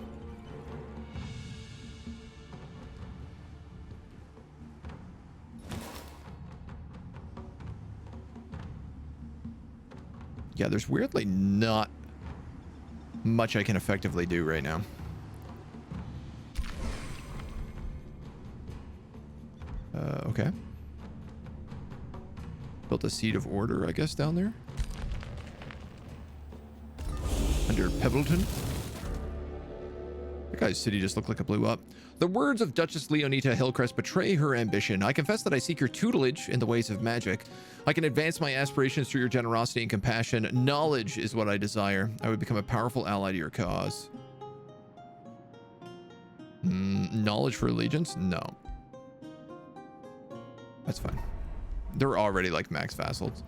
[SPEAKER 1] Yeah, there's weirdly not much I can effectively do right now. Okay. Built a seat of order, I guess, down there. under Pebbleton. That guy's city just looked like it blew up. The words of Duchess Leonita Hillcrest betray her ambition. I confess that I seek your tutelage in the ways of magic. I can advance my aspirations through your generosity and compassion. Knowledge is what I desire. I would become a powerful ally to your cause. Knowledge for allegiance? No. That's fine. They're already like max vassals.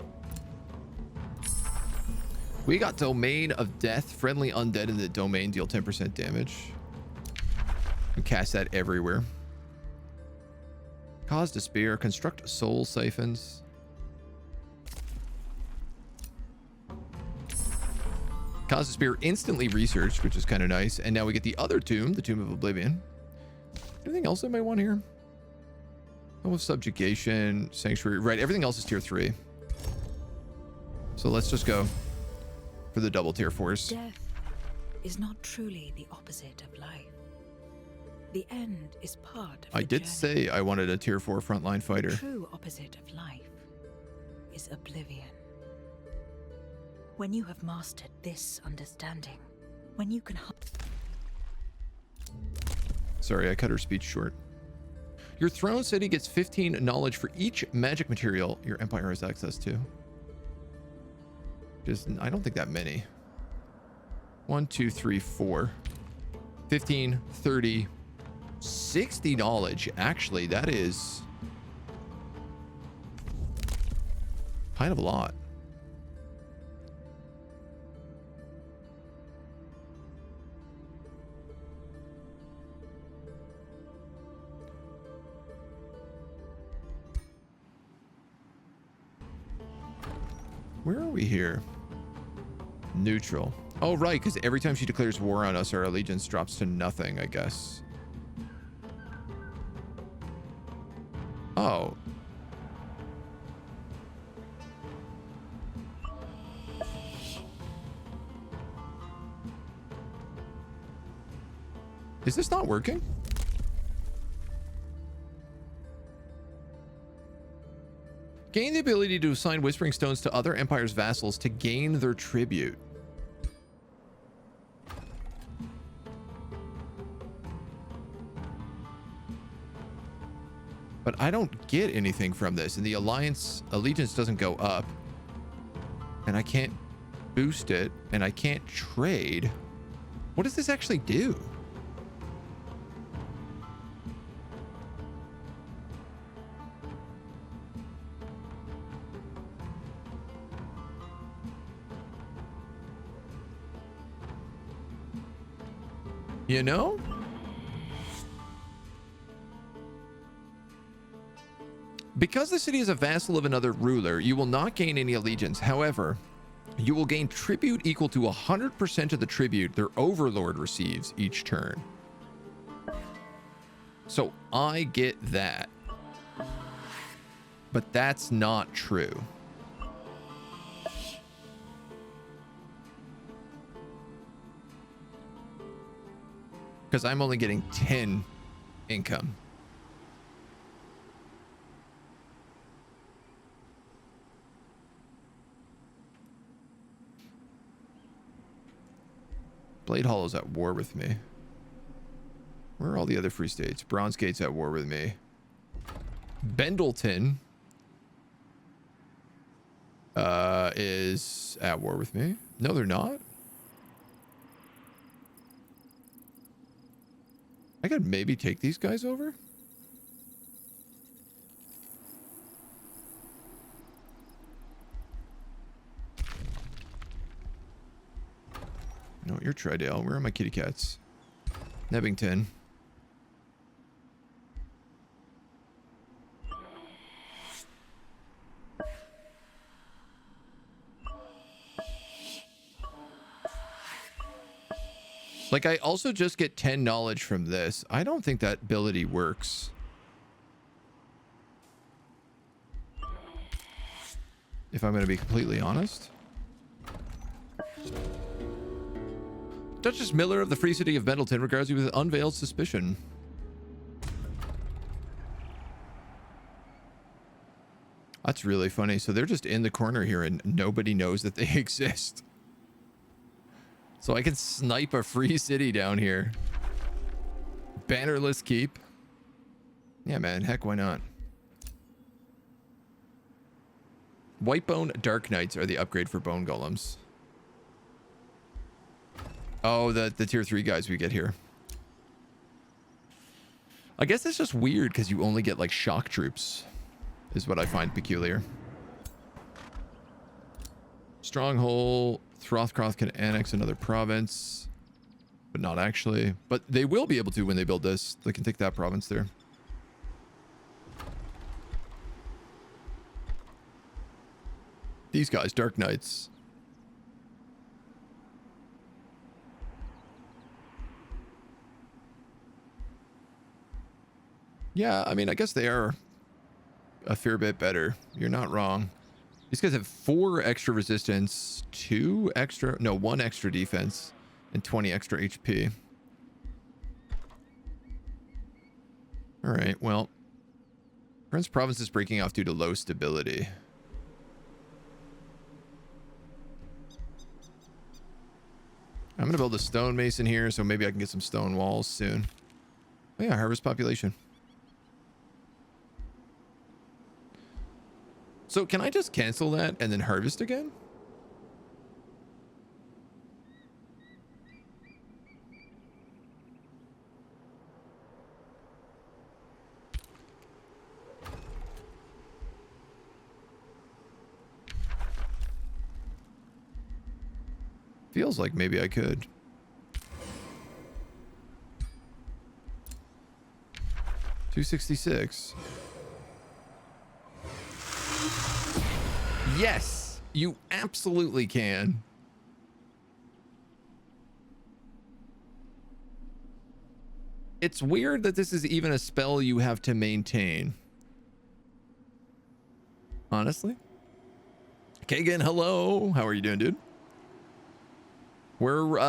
[SPEAKER 1] We got Domain of Death. Friendly undead in the domain deal 10% damage. And cast that everywhere. Cause despair. Construct soul siphons. Cause despair instantly researched, which is kind of nice. And now we get the other tomb, the Tomb of Oblivion. Anything else I might want here? Home of Subjugation, Sanctuary. Right, everything else is tier 3. So let's just go for the double tier force.
[SPEAKER 2] Death is not truly the opposite of life. The end is part of
[SPEAKER 1] I
[SPEAKER 2] the
[SPEAKER 1] did
[SPEAKER 2] journey.
[SPEAKER 1] say I wanted a tier 4 frontline fighter.
[SPEAKER 2] The true opposite of life is oblivion. When you have mastered this understanding, when you can...
[SPEAKER 1] Sorry, I cut her speech short. Your throne city gets 15 knowledge for each magic material your empire has access to. Just, I don't think that many. 1, 2, 3, 4. 15, 30, 60 knowledge. Actually, that is kind of a lot. Where are we here? Neutral. Oh, right, because every time she declares war on us, our allegiance drops to nothing, I guess. Oh. Is this not working? Gain the ability to assign Whispering Stones to other Empire's vassals to gain their tribute. But I don't get anything from this, and the Alliance allegiance doesn't go up. And I can't boost it, and I can't trade. What does this actually do? You know? Because the city is a vassal of another ruler, you will not gain any allegiance. However, you will gain tribute equal to 100% of the tribute their overlord receives each turn. So I get that. But that's not true. Because I'm only getting 10 income. Blade Hollow's at war with me. Where are all the other free states? Bronze Gate's at war with me. Bendleton is at war with me. No, they're not. I could maybe take these guys over. No, you're Tridale. Where are my kitty cats? Nebbington. Like, I also just get 10 knowledge from this. I don't think that ability works. If I'm going to be completely honest. Duchess Miller of the Free City of Bendleton regards you with unveiled suspicion. That's really funny. So they're just in the corner here and nobody knows that they exist. So I can snipe a free city down here. Bannerless keep. Yeah, man. Heck, why not? Whitebone Dark Knights are the upgrade for bone golems. Oh, the tier 3 guys we get here. I guess it's just weird because you only get like shock troops is what I find peculiar. Stronghold. Throthcroft can annex another province, but not actually. But they will be able to when they build this. They can take that province there. These guys, Dark Knights. Yeah, I mean, I guess they are a fair bit better. You're not wrong. These guys have 4 extra resistance, 1 extra defense, and 20 extra HP. All right, well, Prince Province is breaking off due to low stability. I'm going to build a stonemason here, so maybe I can get some stone walls soon. Oh yeah, harvest population. So can I just cancel that and then harvest again? Feels like maybe I could. $266. Yes, you absolutely can. It's weird that this is even a spell you have to maintain. Honestly. Kagan, hello. How are you doing, dude? We're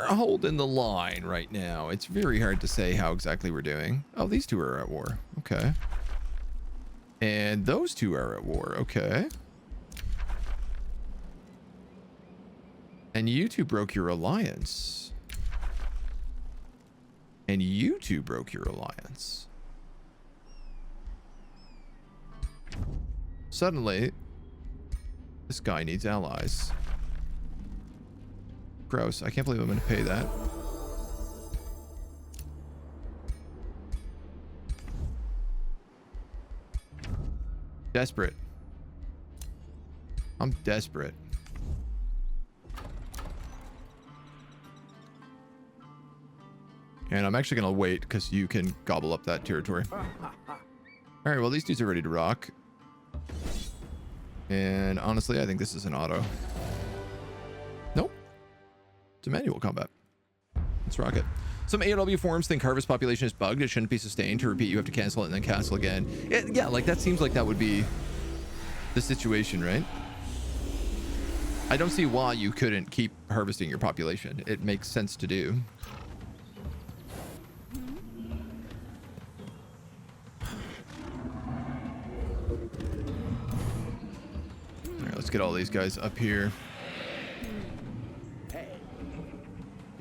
[SPEAKER 1] holding the line right now. It's very hard to say how exactly we're doing. Oh, these two are at war. Okay. And those two are at war. Okay. And you two broke your alliance. And you two broke your alliance. Suddenly, this guy needs allies. Gross. I can't believe I'm going to pay that. Desperate. I'm desperate. And I'm actually going to wait because you can gobble up that territory. All right, well, these dudes are ready to rock. And honestly, I think this is an auto. Nope. It's a manual combat. Let's rock it. Some AOW forums think harvest population is bugged. It shouldn't be sustained. To repeat, you have to cancel it and then cancel again. Yeah, like that seems like that would be the situation, right? I don't see why you couldn't keep harvesting your population. It makes sense to do. All right, let's get all these guys up here.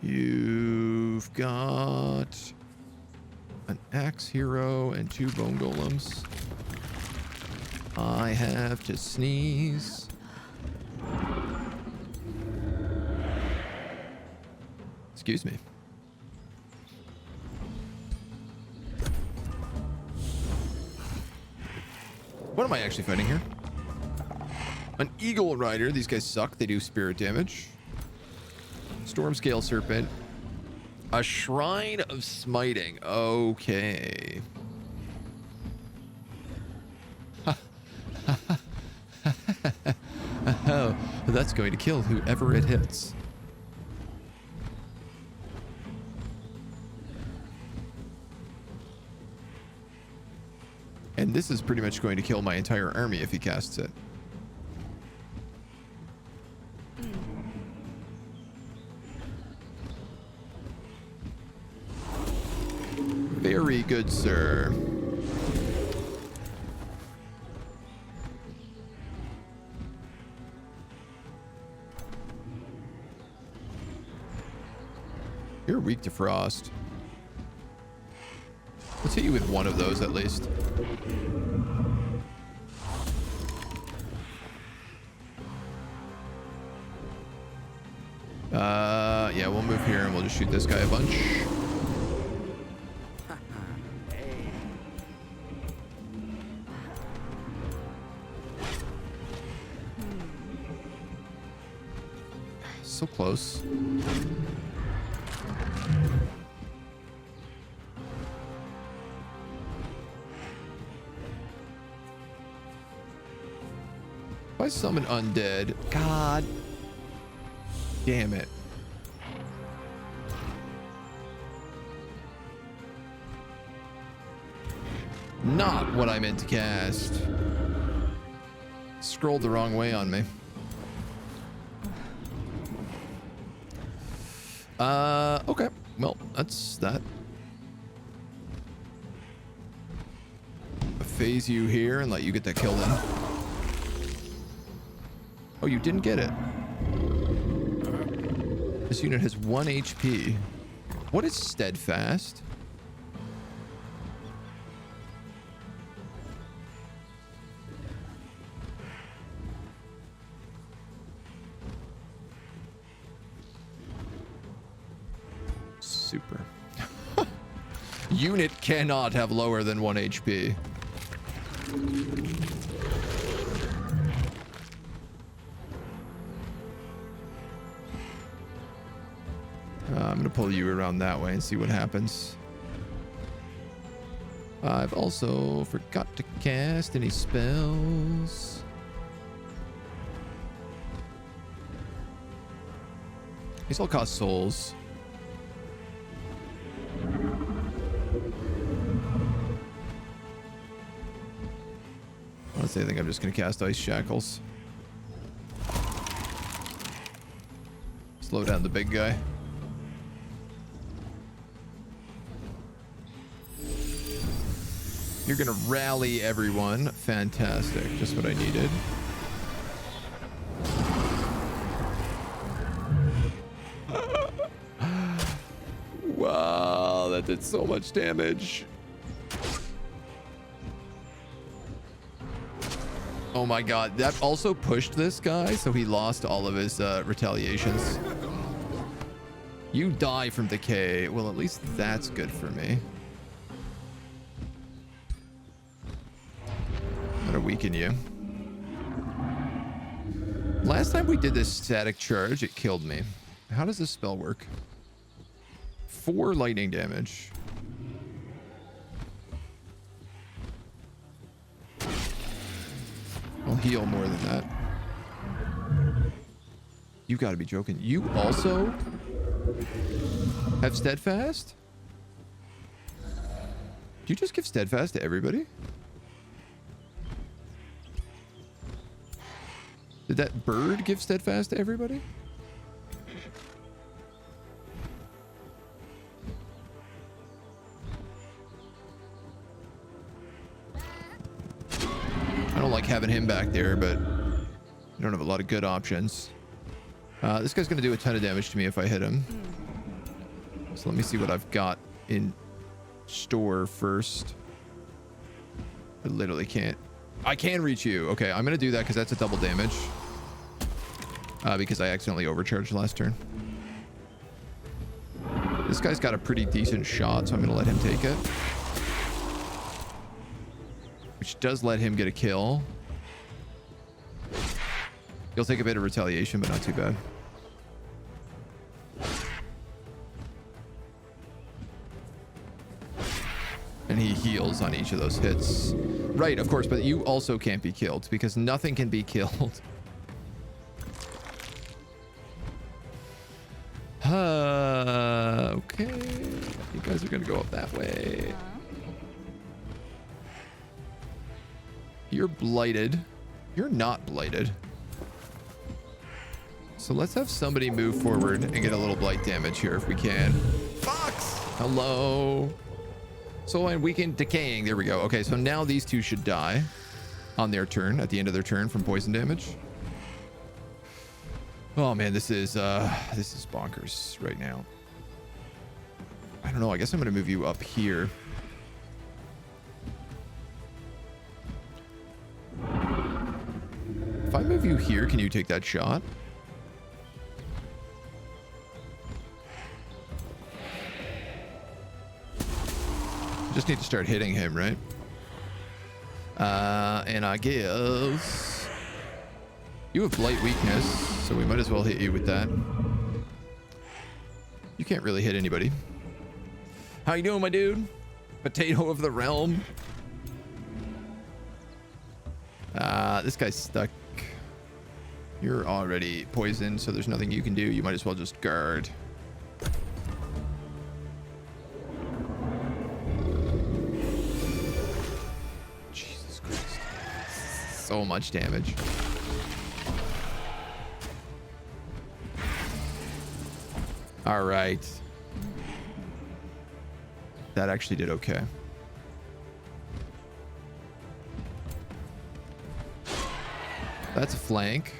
[SPEAKER 1] You've got an axe hero and 2 bone golems. I have to sneeze. Excuse me. What am I actually fighting here? An eagle rider. These guys suck. They do spirit damage. Stormscale Serpent. A Shrine of Smiting. Okay. Oh, that's going to kill whoever it hits. And this is pretty much going to kill my entire army if he casts it. Very good, sir. You're weak to frost. Let's hit you with one of those at least. Yeah, we'll move here and we'll just shoot this guy a bunch. So close. If I summon undead, God damn it. Not what I meant to cast. Scrolled the wrong way on me. Okay. Well, that's that. Phase you here and let you get that kill then. Oh, you didn't get it. This unit has 1 HP. What is steadfast? Super. Unit cannot have lower than 1 HP. I'm gonna pull you around that way and see what happens. I've also forgot to cast any spells. These all cost souls. Honestly, I think I'm just gonna cast Ice Shackles. Slow down the big guy. You're gonna rally everyone. Fantastic. Just what I needed. Wow, that did so much damage. Oh my god, that also pushed this guy, so he lost all of his retaliations. You die from decay. Well, at least that's good for me. I'm gonna weaken you. Last time we did this static charge, it killed me. How does this spell work? 4 lightning damage. I'll heal more than that. You gotta be joking. You also have steadfast? Did you just give steadfast to everybody? Did that bird give steadfast to everybody? I don't like having him back there, but I don't have a lot of good options. This guy's gonna do a ton of damage to me if I hit him. So let me see what I've got in store first. I literally can't. I can reach you. Okay, I'm gonna do that because that's a double damage. Because I accidentally overcharged last turn. This guy's got a pretty decent shot, so I'm gonna let him take it. Which does let him get a kill. He'll take a bit of retaliation, but not too bad. And he heals on each of those hits. Right, of course, but you also can't be killed because nothing can be killed. Okay. You guys are gonna go up that way. You're blighted. You're not blighted. So let's have somebody move forward and get a little blight damage here if we can. Fox! Hello. So I'm weakened decaying. There we go. Okay, so now these two should die on their turn, at the end of their turn from poison damage. Oh man, this is bonkers right now. I don't know. I guess I'm going to move you up here. If I move you here, can you take that shot? Just need to start hitting him, right? And I guess you have blight weakness, so we might as well hit you with that. You can't really hit anybody. How you doing, my dude? Potato of the realm. This guy's stuck. You're already poisoned, so there's nothing you can do. You might as well just guard. Jesus Christ. So much damage. All right. That actually did okay. That's a flank.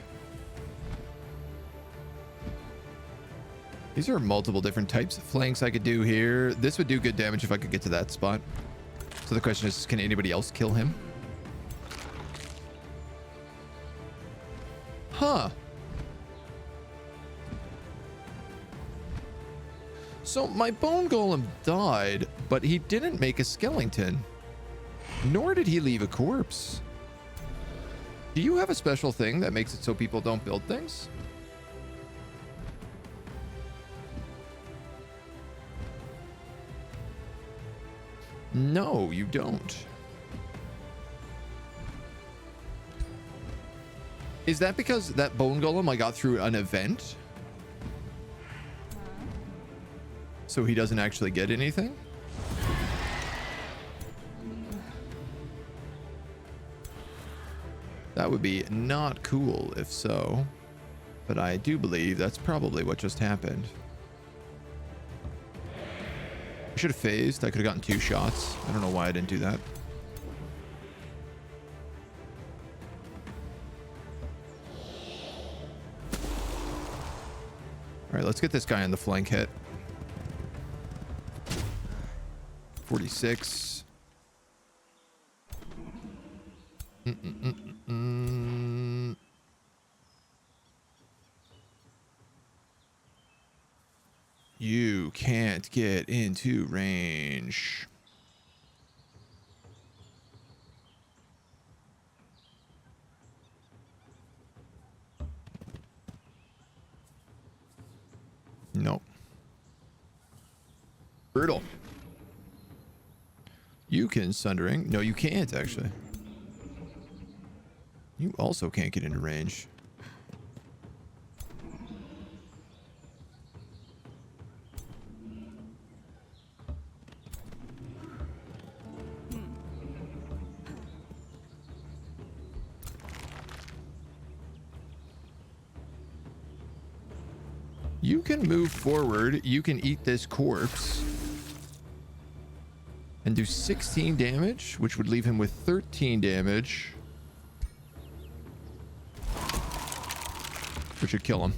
[SPEAKER 1] These are multiple different types of flanks I could do here. This would do good damage if I could get to that spot. So the question is, can anybody else kill him? Huh. So my bone golem died, but he didn't make a skeleton. Nor did he leave a corpse. Do you have a special thing that makes it so people don't build things? No, you don't. Is that because that bone golem I got through an event? So he doesn't actually get anything? That would be not cool if so, but I do believe that's probably what just happened. I should have phased. I could have gotten 2 shots. I don't know why I didn't do that. All right, let's get this guy on the flank hit. 46. You can't get into range. Nope. Brutal. You can sundering. No, you can't actually. You also can't get into range. You can move forward. You can eat this corpse and do 16 damage, which would leave him with 13 damage, which would kill him.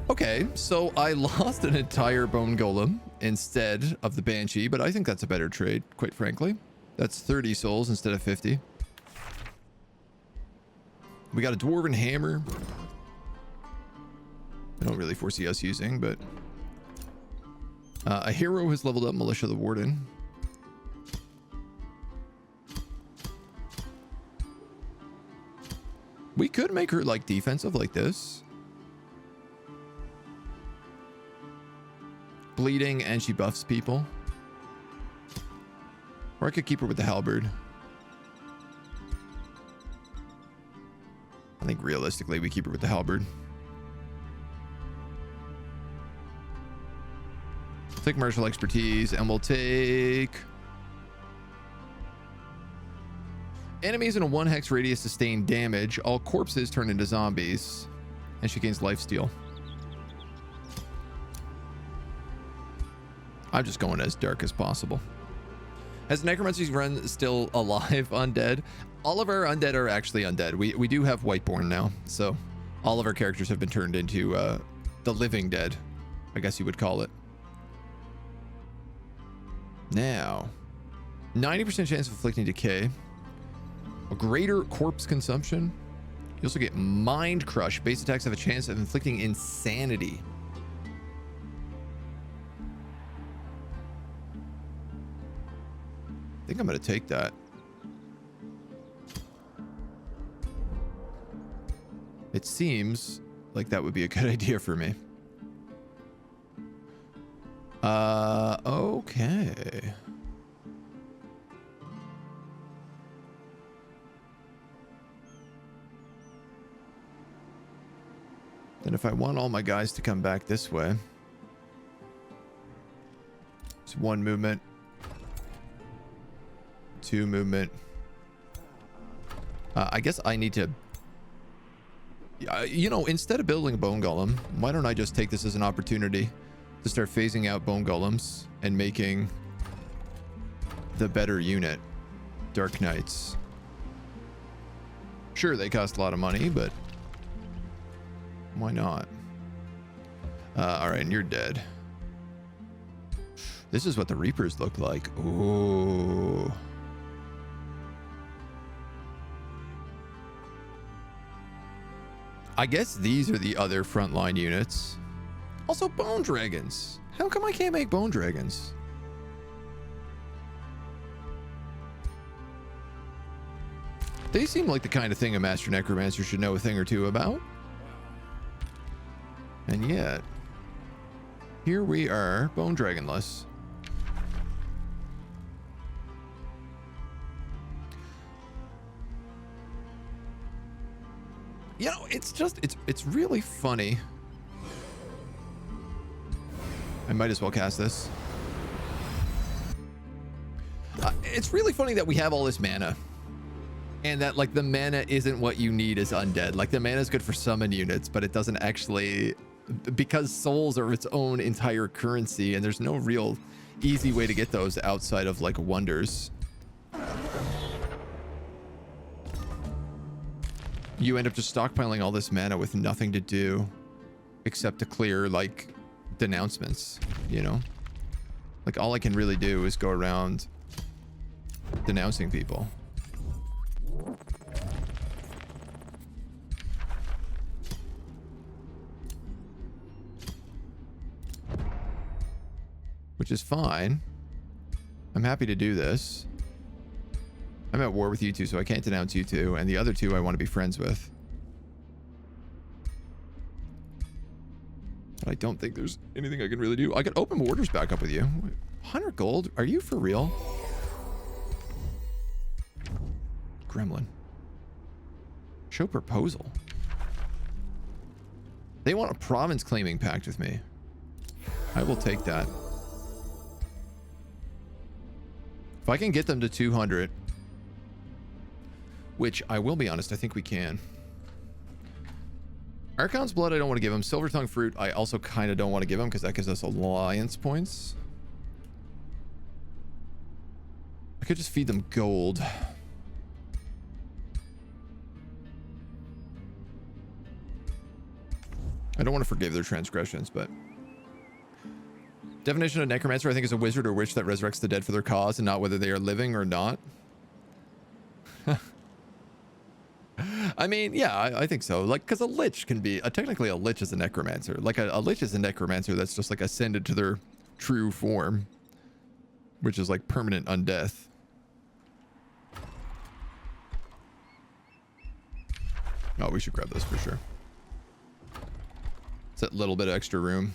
[SPEAKER 1] Okay, so I lost an entire bone golem instead of the banshee, but I think that's a better trade, quite frankly. That's 30 souls instead of 50. We got a dwarven hammer. I don't really foresee us using, but a hero has leveled up Militia the Warden. We could make her like defensive like this. Bleeding and she buffs people. Or I could keep her with the halberd. I think realistically we keep her with the halberd. We'll take martial expertise and we'll take enemies in a 1 hex radius sustain damage. All corpses turn into zombies and she gains lifesteal. I'm just going as dark as possible. Has Necromancy's run still alive undead? All of our undead are actually undead. We do have Whiteborn now, so all of our characters have been turned into the living dead, I guess you would call it. Now, 90% chance of inflicting decay. A greater corpse consumption. You also get mind crush. Base attacks have a chance of inflicting insanity. I think I'm going to take that. It seems like that would be a good idea for me. Okay. Then if I want all my guys to come back this way, it's 1 movement, 2 movement. I guess I need to, you know, instead of building a bone golem, why don't I just take this as an opportunity to start phasing out bone golems and making the better unit, Dark Knights. Sure, they cost a lot of money, but why not? All right, and you're dead. This is what the Reapers look like. Ooh. I guess these are the other frontline units. Also, bone dragons. How come I can't make bone dragons? They seem like the kind of thing a master necromancer should know a thing or two about. And yet, here we are, bone dragonless. You know, it's just, it's really funny. I might as well cast this. It's really funny that we have all this mana. And that, like, the mana isn't what you need as undead. Like, the mana is good for summon units, but it doesn't actually... Because souls are its own entire currency, and there's no real easy way to get those outside of, like, wonders. You end up just stockpiling all this mana with nothing to do except to clear, like, denouncements, you know? Like, all I can really do is go around denouncing people. Which is fine. I'm happy to do this. I'm at war with you two, so I can't denounce you two, and the other two I want to be friends with. But I don't think there's anything I can really do. I could open borders back up with you. 100 gold? Are you for real? Gremlin. Show proposal. They want a province claiming pact with me. I will take that. If I can get them to 200, which I will be honest, I think we can. Archon's Blood, I don't want to give him. Silver Tongue Fruit, I also kind of don't want to give him because that gives us alliance points. I could just feed them gold. I don't want to forgive their transgressions, but... Definition of necromancer, I think, is a wizard or witch that resurrects the dead for their cause and not whether they are living or not. I mean, yeah, I think so. Like, because a lich can be... technically, a lich is a necromancer. Like, a lich is a necromancer that's just, like, ascended to their true form. Which is, like, permanent undeath. Oh, we should grab this for sure. It's that little bit of extra room.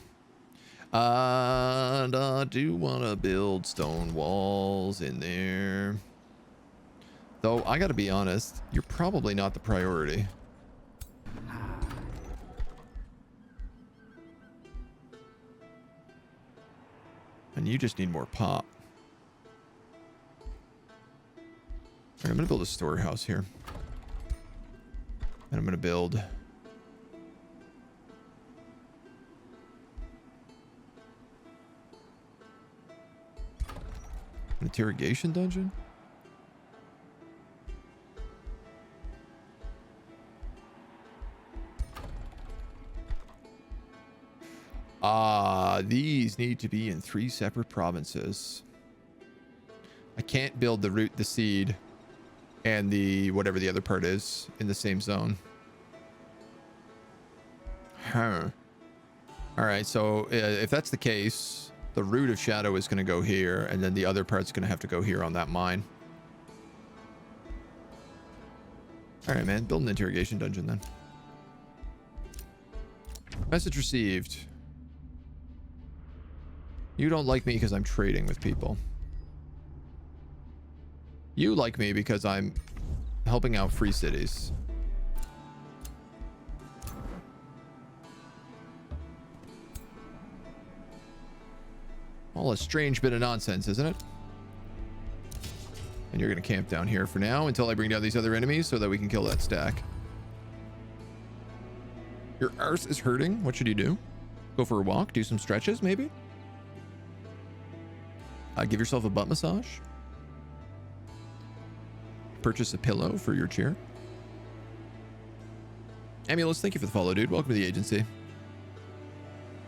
[SPEAKER 1] And I do want to build stone walls in there. Though, I gotta be honest, you're probably not the priority. And you just need more pop. Alright, I'm gonna build a storehouse here. And I'm gonna build... an interrogation dungeon? These need to be in 3 separate provinces. I can't build the root, the seed, and the whatever the other part is in the same zone. Huh. All right, so if that's the case, the root of shadow is going to go here, and then the other part's going to have to go here on that mine. All right, man, build an interrogation dungeon then. Message received. You don't like me because I'm trading with people. You like me because I'm helping out free cities. All a strange bit of nonsense, isn't it? And you're going to camp down here for now until I bring down these other enemies so that we can kill that stack. Your arse is hurting. What should you do? Go for a walk? Do some stretches, maybe? Give yourself a butt massage. Purchase a pillow for your chair. Amulus, thank you for the follow, dude. Welcome to the agency.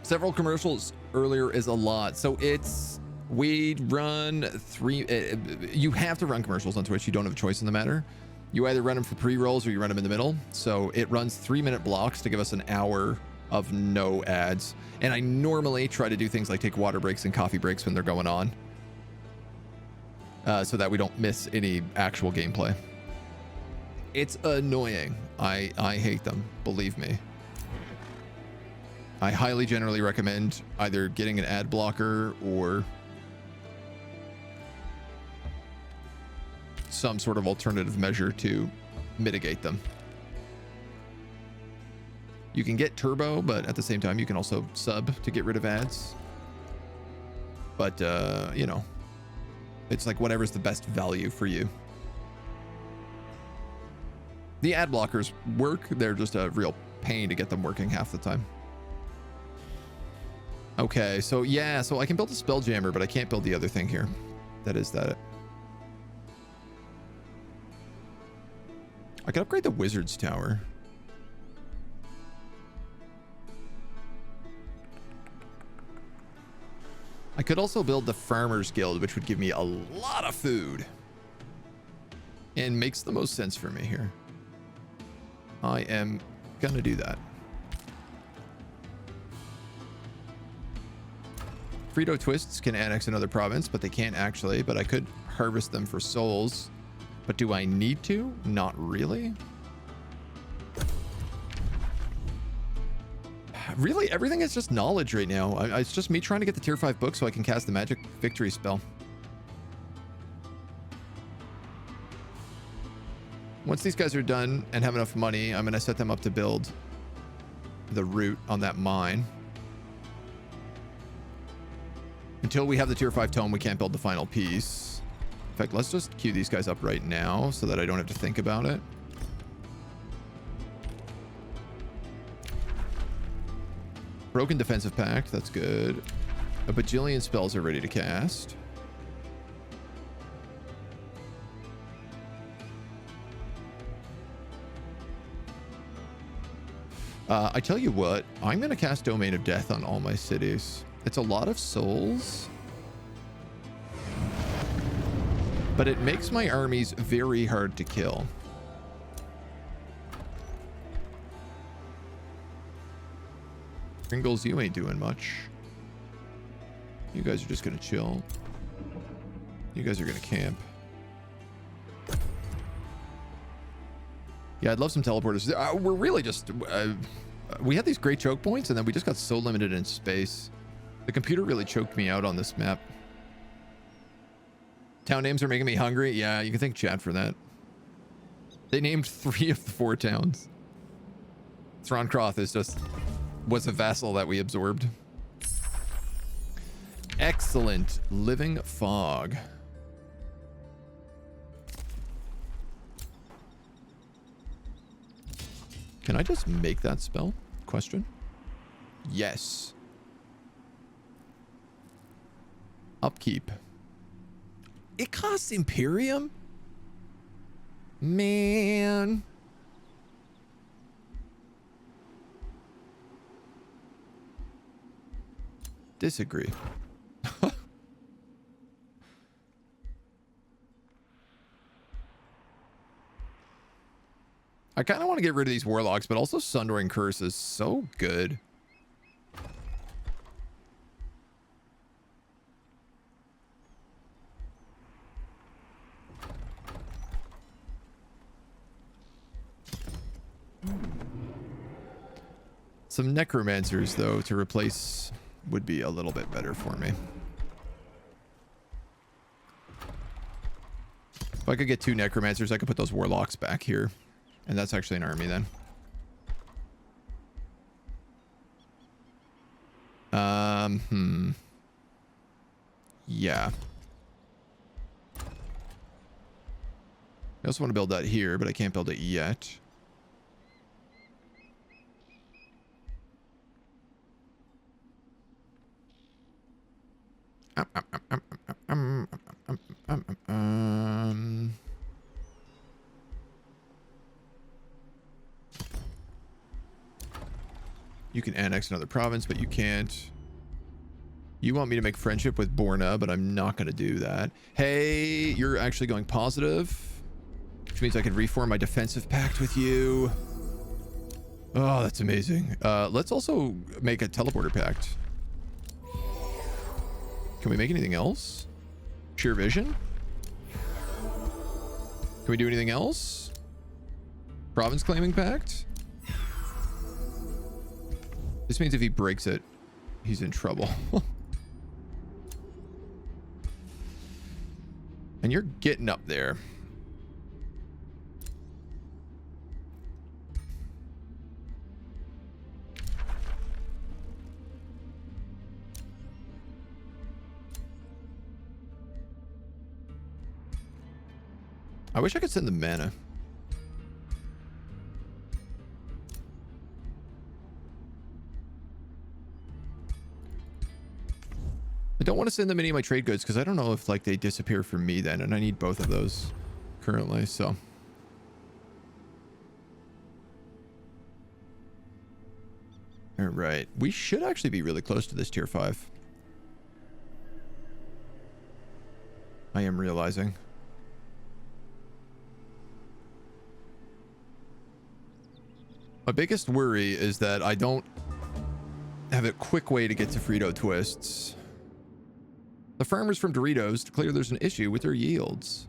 [SPEAKER 1] Several commercials earlier is a lot. So it's, we run 3, you have to run commercials on Twitch. You don't have a choice in the matter. You either run them for pre-rolls or you run them in the middle. So it runs 3-minute blocks to give us an hour of no ads. And I normally try to do things like take water breaks and coffee breaks when they're going on. So that we don't miss any actual gameplay. It's annoying. I hate them, believe me. I highly generally recommend either getting an ad blocker or some sort of alternative measure to mitigate them. You can get turbo, but at the same time, you can also sub to get rid of ads. But, you know, it's like whatever's the best value for you. The ad blockers work. They're just a real pain to get them working half the time. Okay, so yeah, so I can build a spelljammer, but I can't build the other thing here. That is that. I could upgrade the wizard's tower. I could also build the farmer's guild, which would give me a lot of food. And makes the most sense for me here. I am gonna do that. Frito Twists can annex another province, but they can't actually. But I could harvest them for souls. But do I need to? Not really. Really, everything is just knowledge right now. It's just me trying to get the tier 5 book so I can cast the magic victory spell. Once these guys are done and have enough money, I'm going to set them up to build the route on that mine. Until we have the tier 5 tome, we can't build the final piece. In fact, let's just queue these guys up right now so that I don't have to think about it. Broken defensive pact, that's good. A bajillion spells are ready to cast. I tell you what, I'm going to cast Domain of Death on all my cities. It's a lot of souls, but it makes my armies very hard to kill. Pringles, you ain't doing much. You guys are just going to chill. You guys are going to camp. Yeah, I'd love some teleporters. We're really just... we had these great choke points, and then we just got so limited in space. The computer really choked me out on this map. Town names are making me hungry. Yeah, you can thank chat for that. They named 3 of the 4 towns. Throncroft is just... was a vassal that we absorbed. Excellent. Living Fog. Can I just make that spell? Question. Yes. Upkeep. It costs Imperium? Man. disagree. I kind of want to get rid of these warlocks, but also Sundering Curse is so good. Some necromancers, though, to replace would be a little bit better for me. If I could get 2 necromancers, I could put those warlocks back here. And that's actually an army then. Yeah. I also want to build that here, but I can't build it yet. You can annex another province, but you can't. You want me to make friendship with Borna, but I'm not going to do that. Hey, you're actually going positive, which means I can reform my defensive pact with you. Oh, that's amazing. Let's also make a teleporter pact. Can we make anything else? Sheer vision? Can we do anything else? Province claiming pact? This means if he breaks it, he's in trouble. And you're getting up there. I wish I could send the mana. I don't want to send them any of my trade goods because I don't know if like they disappear from me then, and I need both of those currently, so. All right, we should actually be really close to this tier 5. I am realizing. My biggest worry is that I don't have a quick way to get to Frito Twists. The farmers from Doritos declare there's an issue with their yields.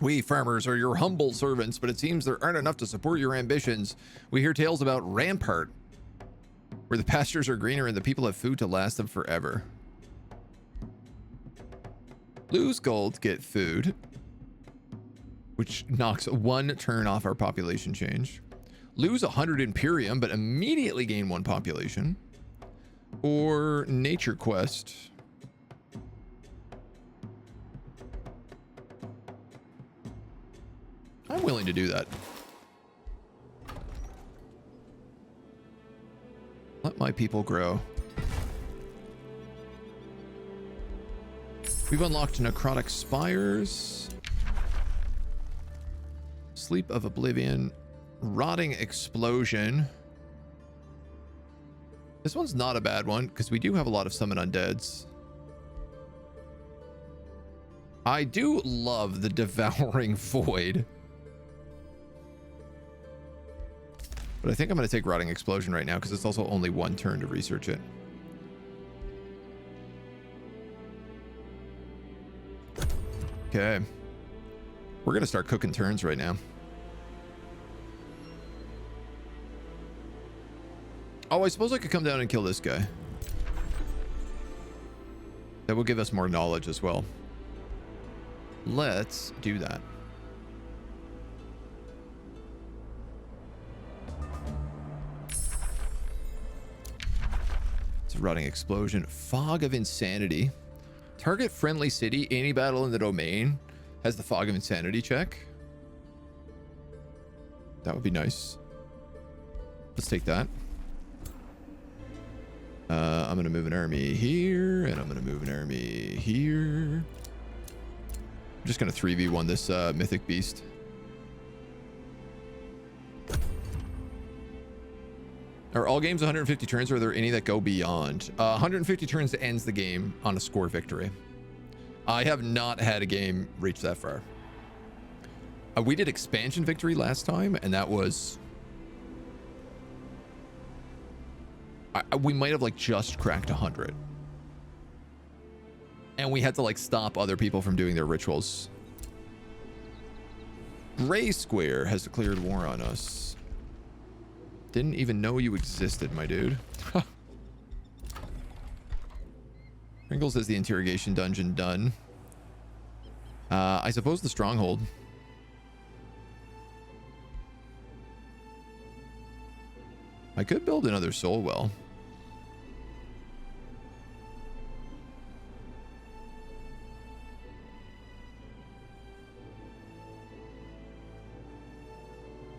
[SPEAKER 1] We farmers are your humble servants, but it seems there aren't enough to support your ambitions. We hear tales about Rampart, where the pastures are greener and the people have food to last them forever. Lose gold, get food, which knocks 1 turn off our population change. Lose 100 Imperium, but immediately gain 1 population. Or Nature Quest. I'm willing to do that. Let my people grow. We've unlocked Necrotic Spires. Sleep of Oblivion. Rotting Explosion. This one's not a bad one because we do have a lot of summon undeads. I do love the Devouring Void. But I think I'm going to take Rotting Explosion right now because it's also only 1 turn to research it. Okay. We're going to start cooking turns right now. Oh, I suppose I could come down and kill this guy. That will give us more knowledge as well. Let's do that. It's a Rotting Explosion. Fog of Insanity. Target friendly city, any battle in the domain has the Fog of Insanity check. That would be nice. Let's take that. I'm going to move an army here, and I'm going to move an army here. I'm just going to 3v1 this mythic beast. Are all games 150 turns, or are there any that go beyond? 150 turns ends the game on a score victory. I have not had a game reach that far. We did expansion victory last time, and that was... we might have like just cracked 100. And we had to like stop other people from doing their rituals. Gray Square has declared war on us. Didn't even know you existed, my dude. Pringles has the interrogation dungeon done. I suppose the stronghold. I could build another soul well.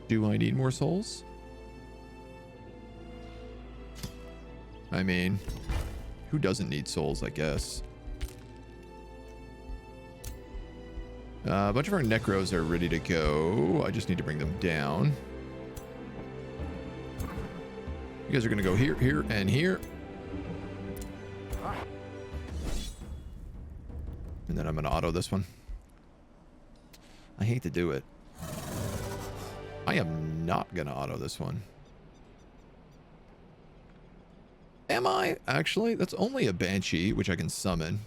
[SPEAKER 1] Do I need more souls? I mean, who doesn't need souls, I guess. A bunch of our necros are ready to go. I just need to bring them down. You guys are going to go here, here, and here. And then I'm going to auto this one. I hate to do it. I am not going to auto this one. Am I? Actually, that's only a Banshee, which I can summon.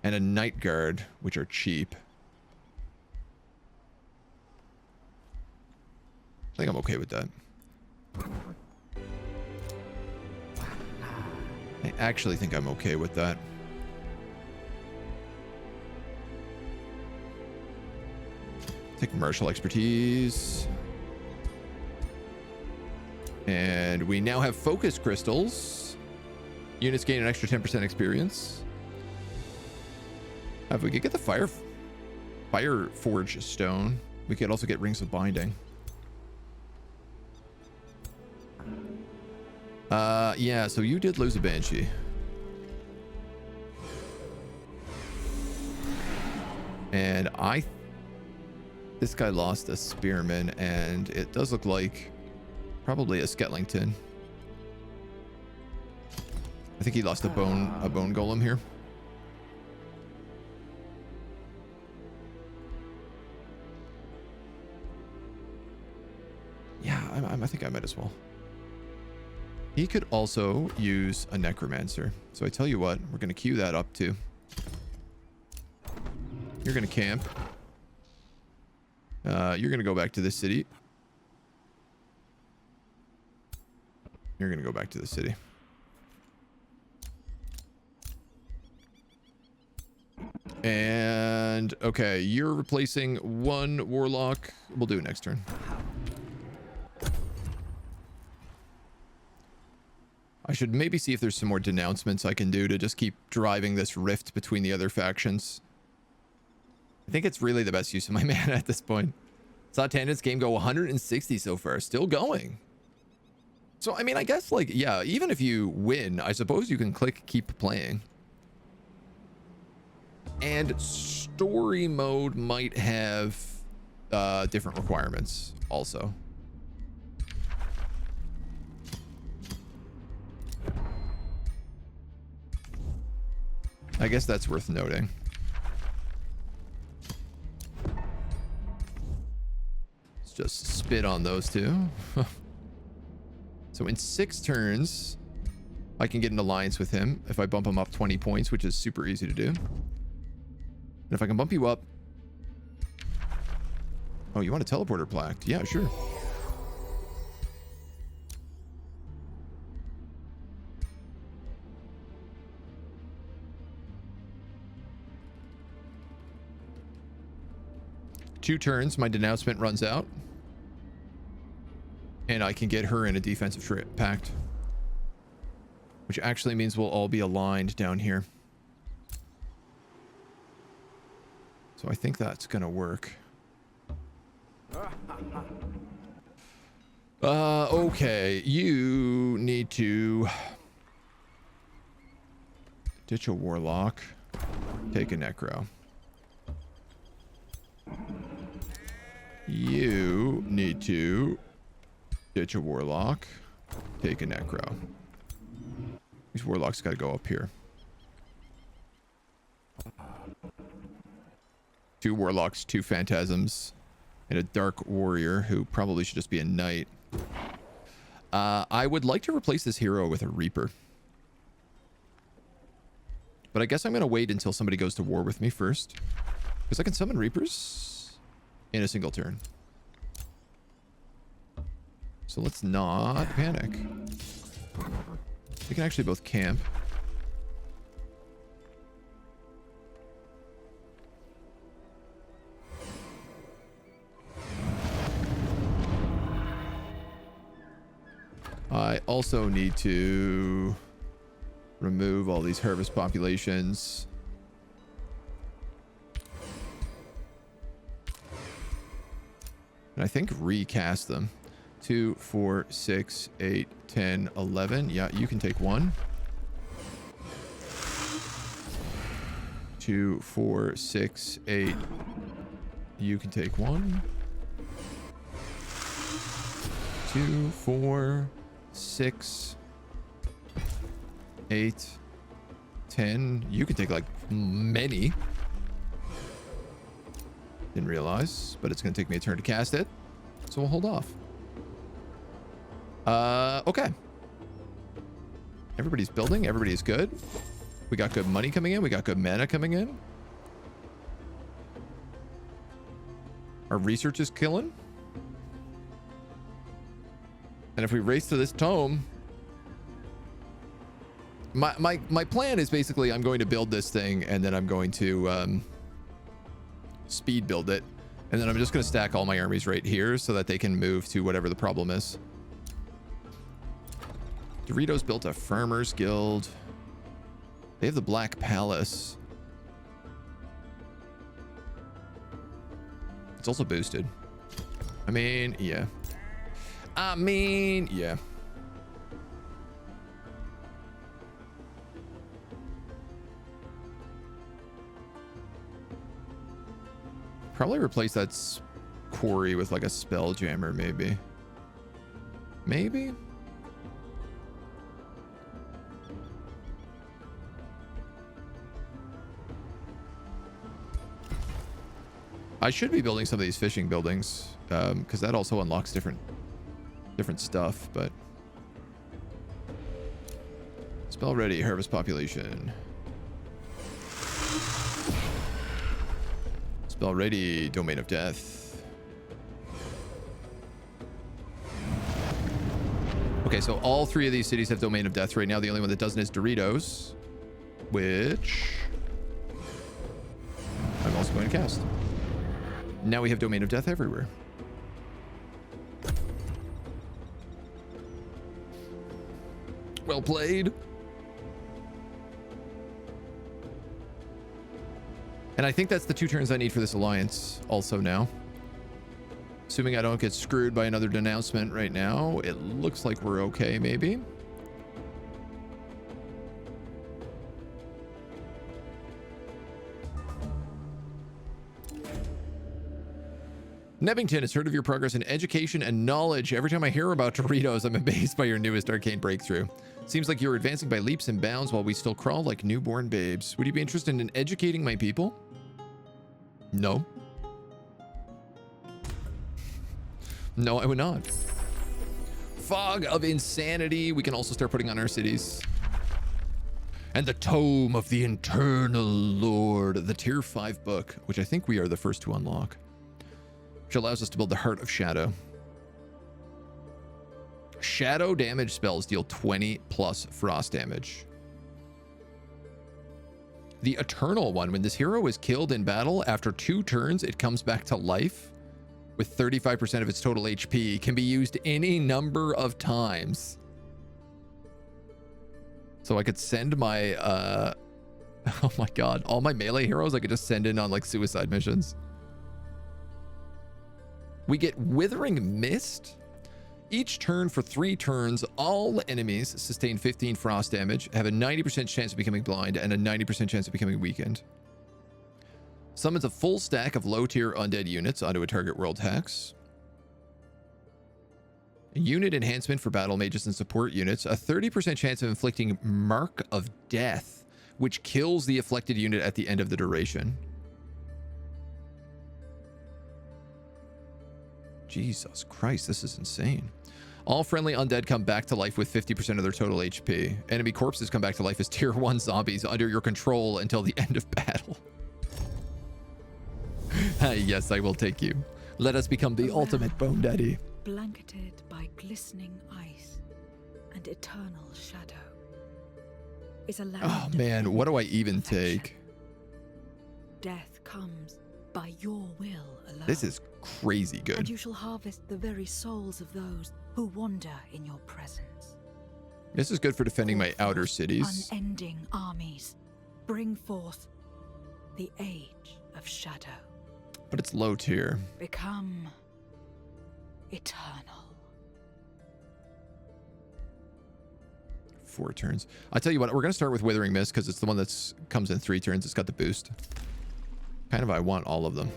[SPEAKER 1] And a Night Guard, which are cheap. I think I'm okay with that. I actually think I'm okay with that. Take martial expertise. And we now have focus crystals. Units gain an extra 10% experience. If we could get the fire forge stone, we could also get rings of binding. Yeah, so you did lose a Banshee. And this guy lost a Spearman, and it does look like probably a Sketlington. I think he lost a bone golem here. Yeah, I think I might as well. He could also use a necromancer. So I tell you what, we're going to queue that up too. You're going to camp. You're going to go back to the city. You're going to go back to the city. And okay, you're replacing one warlock. We'll do it next turn. I should maybe see if there's some more denouncements I can do to just keep driving this rift between the other factions. I think it's really the best use of my mana at this point. Saw Tangent's game go 160 so far, still going. So, I mean, I guess, like, yeah, even if you win, I suppose you can click keep playing. And story mode might have different requirements also. I guess that's worth noting. Let's just spit on those two. So in 6 turns, I can get an alliance with him if I bump him up 20 points, which is super easy to do. And if I can bump you up... Oh, you want a teleporter plaque? Yeah, sure. Two turns, my denouncement runs out. And I can get her in a defensive pact. Which actually means we'll all be aligned down here. So I think that's gonna work. Okay, you need to ditch a warlock, take a necro. You need to ditch a warlock, take a necro. These warlocks got to go up here. 2 warlocks, 2 phantasms, and a dark warrior who probably should just be a knight. I would like to replace this hero with a reaper. But I guess I'm going to wait until somebody goes to war with me first. Because I can summon reapers in a single turn. So let's not panic. We can actually both camp. I also need to remove all these harvest populations. And I think recast them. 2, 4, 6, 8, 10, 11. Yeah, you can take 1. 2, 4, 6, 8. You can take 1. 2, 4, 6, 8, 10. You can take like many. Didn't realize, but it's going to take me a turn to cast it. So we'll hold off. Okay. Everybody's building. Everybody's good. We got good money coming in. We got good mana coming in. Our research is killing. And if we race to this tome, my plan is basically I'm going to build this thing and then I'm going to speed build it. And then I'm just going to stack all my armies right here so that they can move to whatever the problem is. Doritos built a farmers guild. They have the Black Palace. It's also boosted. I mean, yeah. Yeah. Probably replace that quarry with like a spell jammer, maybe. Maybe? I should be building some of these fishing buildings, because that also unlocks different stuff, but... Spell ready, harvest population. Spell ready, domain of death. Okay, so all 3 of these cities have domain of death right now. The only one that doesn't is Doritos, which I'm also going to cast. Now we have domain of death everywhere. Well played. And I think that's the 2 turns I need for this alliance also now. Assuming I don't get screwed by another denouncement right now, it looks like we're okay, maybe. Nebington has heard of your progress in education and knowledge. Every time I hear about Doritos, I'm amazed by your newest arcane breakthrough. Seems like you're advancing by leaps and bounds while we still crawl like newborn babes. Would you be interested in educating my people? No. No, I would not. Fog of Insanity. We can also start putting on our cities. And the Tome of the Internal Lord, the tier 5 book, which I think we are the first to unlock. Which allows us to build the Heart of Shadow. Shadow damage spells deal 20 plus frost damage. The Eternal one, when this hero is killed in battle, after 2 turns, it comes back to life with 35% of its total HP, can be used any number of times. So I could send my, oh my god, all my melee heroes I could just send in on like suicide missions. We get Withering Mist. Each turn for 3 turns, all enemies sustain 15 frost damage, have a 90% chance of becoming blind, and a 90% chance of becoming weakened. Summons a full stack of low-tier undead units onto a target world hex. Unit enhancement for battle mages and support units. A 30% chance of inflicting Mark of Death, which kills the afflicted unit at the end of the duration. Jesus Christ, this is insane. All friendly undead come back to life with 50% of their total HP. Enemy corpses come back to life as tier 1 zombies under your control until the end of battle. Yes, I will take you. Let us become the ultimate Bone Daddy.
[SPEAKER 2] Blanketed by glistening ice and eternal shadow is a land.
[SPEAKER 1] Oh man, what do I even take?
[SPEAKER 2] Death comes by your will alone.
[SPEAKER 1] This is crazy good.
[SPEAKER 2] And you shall harvest the very souls of those who wander in your presence.
[SPEAKER 1] This is good for defending my outer cities.
[SPEAKER 2] Unending armies, bring forth the age of shadow.
[SPEAKER 1] But it's low tier.
[SPEAKER 2] Become eternal.
[SPEAKER 1] 4 turns. I tell you what, we're going to start with Withering Mist because it's the one that comes in 3 turns. It's got the boost. Kind of, I want all of them.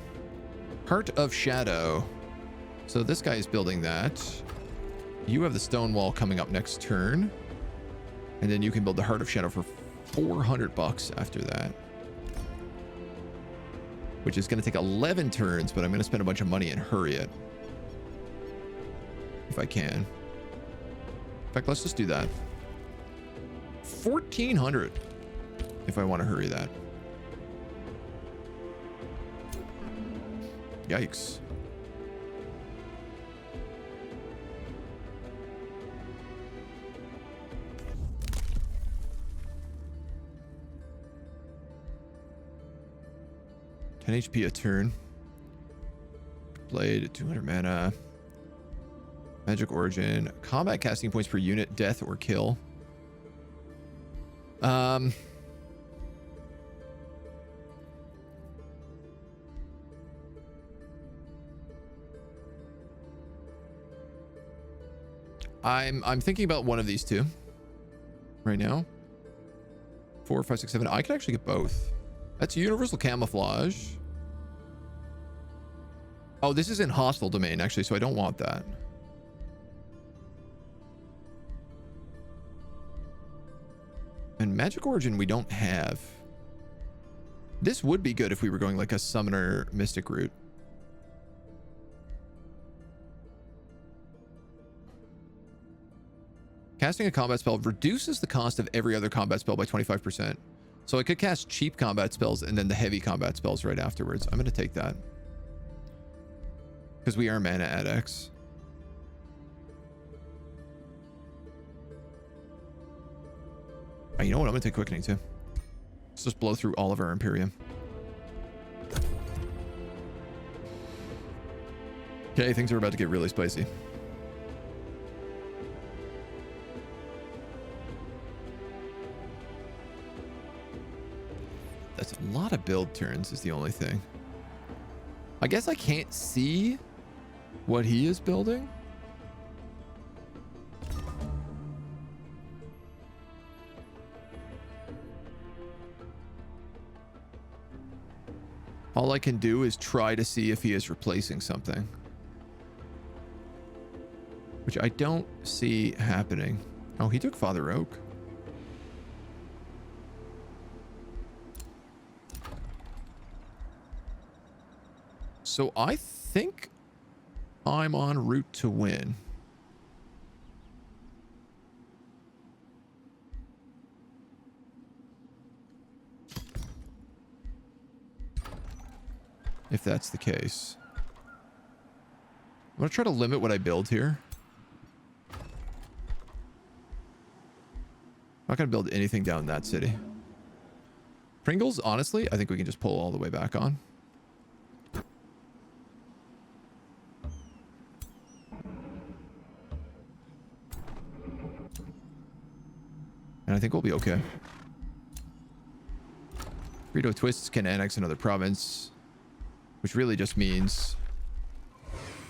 [SPEAKER 1] Heart of Shadow. So this guy is building that. You have the stone wall coming up next turn. And then you can build the Heart of Shadow for $400 after that. Which is going to take 11 turns, but I'm going to spend a bunch of money and hurry it. If I can. In fact, let's just do that. 1,400 if I want to hurry that. Yikes. $10 HP a turn. Blade, 200 mana. Magic Origin. Combat casting points per unit, death or kill. I'm thinking about one of these two right now. 4, 5, 6, 7. I could actually get both. That's universal camouflage. Oh, this is in hostile domain actually, so I don't want that. And Magic Origin we don't have. This would be good if we were going like a summoner mystic route. Casting a combat spell reduces the cost of every other combat spell by 25%. So I could cast cheap combat spells and then the heavy combat spells right afterwards. I'm going to take that. Because we are mana at X. Oh, you know what? I'm going to take Quickening too. Let's just blow through all of our Imperium. Okay, things are about to get really spicy. That's a lot of build turns is the only thing. I guess I can't see what he is building. All I can do is try to see if he is replacing something. Which I don't see happening. Oh, he took Father Oak. So I think I'm en route to win. If that's the case. I'm going to try to limit what I build here. I'm not going to build anything down in that city. Pringles, honestly, I think we can just pull all the way back on. And I think we'll be okay. Burrito Twists can annex another province, which really just means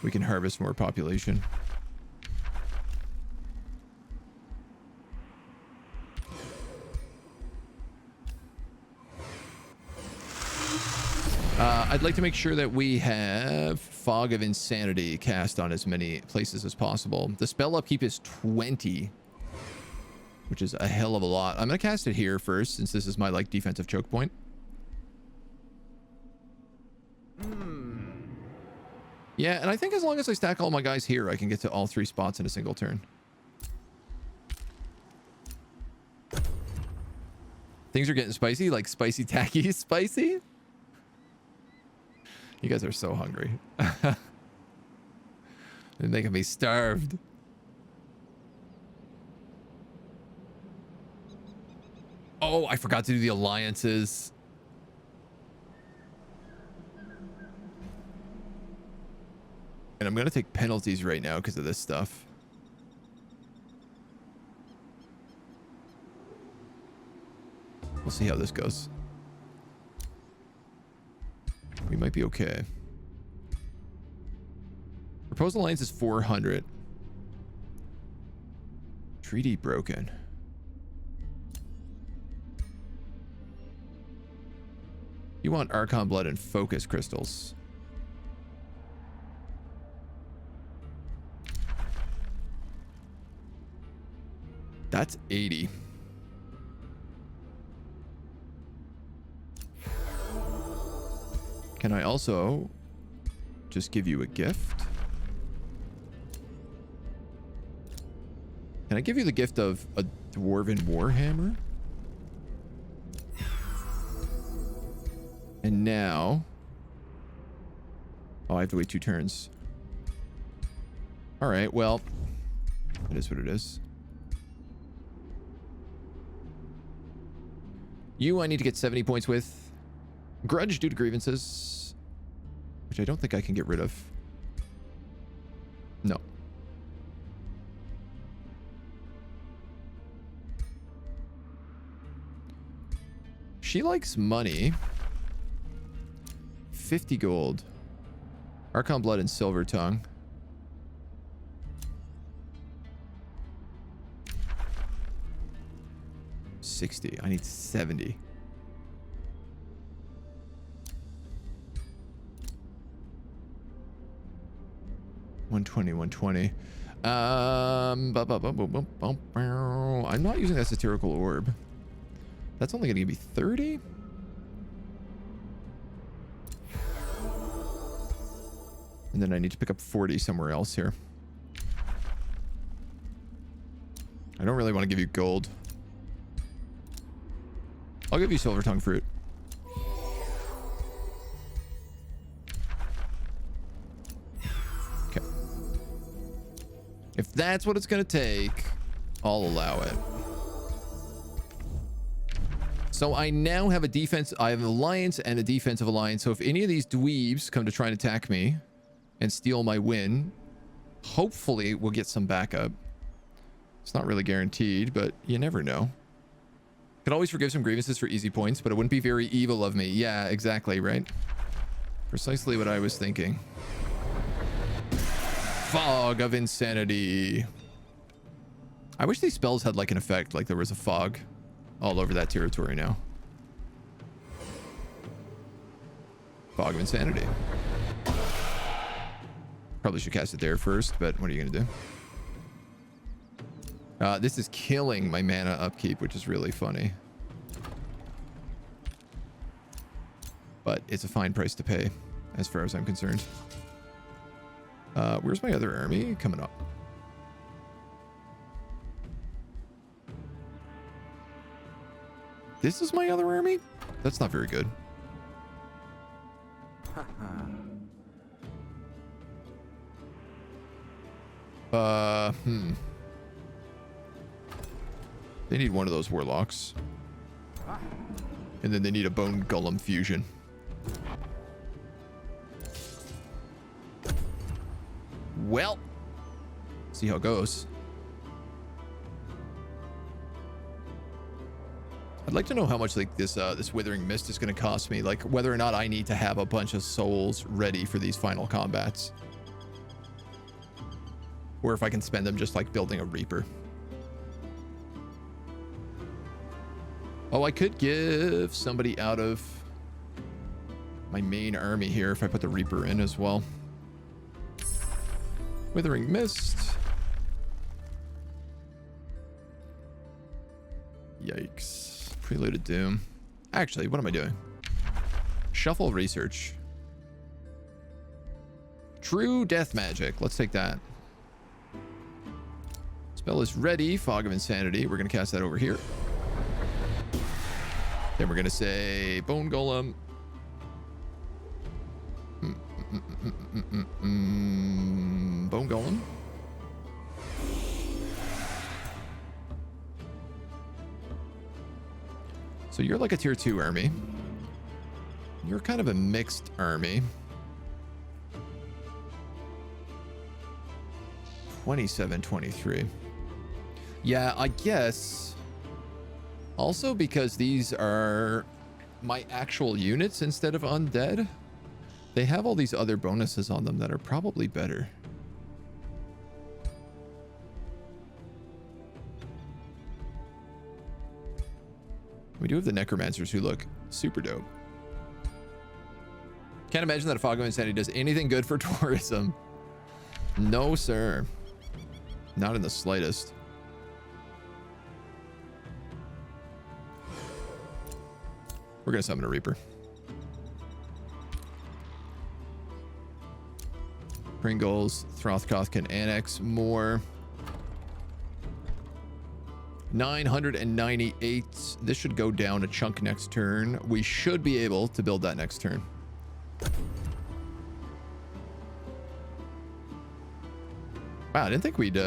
[SPEAKER 1] we can harvest more population. I'd like to make sure that we have Fog of Insanity cast on as many places as possible. The spell upkeep is 20, which is a hell of a lot. I'm going to cast it here first, since this is my like defensive choke point. Yeah, and I think as long as I stack all my guys here, I can get to all 3 spots in a single turn. Things are getting spicy, like spicy tacky spicy. You guys are so hungry. They're making me starved. Oh, I forgot to do the alliances. And I'm going to take penalties right now because of this stuff. We'll see how this goes. We might be okay. Proposed alliance is 400. Treaty broken. You want Archon blood and focus crystals. That's 80. Can I also just give you a gift? Can I give you the gift of a Dwarven Warhammer? And now... Oh, I have to wait 2 turns. Alright, well... It is what it is. You, I need to get 70 points with. Grudge due to grievances, which I don't think I can get rid of. No. She likes money. 50 gold. Archon blood and silver tongue. $60. I need 70. $120. I'm not using that satirical orb. That's only going to give me 30. And then I need to pick up 40 somewhere else here. I don't really want to give you gold. I'll give you silver tongue fruit. Okay. If that's what it's going to take, I'll allow it. So I now have a defense. I have an alliance and a defensive alliance. So if any of these dweebs come to try and attack me and steal my win, hopefully we'll get some backup. It's not really guaranteed, but you never know. Could always forgive some grievances for easy points, but it wouldn't be very evil of me. Yeah, exactly, right? Precisely what I was thinking. Fog of Insanity. I wish these spells had like an effect, like there was a fog all over that territory now. Fog of Insanity. Probably should cast it there first, but what are you going to do? This is killing my mana upkeep, which is really funny. But it's a fine price to pay, as far as I'm concerned. Where's my other army? Coming up. This is my other army? That's not very good. They need one of those warlocks. And then they need a bone golem fusion. Well, see how it goes. I'd like to know how much like this withering mist is going to cost me, like whether or not I need to have a bunch of souls ready for these final combats, or if I can spend them just like building a reaper. Oh, I could give somebody out of my main army here if I put the Reaper in as well. Withering Mist. Yikes. Prelude to Doom. Actually, what am I doing? Shuffle Research. True Death Magic. Let's take that. Spell is ready. Fog of Insanity. We're going to cast that over here. Then we're going to say Bone Golem. Bone Golem. So you're like a tier 2 army. You're kind of a mixed army. 27, 23. Yeah, I guess. Also because these are my actual units instead of undead. They have all these other bonuses on them that are probably better. We do have the necromancers who look super dope. Can't imagine that a Fog of Insanity does anything good for tourism. No, sir. Not in the slightest. We're gonna summon a Reaper. Pringles, Throthkoth can annex more. 998. This should go down a chunk next turn. We should be able to build that next turn. Wow, I didn't think we'd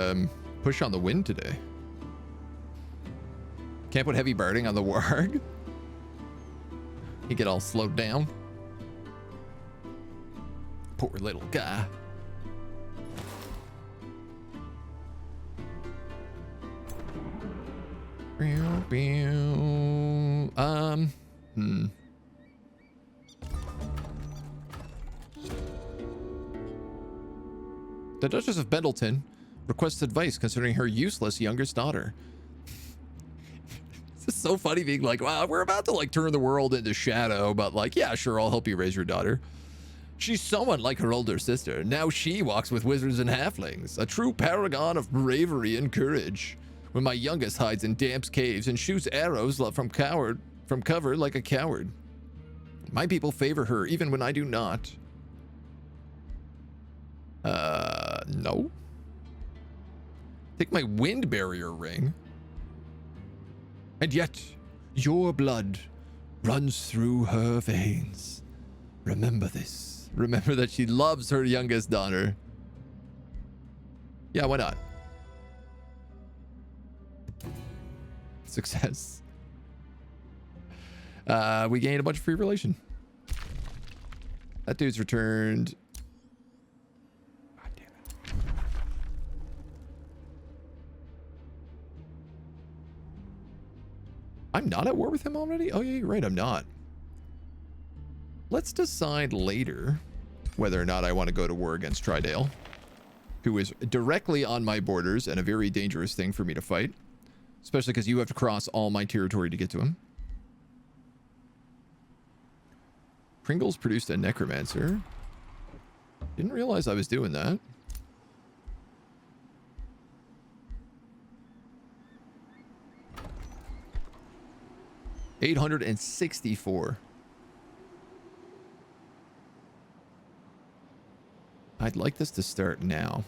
[SPEAKER 1] push on the wind today. Can't put heavy barding on the warg. He get all slowed down. Poor little guy. The Duchess of Pendleton requests advice concerning her useless youngest daughter. This is so funny being like, wow, we're about to like turn the world into shadow, but like, yeah, sure, I'll help you raise your daughter. She's somewhat like her older sister. Now she walks with wizards and halflings, a true paragon of bravery and courage. When my youngest hides in damp caves and shoots arrows from cover like a coward. My people favor her even when I do not. No. Take my wind barrier ring. And yet, your blood runs through her veins. Remember this. Remember that she loves her youngest daughter. Yeah, why not? Success. We gained a bunch of free relation. That dude's returned. God damn it. I'm not at war with him already? Oh, yeah, you're right. I'm not. Let's decide later whether or not I want to go to war against Tridale, who is directly on my borders and a very dangerous thing for me to fight. Especially because you have to cross all my territory to get to him. Pringles produced a necromancer. Didn't realize I was doing that. $864. I'd like this to start now.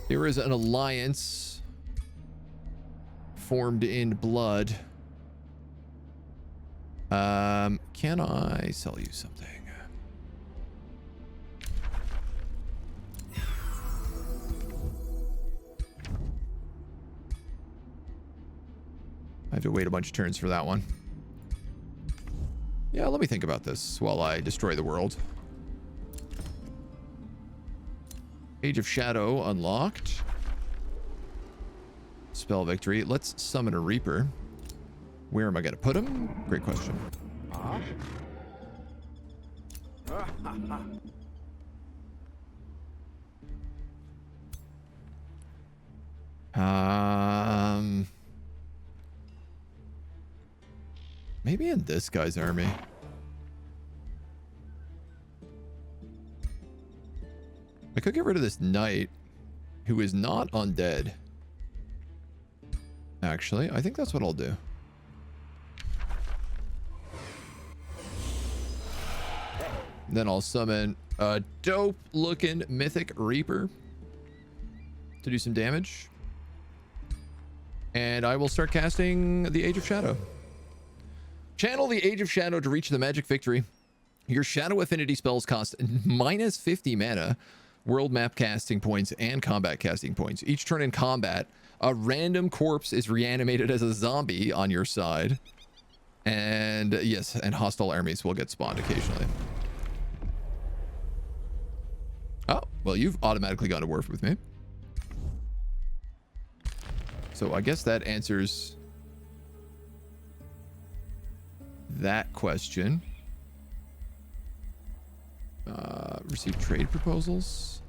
[SPEAKER 1] There is an alliance formed in blood. Can I sell you something? I have to wait a bunch of turns for that one. Yeah, let me think about this while I destroy the world. Age of Shadow unlocked. Spell victory. Let's summon a Reaper. Where am I going to put him? Great question. Maybe in this guy's army. I could get rid of this knight who is not undead. Actually, I think that's what I'll do. Then I'll summon a dope looking mythic reaper to do some damage. And I will start casting the Age of Shadow. Channel the Age of Shadow to reach the magic victory. Your shadow affinity spells cost minus 50 mana, world map casting points, and combat casting points. Each turn in combat, a random corpse is reanimated as a zombie on your side. And yes, and hostile armies will get spawned occasionally. Oh, well, you've automatically gone to war with me. So I guess that answers that question. Receive trade proposals.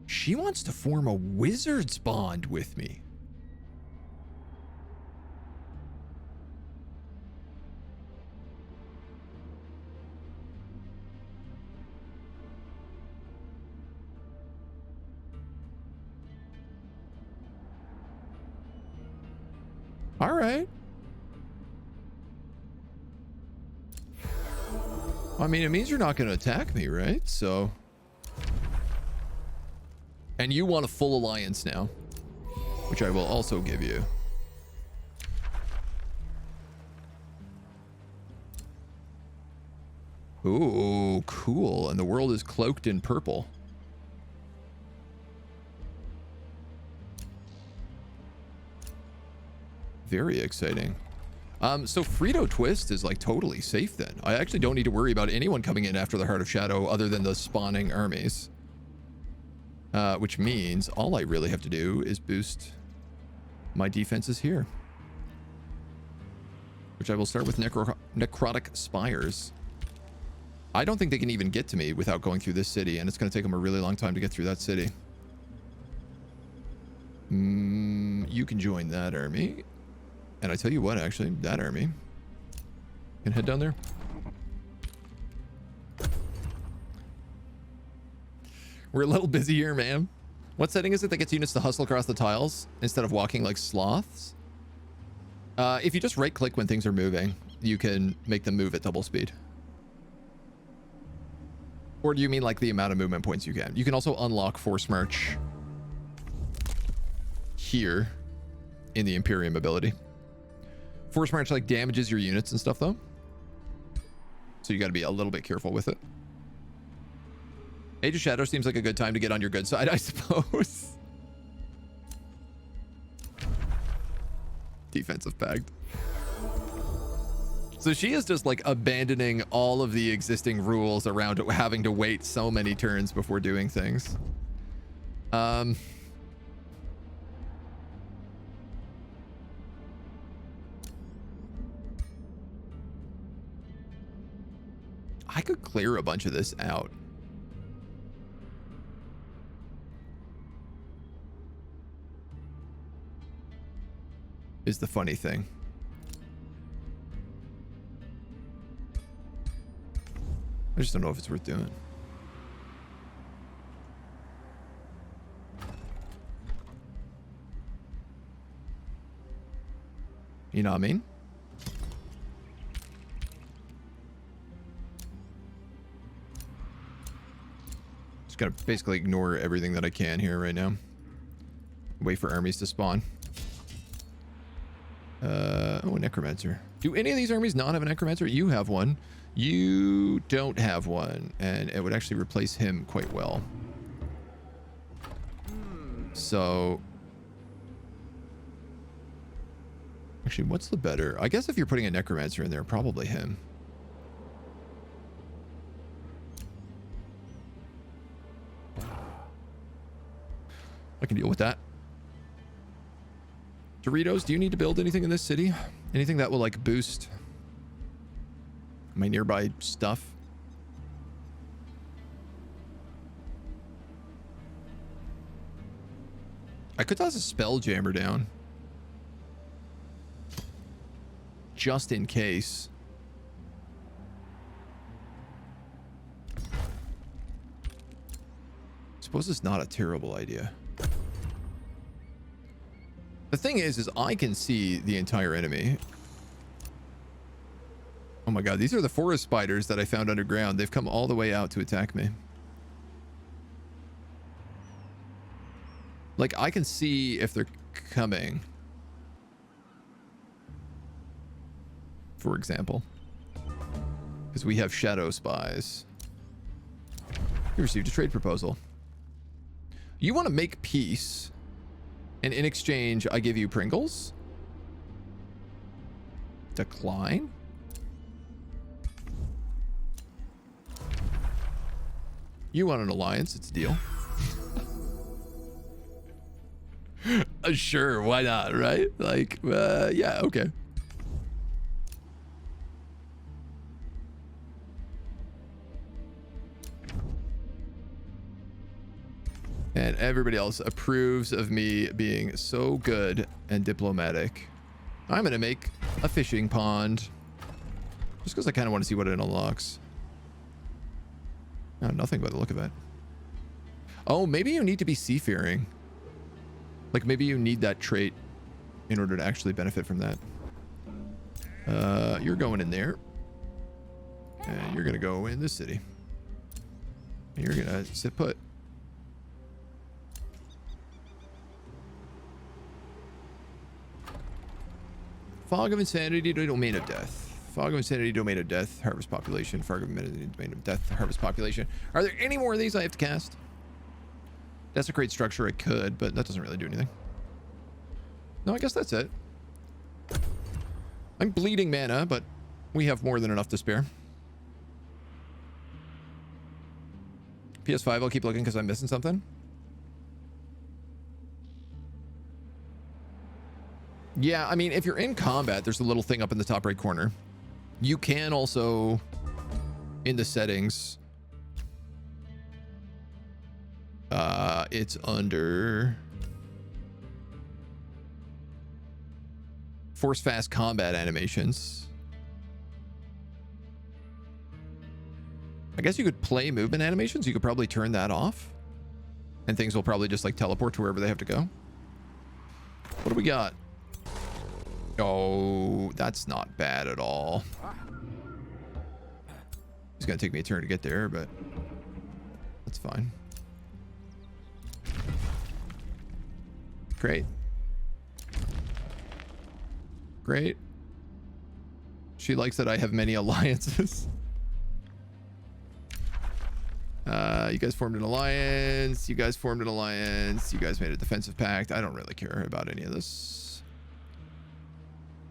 [SPEAKER 1] She wants to form a wizard's bond with me. All right. I mean, it means you're not going to attack me, right? So. And you want a full alliance now, which I will also give you. Ooh, cool. And the world is cloaked in purple. Very exciting. So Frito Twist is like totally safe then. I actually don't need to worry about anyone coming in after the Heart of Shadow other than the spawning armies. Which means all I really have to do is boost my defenses here. Which I will start with Necrotic Spires. I don't think they can even get to me without going through this city, and it's going to take them a really long time to get through that city. You can join that army. And I tell you what, actually, that army can head down there. We're a little busy here, man. What setting is it that gets units to hustle across the tiles instead of walking like sloths? If you just right click when things are moving, you can make them move at double speed. Or do you mean like the amount of movement points you can? You can also unlock Force March here in the Imperium ability. Force March like damages your units and stuff though. So you got to be a little bit careful with it. Age of Shadow seems like a good time to get on your good side, I suppose. Defensive pact. So she is just like abandoning all of the existing rules around having to wait so many turns before doing things. I could clear a bunch of this out. Is the funny thing. I just don't know if it's worth doing. You know what I mean? Just gotta basically ignore everything that I can here right now. Wait for armies to spawn. Oh, a necromancer. Do any of these armies not have a necromancer? You have one. You don't have one, and it would actually replace him quite well. So, actually, what's the better? I guess if you're putting a necromancer in there, probably him. I can deal with that. Doritos, do you need to build anything in this city? Anything that will like boost my nearby stuff? I could toss a spell jammer down. Just in case. Suppose it's not a terrible idea. The thing is I can see the entire enemy. Oh my god, these are the forest spiders that I found underground. They've come all the way out to attack me. Like, I can see if they're coming. For example. Because we have shadow spies. You received a trade proposal. You want to make peace, and in exchange, I give you Pringles? Decline? You want an alliance? It's a deal. Sure, why not, right? Like, yeah, okay. And everybody else approves of me being so good and diplomatic. I'm gonna make a fishing pond. Just because I kind of want to see what it unlocks. No, nothing by the look of it. Oh, maybe you need to be seafaring. Like, maybe you need that trait in order to actually benefit from that. You're going in there. And you're going to go in this city. And you're going to sit put. Fog of Insanity, Domain of Death. Fog of Insanity, Domain of Death, Harvest Population. Fog of Insanity, Domain of Death, Harvest Population. Are there any more of these I have to cast? Desecrate Structure, I could, but that doesn't really do anything. No, I guess that's it. I'm bleeding mana, but we have more than enough to spare. PS5, I'll keep looking because I'm missing something. Yeah, I mean, if you're in combat, there's a little thing up in the top right corner. You can also, in the settings, it's under Force Fast Combat Animations. I guess you could play movement animations. You could probably turn that off. And things will probably just like teleport to wherever they have to go. What do we got? Oh, that's not bad at all. It's gonna take me a turn to get there, but that's fine. Great. Great. She likes that I have many alliances. You guys formed an alliance. You guys formed an alliance. You guys made a defensive pact. I don't really care about any of this.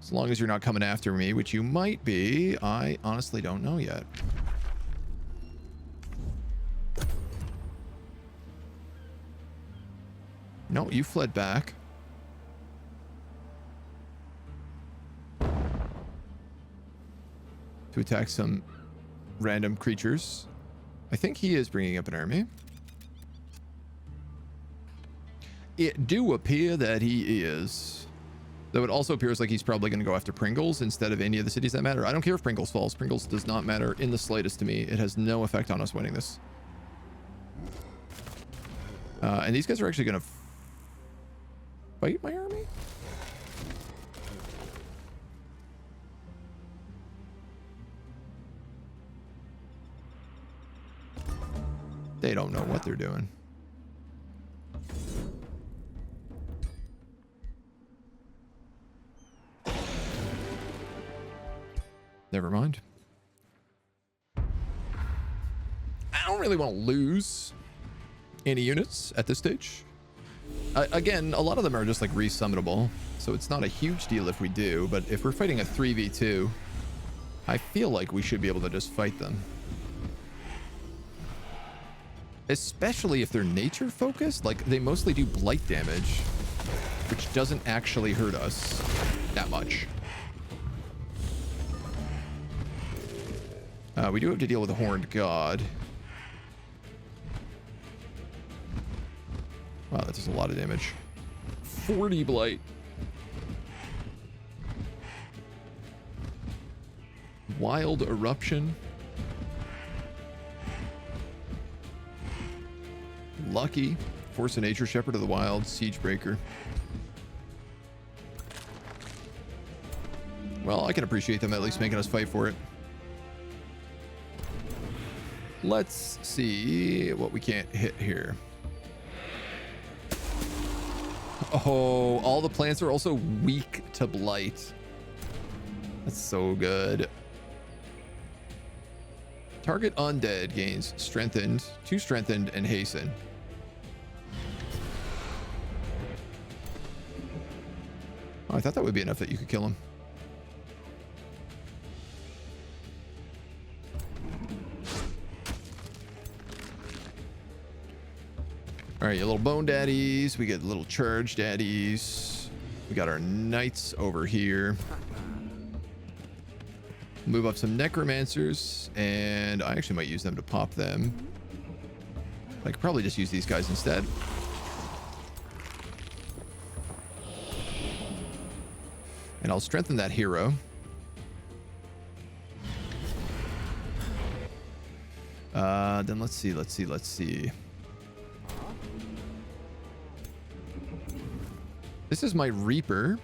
[SPEAKER 1] As long as you're not coming after me, which you might be, I honestly don't know yet. No, you fled back. To attack some random creatures. I think he is bringing up an army. It do appear that he is. Though it also appears like he's probably going to go after Pringles instead of any of the cities that matter. I don't care if Pringles falls. Pringles does not matter in the slightest to me. It has no effect on us winning this. And these guys are actually going to fight my army? They don't know what they're doing. Never mind. I don't really want to lose any units at this stage. Again, a lot of them are just like resummonable, so it's not a huge deal if we do, but if we're fighting a 3v2, I feel like we should be able to just fight them. Especially if they're nature focused, like they mostly do blight damage, which doesn't actually hurt us that much. We do have to deal with a horned god. Wow, that does a lot of damage. 40 blight. Wild eruption. Lucky. Force of nature. Shepherd of the wild. Siege breaker. Well, I can appreciate them at least making us fight for it. Let's see what we can't hit here. Oh, all the plants are also weak to blight. That's so good. Target undead gains strengthened, 2 strengthened, and hasten. Oh, I thought that would be enough that you could kill him. All right, you little bone daddies. We get little charge daddies. We got our knights over here. Move up some necromancers, and I actually might use them to pop them. I could probably just use these guys instead. And I'll strengthen that hero. Then let's see. This is my Reaper.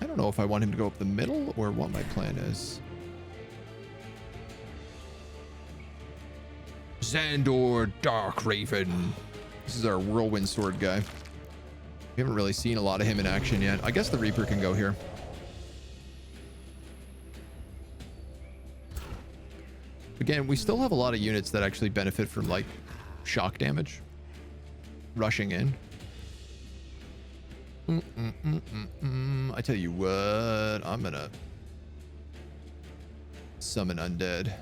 [SPEAKER 1] I don't know if I want him to go up the middle or what my plan is. Xandor Darkraven. This is our whirlwind sword guy. We haven't really seen a lot of him in action yet. I guess the Reaper can go here. Again, we still have a lot of units that actually benefit from, like, shock damage. Rushing in. I tell you what, I'm gonna summon undead.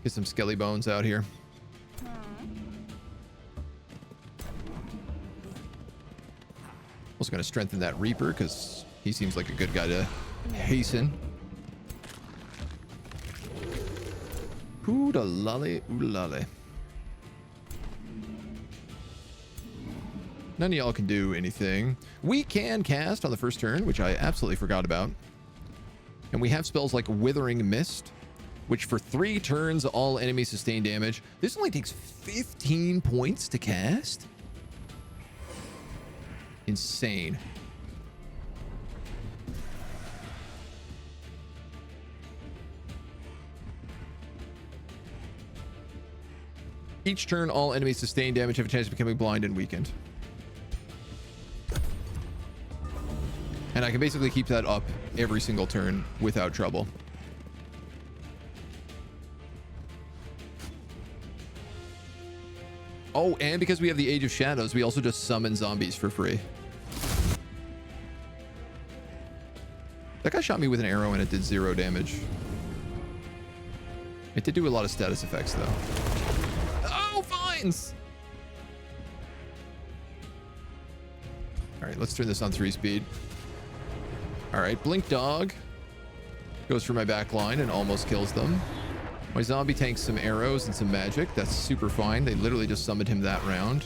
[SPEAKER 1] Get some skelly bones out here. Also gonna strengthen that Reaper because he seems like a good guy to hasten. Ooh-da-lolly, ooh-da-lolly. None of y'all can do anything. We can cast on the first turn, which I absolutely forgot about. And we have spells like Withering Mist, which for 3 turns, all enemies sustain damage. This only takes 15 points to cast? Insane. Each turn, all enemies sustain damage, have a chance of becoming blind and weakened. And I can basically keep that up every single turn without trouble. Oh, and because we have the Age of Shadows, we also just summon zombies for free. That guy shot me with an arrow and it did 0 damage. It did do a lot of status effects, though. Oh, vines! All right, let's turn this on 3 speed. All right, Blink Dog goes for my back line and almost kills them. My zombie tanks some arrows and some magic. That's super fine. They literally just summoned him that round.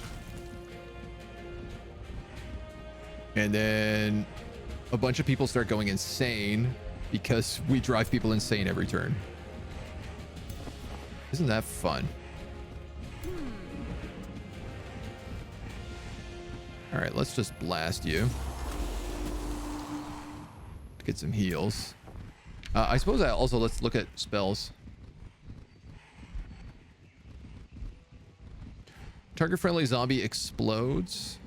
[SPEAKER 1] And then a bunch of people start going insane because we drive people insane every turn. Isn't that fun? All right, let's just blast you. Get some heals. I suppose let's look at spells. Target friendly zombie explodes.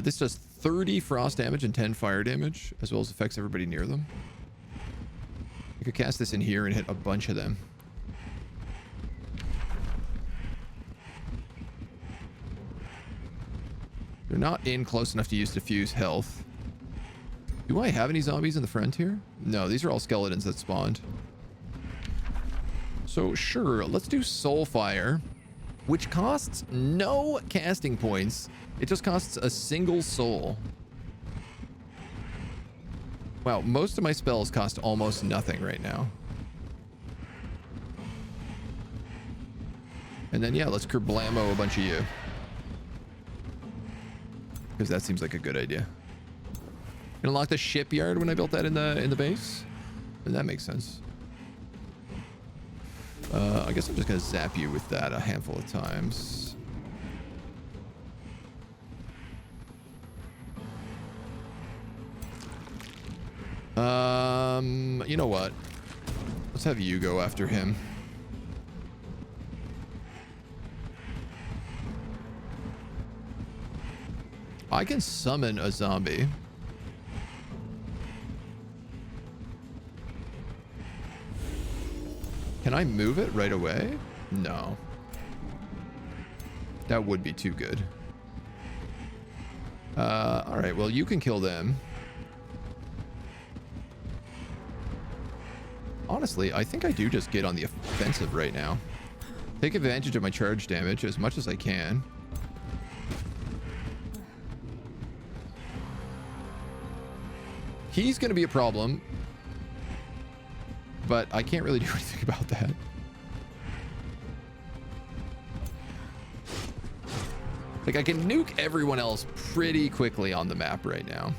[SPEAKER 1] This does 30 frost damage and 10 fire damage, as well as affects everybody near them. I could cast this in here and hit a bunch of them. They're not in close enough to use diffuse health. Do I have any zombies in the front here? No, these are all skeletons that spawned. So sure, let's do Soulfire, which costs no casting points. It just costs a single soul. Wow, most of my spells cost almost nothing right now. And then, yeah, let's kerblamo a bunch of you. Because that seems like a good idea. Unlock the shipyard when I built that in the base? And that makes sense. I guess I'm just going to zap you with that a handful of times. You know what? Let's have you go after him. I can summon a zombie. Can I move it right away? No. That would be too good. All right, well, you can kill them. Honestly, I think I do just get on the offensive right now. Take advantage of my charge damage as much as I can. He's going to be a problem, but I can't really do anything about that. Like, I can nuke everyone else pretty quickly on the map right now.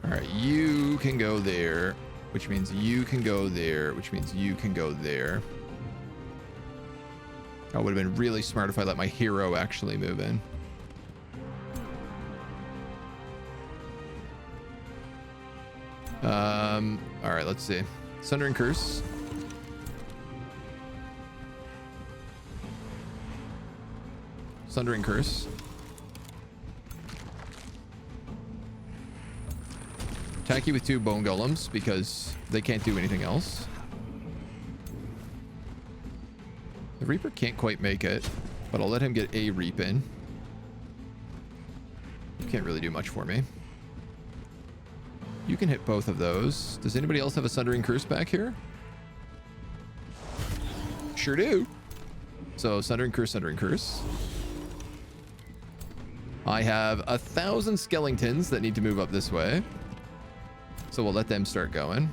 [SPEAKER 1] All right, you can go there, which means you can go there, which means you can go there. That would have been really smart if I let my hero actually move in. All right, let's see. Sundering Curse. Sundering Curse. Attack you with 2 bone golems because they can't do anything else. The Reaper can't quite make it, but I'll let him get a Reap in. Can't really do much for me. You can hit both of those. Does anybody else have a Sundering Curse back here? Sure do. So Sundering Curse, Sundering Curse. I have 1,000 skeletons that need to move up this way. So we'll let them start going.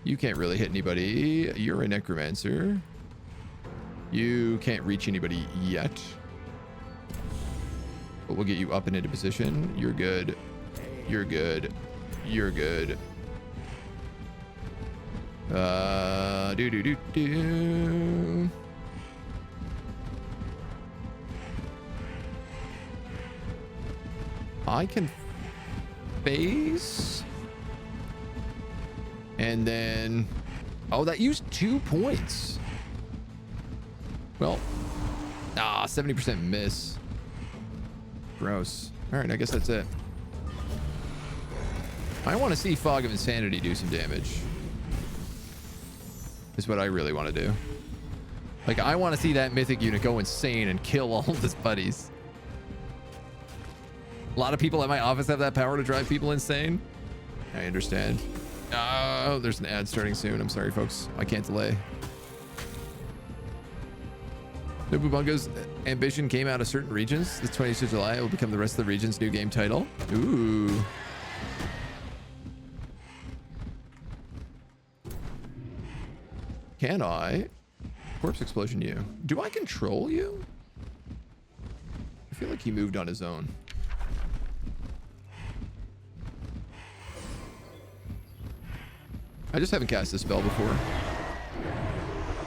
[SPEAKER 1] You can't really hit anybody. You're a necromancer. You can't reach anybody yet. But we'll get you up and into position. You're good. You're good. You're good. Do. I can phase. And then, oh, that used 2 points. Well, 70% miss. Gross. All right, I guess that's it. I want to see Fog of Insanity do some damage. Is what I really want to do. Like, I want to see that mythic unit go insane and kill all of his buddies. A lot of people at my office have that power to drive people insane. I understand. Oh, there's an ad starting soon. I'm sorry, folks. I can't delay. Nobubunga's ambition came out of certain regions. This 26th of July, it will become the rest of the region's new game title. Ooh. Can I? Corpse explosion you. Do I control you? I feel like he moved on his own. I just haven't cast this spell before.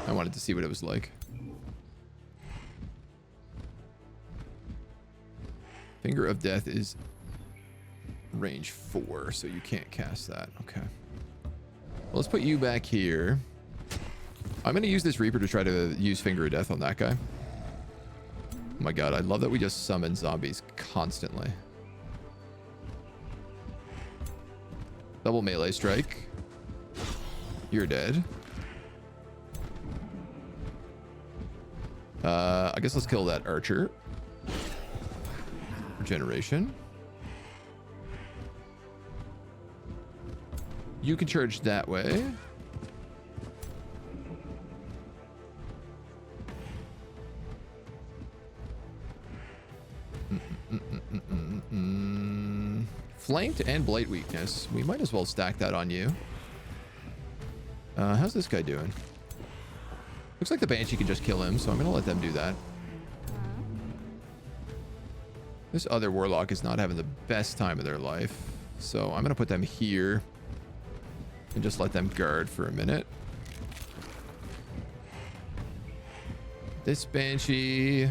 [SPEAKER 1] I wanted to see what it was like. Finger of Death is range 4, so you can't cast that. Okay. Well, let's put you back here. I'm going to use this Reaper to try to use Finger of Death on that guy. Oh my god, I love that we just summon zombies constantly. Double melee strike. You're dead. I guess let's kill that archer. Regeneration. You can charge that way. Flanked and blight weakness. We might as well stack that on you. How's this guy doing? Looks like the Banshee can just kill him, so I'm going to let them do that. This other Warlock is not having the best time of their life, so I'm going to put them here and just let them guard for a minute. This Banshee...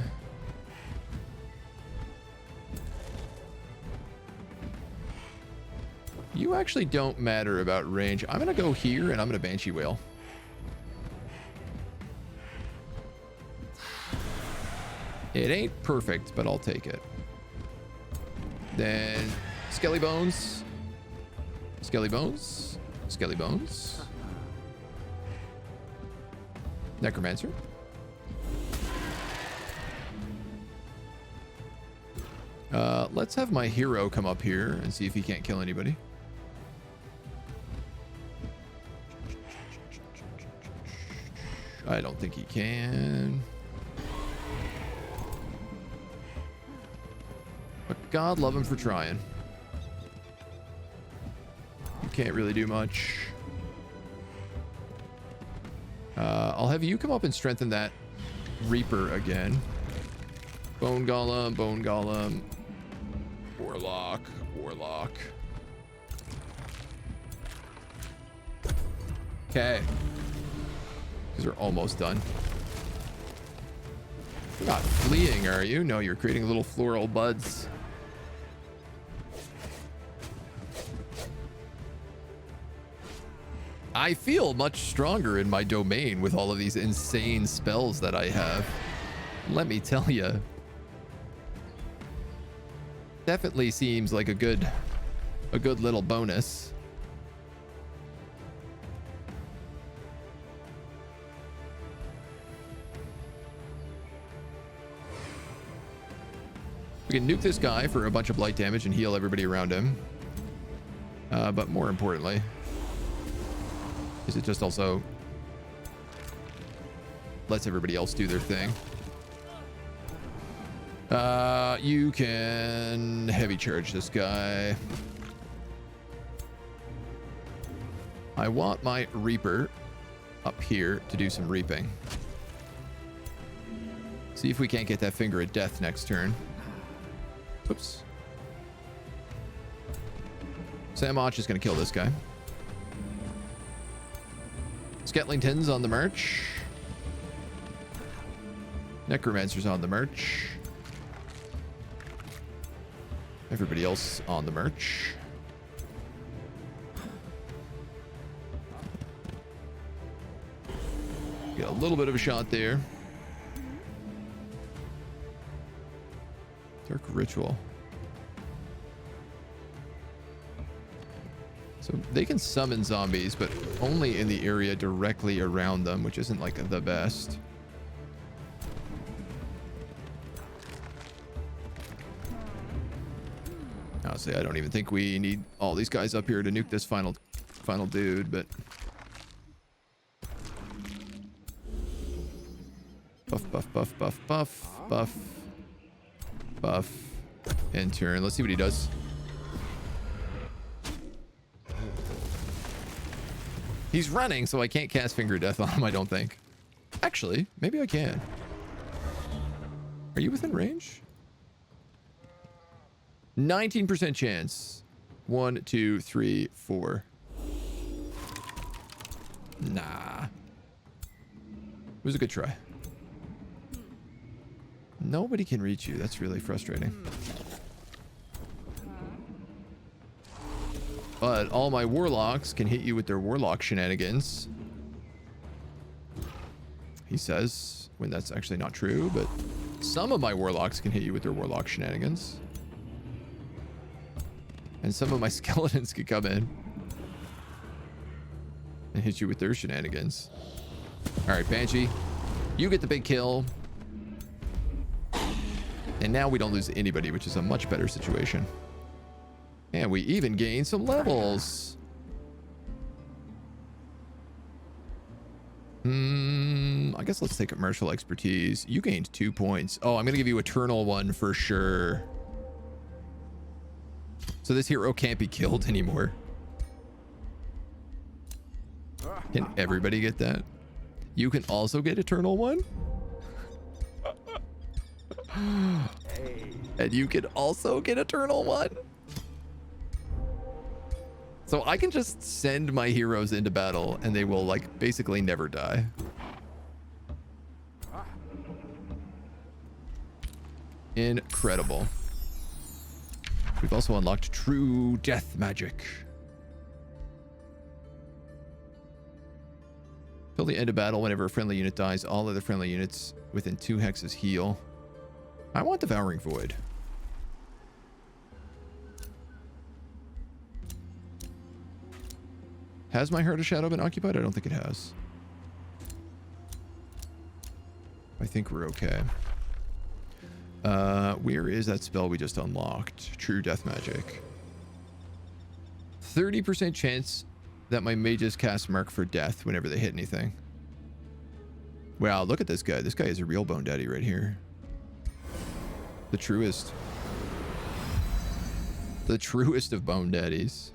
[SPEAKER 1] You actually don't matter about range. I'm going to go here and I'm going to Banshee Whale. It ain't perfect, but I'll take it. Then Skelly Bones. Skelly Bones. Skelly Bones. Necromancer. Let's have my hero come up here and see if he can't kill anybody. I don't think he can. But God love him for trying. You can't really do much. I'll have you come up and strengthen that Reaper again. Bone Golem, Bone Golem. Warlock, Warlock. Okay. These are almost done. You're not fleeing, are you? No, you're creating little floral buds. I feel much stronger in my domain with all of these insane spells that I have. Let me tell you. Definitely seems like a good little bonus. We can nuke this guy for a bunch of blight damage and heal everybody around him. But more importantly, is it just also lets everybody else do their thing. You can heavy charge this guy. I want my Reaper up here to do some reaping. See if we can't get that Finger of Death next turn. Oops. Samach is going to kill this guy. Sketlington's on the march. Necromancer's on the march. Everybody else on the march. Get a little bit of a shot there. Dark Ritual. So they can summon zombies, but only in the area directly around them, which isn't like the best. Honestly, I don't even think we need all these guys up here to nuke this final dude, but buff, buff, buff, buff, buff, buff, buff, in turn. Let's see what he does. He's running, so I can't cast Finger of Death on him, I don't think. Actually, maybe I can. Are you within range? 19% chance. 1, 2, 3, 4. Nah. It was a good try. Nobody can reach you. That's really frustrating. But all my Warlocks can hit you with their Warlock shenanigans. He says, when that's actually not true, but some of my Warlocks can hit you with their Warlock shenanigans. And some of my Skeletons could come in and hit you with their shenanigans. Alright, Banshee, you get the big kill. And now we don't lose anybody, which is a much better situation. And we even gain some levels. I guess let's take commercial expertise. You gained 2 points. Oh, I'm going to give you Eternal one for sure. So this hero can't be killed anymore. Can everybody get that? You can also get Eternal One? And you can also get Eternal One? So I can just send my heroes into battle and they will like basically never die. Incredible. We've also unlocked true death magic. Till the end of battle, whenever a friendly unit dies, all other friendly units within 2 hexes heal. I want Devouring Void. Has my Heart of Shadow been occupied? I don't think it has. I think we're okay. Where is that spell we just unlocked? True Death Magic. 30% chance that my mages cast Mark for Death whenever they hit anything. Wow, look at this guy. This guy is a real Bone Daddy right here. The truest. The truest of Bone Daddies.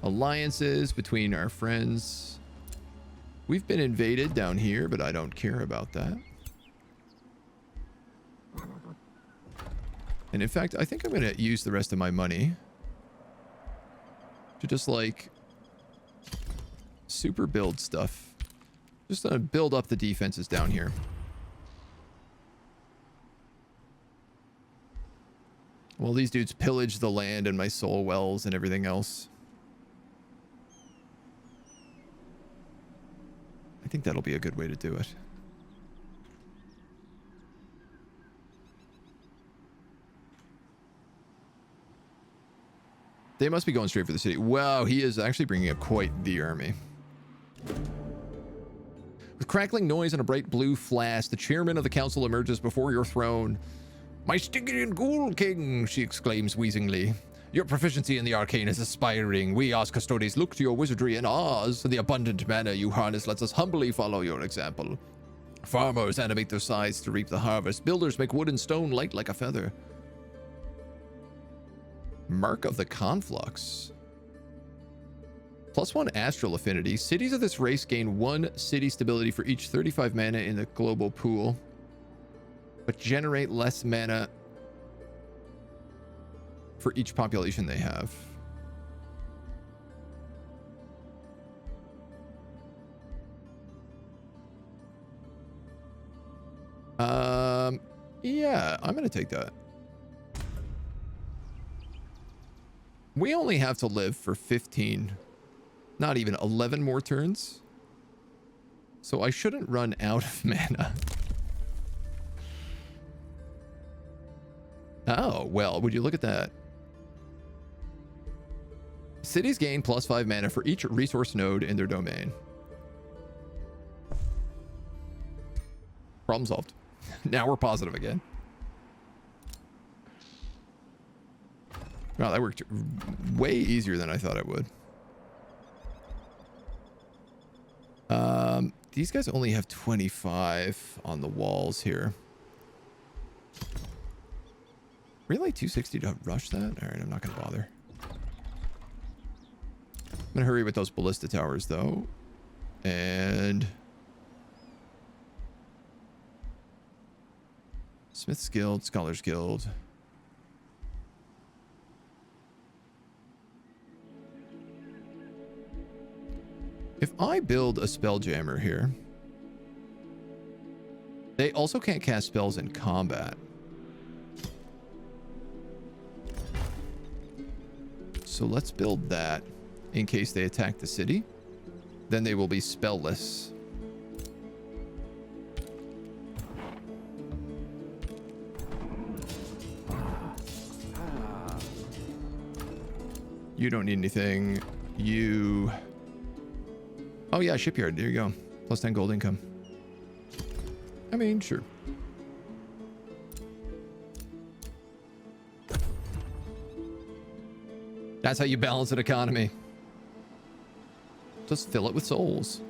[SPEAKER 1] Alliances between our friends. We've been invaded down here, but I don't care about that. And in fact, I think I'm going to use the rest of my money to just like super build stuff. Just gonna build up the defenses down here. Well, these dudes pillage the land and my soul wells and everything else. I think that'll be a good way to do it. They must be going straight for the city. Wow, he is actually bringing up quite the army. With crackling noise and a bright blue flash, the chairman of the council emerges before your throne. My Stygian Ghoul King, she exclaims wheezingly. Your proficiency in the arcane is aspiring. We, Oz Custodes, look to your wizardry and Oz. The abundant mana you harness lets us humbly follow your example. Farmers animate their scythes to reap the harvest. Builders make wood and stone light like a feather. Mark of the Conflux. +1 astral affinity. Cities of this race gain 1 city stability for each 35 mana in the global pool, but generate less mana for each population they have. Yeah, I'm gonna take that. We only have to live for 15, not even 11 more turns. So I shouldn't run out of mana. Oh, well, would you look at that? Cities gain +5 mana for each resource node in their domain. Problem solved. Now we're positive again. Wow, that worked way easier than I thought it would. These guys only have 25 on the walls here. Really? 260 to rush that? All right, I'm not going to bother. I'm going to hurry with those ballista towers, though. And Smith's Guild, Scholar's Guild. If I build a Spelljammer here, they also can't cast spells in combat. So let's build that in case they attack the city. Then they will be spellless. You don't need anything. You... Oh yeah, shipyard. There you go. +10 gold income. I mean, sure. That's how you balance an economy. Just fill it with souls.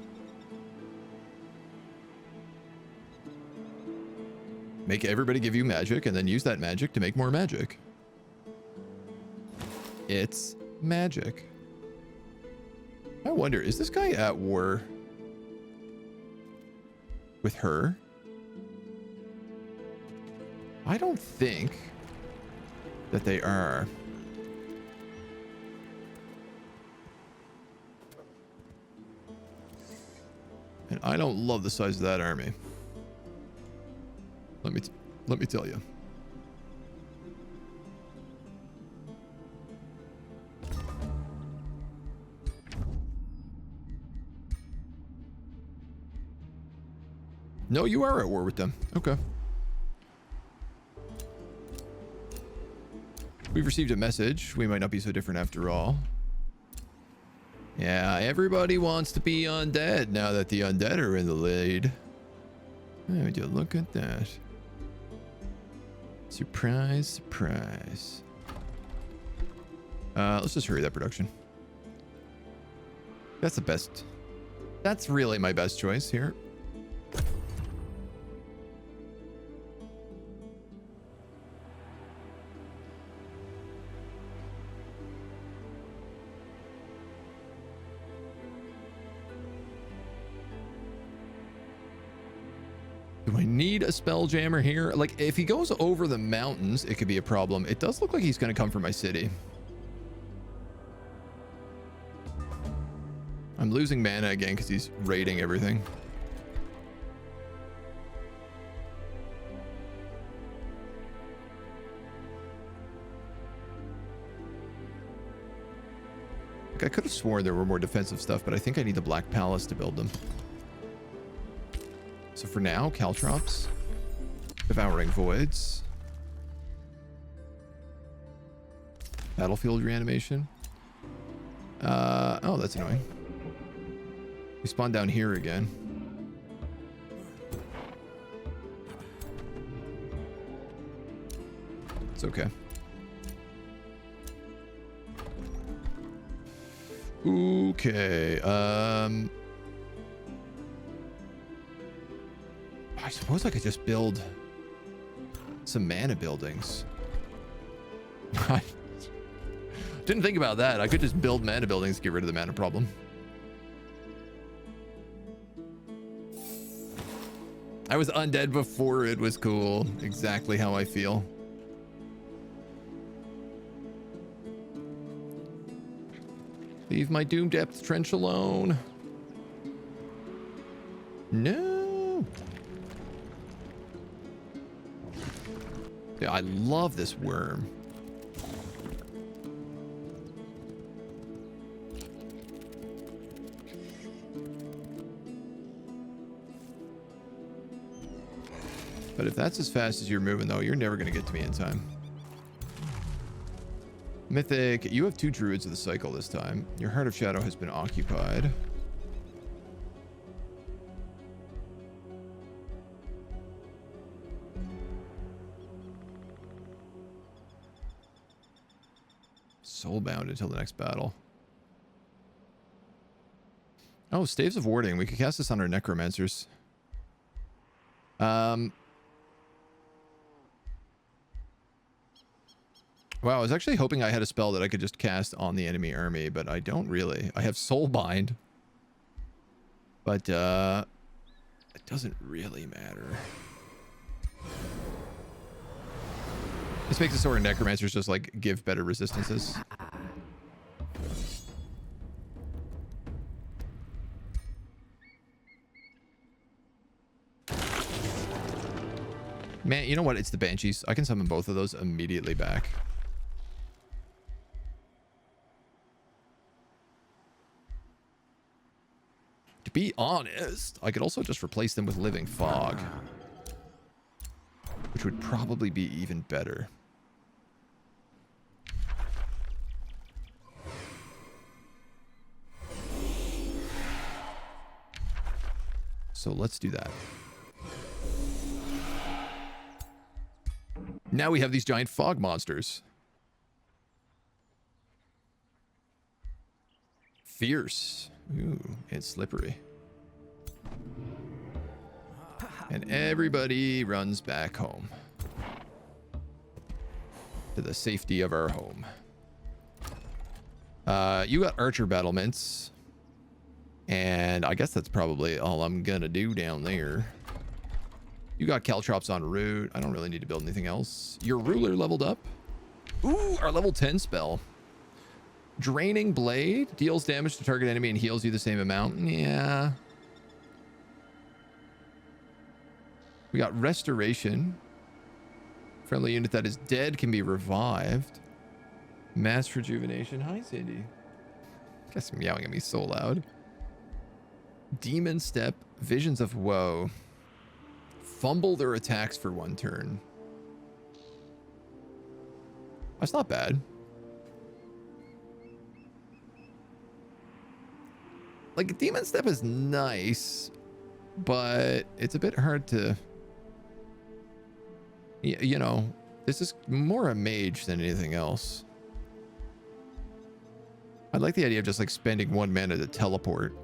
[SPEAKER 1] Make everybody give you magic and then use that magic to make more magic. It's magic. I wonder, is this guy at war with her? I don't think that they are. And I don't love the size of that army. Let me tell you. No, you are at war with them. Okay. We've received a message. We might not be so different after all. Yeah, everybody wants to be undead now that the undead are in the lead. Oh, would you look at that? Surprise, surprise. Let's just hurry that production. That's the best. That's really my best choice here. Do I need a spell jammer here? Like, if he goes over the mountains, it could be a problem. It does look like he's going to come for my city. I'm losing mana again because he's raiding everything. Like, I could have sworn there were more defensive stuff, but I think I need the Black Palace to build them. So for now, Caltrops, Devouring Voids, Battlefield Reanimation. Oh, that's annoying. We spawned down here again. It's okay. Okay. I suppose I could just build some mana buildings. I didn't think about that. I could just build mana buildings to get rid of the mana problem. I was undead before it was cool. Exactly how I feel. Leave my Doom Depth Trench alone. No. Yeah, I love this worm. But if that's as fast as you're moving, though, you're never going to get to me in time. Mythic, you have 2 druids of the cycle this time. Your Heart of Shadow has been occupied. Soulbound until the next battle. Oh, Staves of Warding. We could cast this on our Necromancers. Wow, I was actually hoping I had a spell that I could just cast on the enemy army, but I don't really. I have Soulbind. But, it doesn't really matter. This makes it so our Necromancers just, like, give better resistances. Man, you know what? It's the Banshees. I can summon both of those immediately back. To be honest, I could also just replace them with Living Fog, which would probably be even better. So let's do that. Now we have these giant fog monsters. Fierce. Ooh, and slippery. And everybody runs back home. To the safety of our home. You got archer battlements. And I guess that's probably all I'm gonna do down there. You got caltrops en route. I don't really need to build anything else. Your ruler leveled up. Ooh, our level 10 spell. Draining Blade deals damage to target enemy and heals you the same amount. Yeah. We got Restoration. Friendly unit that is dead can be revived. Mass Rejuvenation. Hi, Cindy. Guess I'm yelling at me so loud. Demon Step. Visions of Woe. Fumble their attacks for 1 turn. That's not bad. Like, Demon Step is nice, but it's a bit hard to... You know, this is more a mage than anything else. I like the idea of just, like, spending 1 mana to teleport.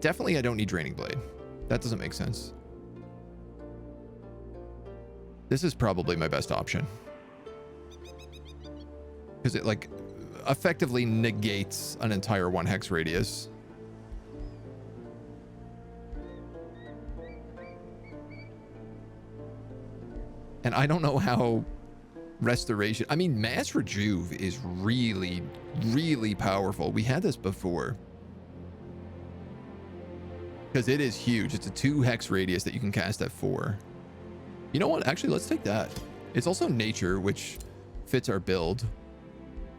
[SPEAKER 1] Definitely I don't need Draining Blade. That doesn't make sense. This is probably my best option. Because it, like, effectively negates an entire 1 hex radius. And I don't know how Restoration... I mean, Mass Rejuve is really, really powerful. We had this before. Because it is huge. It's a 2 hex radius that you can cast at 4. You know what? Actually, let's take that. It's also nature, which fits our build.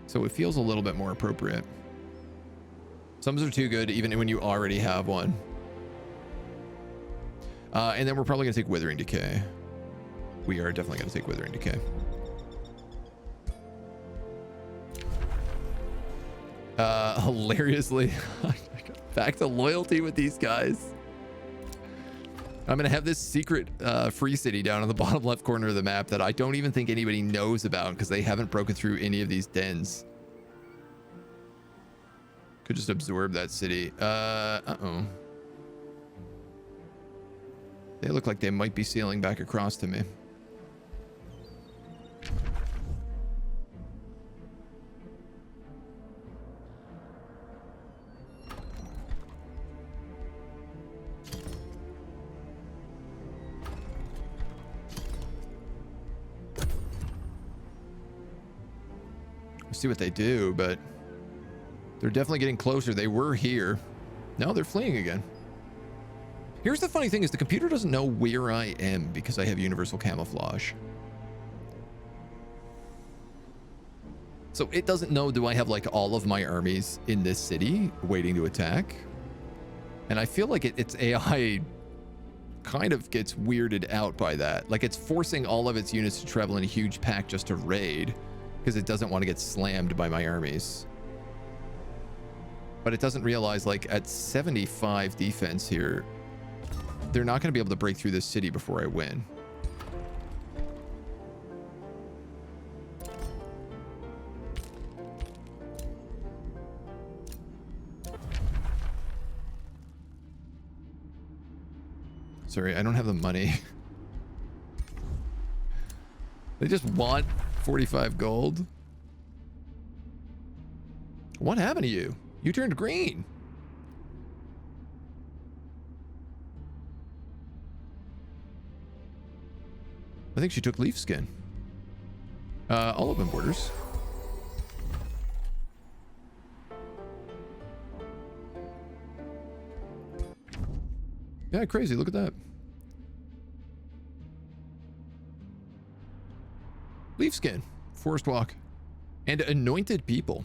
[SPEAKER 1] So it feels a little bit more appropriate. Some are too good, even when you already have one. And then we're probably going to take Withering Decay. We are definitely going to take Withering Decay. Hilariously, back to loyalty with these guys. I'm going to have this secret free city down in the bottom left corner of the map that I don't even think anybody knows about because they haven't broken through any of these dens. Could just absorb that city. Uh-oh. They look like they might be sailing back across to me. See what they do, but they're definitely getting closer. They were here. Now they're fleeing again. Here's the funny thing is the computer doesn't know where I am because I have universal camouflage. So it doesn't know, do I have like all of my armies in this city waiting to attack? And I feel like its AI kind of gets weirded out by that. Like it's forcing all of its units to travel in a huge pack just to raid because it doesn't want to get slammed by my armies. But it doesn't realize, like, at 75 defense here, they're not going to be able to break through this city before I win. Sorry, I don't have the money. They just want 45 gold. What happened to you? You turned green. I think she took leaf skin. All open borders. Yeah, crazy. Look at that. Leaf skin, forest walk, and anointed people.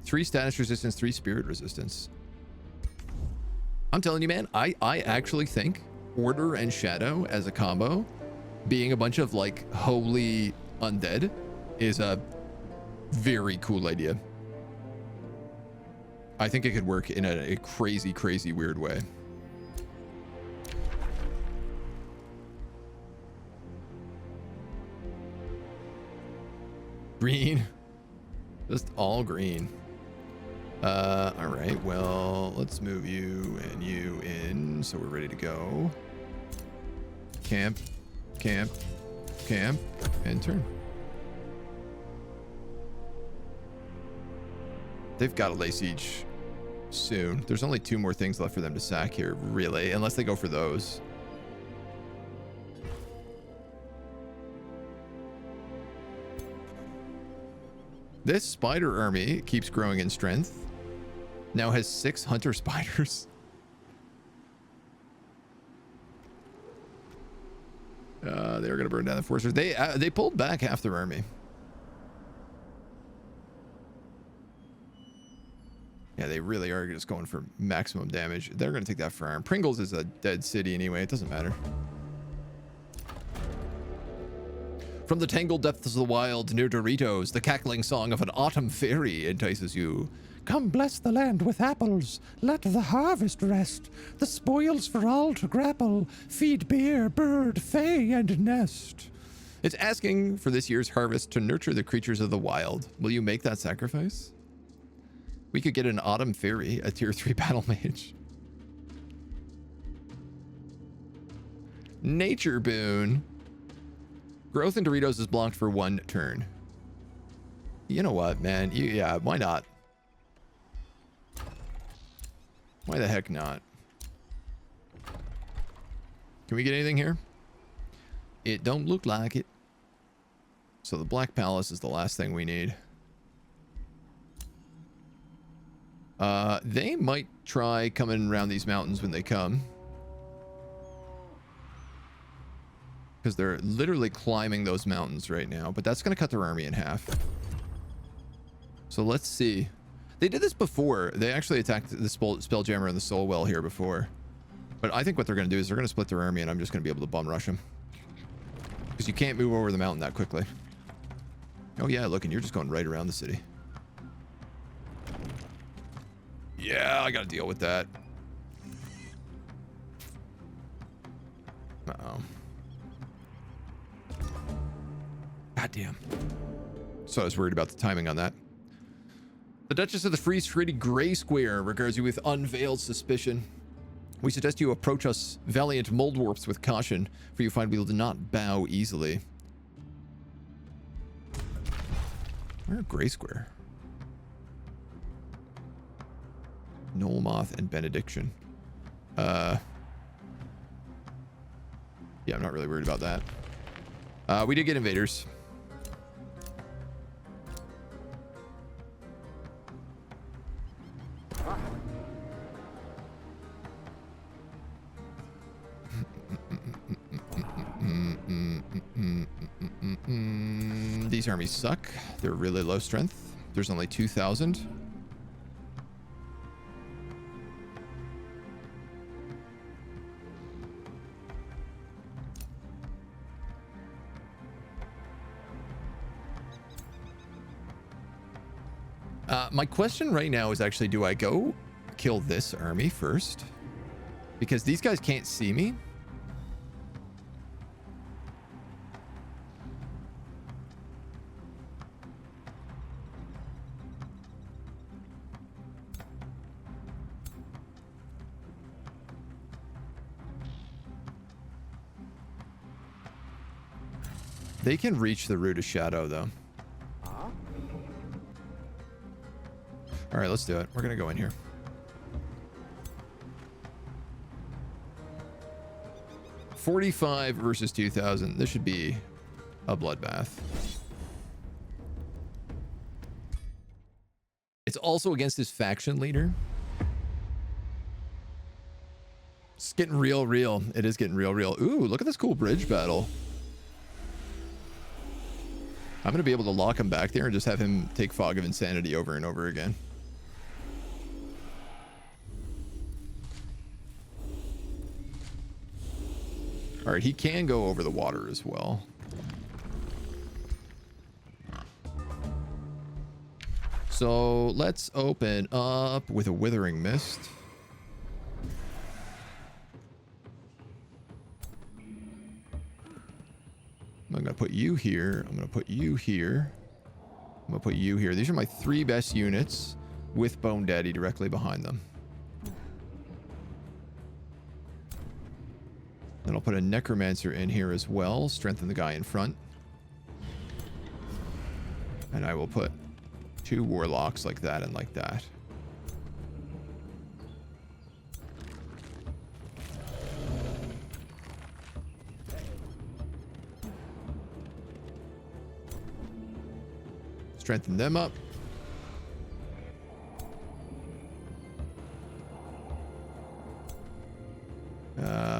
[SPEAKER 1] 3 status resistance, 3 spirit resistance. I'm telling you, man, I actually think Order and Shadow as a combo, being a bunch of like holy undead, is a very cool idea. I think it could work in a crazy, crazy weird way. Green. Just all green. All right, well, let's move you and you in so we're ready to go. Camp, camp, camp, and turn. They've got to lay siege soon. There's only 2 more things left for them to sack here, really, unless they go for those. This spider army keeps growing in strength. Now has 6 hunter spiders. They're going to burn down the fortress. They pulled back half their army. Yeah, they really are just going for maximum damage. They're going to take that farm. Pringles is a dead city anyway. It doesn't matter. From the tangled depths of the wild near Doritos, the cackling song of an autumn fairy entices you. Come bless the land with apples, let the harvest rest, the spoils for all to grapple, feed bear, bird, fay, and nest. It's asking for this year's harvest to nurture the creatures of the wild. Will you make that sacrifice? We could get an autumn fairy, a tier 3 battle mage. Nature boon. Growth in Doritos is blocked for 1 turn. You know what, man? Yeah, why not? Why the heck not? Can we get anything here? It don't look like it. So the Black Palace is the last thing we need. They might try coming around these mountains when they come. Because they're literally climbing those mountains right now. But that's going to cut their army in half. So let's see. They did this before. They actually attacked the Spelljammer and the Soul Well here before. But I think what they're going to do is they're going to split their army and I'm just going to be able to bum rush them. Because you can't move over the mountain that quickly. Oh yeah, look, and you're just going right around the city. Yeah, I got to deal with that. Uh-oh. God damn. So I was worried about the timing on that. The Duchess of the Free City Gray Square regards you with unveiled suspicion. We suggest you approach us valiant moldwarps with caution, for you find we will not bow easily. Where are Gray Square? Nullmoth and Benediction. Yeah, I'm not really worried about that. We did get invaders. These armies suck. They're really low strength. There's only 2,000. My question right now is actually, do I go kill this army first? Because these guys can't see me. They can reach the Root of Shadow, though. All right, let's do it. We're going to go in here. $45 versus 2,000. This should be a bloodbath. It's also against his faction leader. It's getting real. It is getting real. Ooh, look at this cool bridge battle. I'm going to be able to lock him back there and just have him take Fog of Insanity over and over again. All right, he can go over the water as well. So let's open up with a Withering Mist. I'm going to put you here. I'm going to put you here. I'm going to put you here. These are my 3 best units with Bone Daddy directly behind them. Then I'll put a Necromancer in here as well. Strengthen the guy in front. And I will put 2 warlocks like that and like that. Strengthen them up.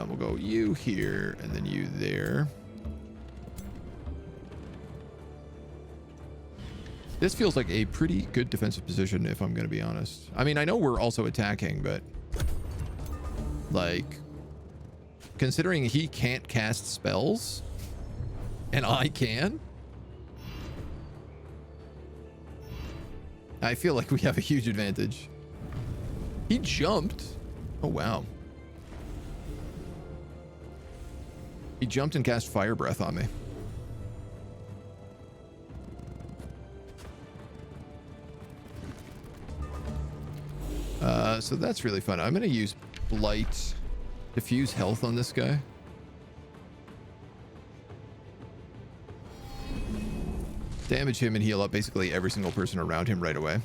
[SPEAKER 1] We'll go you here and then you there. This feels like a pretty good defensive position, if I'm going to be honest. I mean, I know we're also attacking, but like, considering he can't cast spells and I can, I feel like we have a huge advantage. He jumped. Oh, wow. He jumped and cast fire breath on me. So that's really fun. I'm going to use Blight, diffuse health on this guy. Damage him and heal up basically every single person around him right away.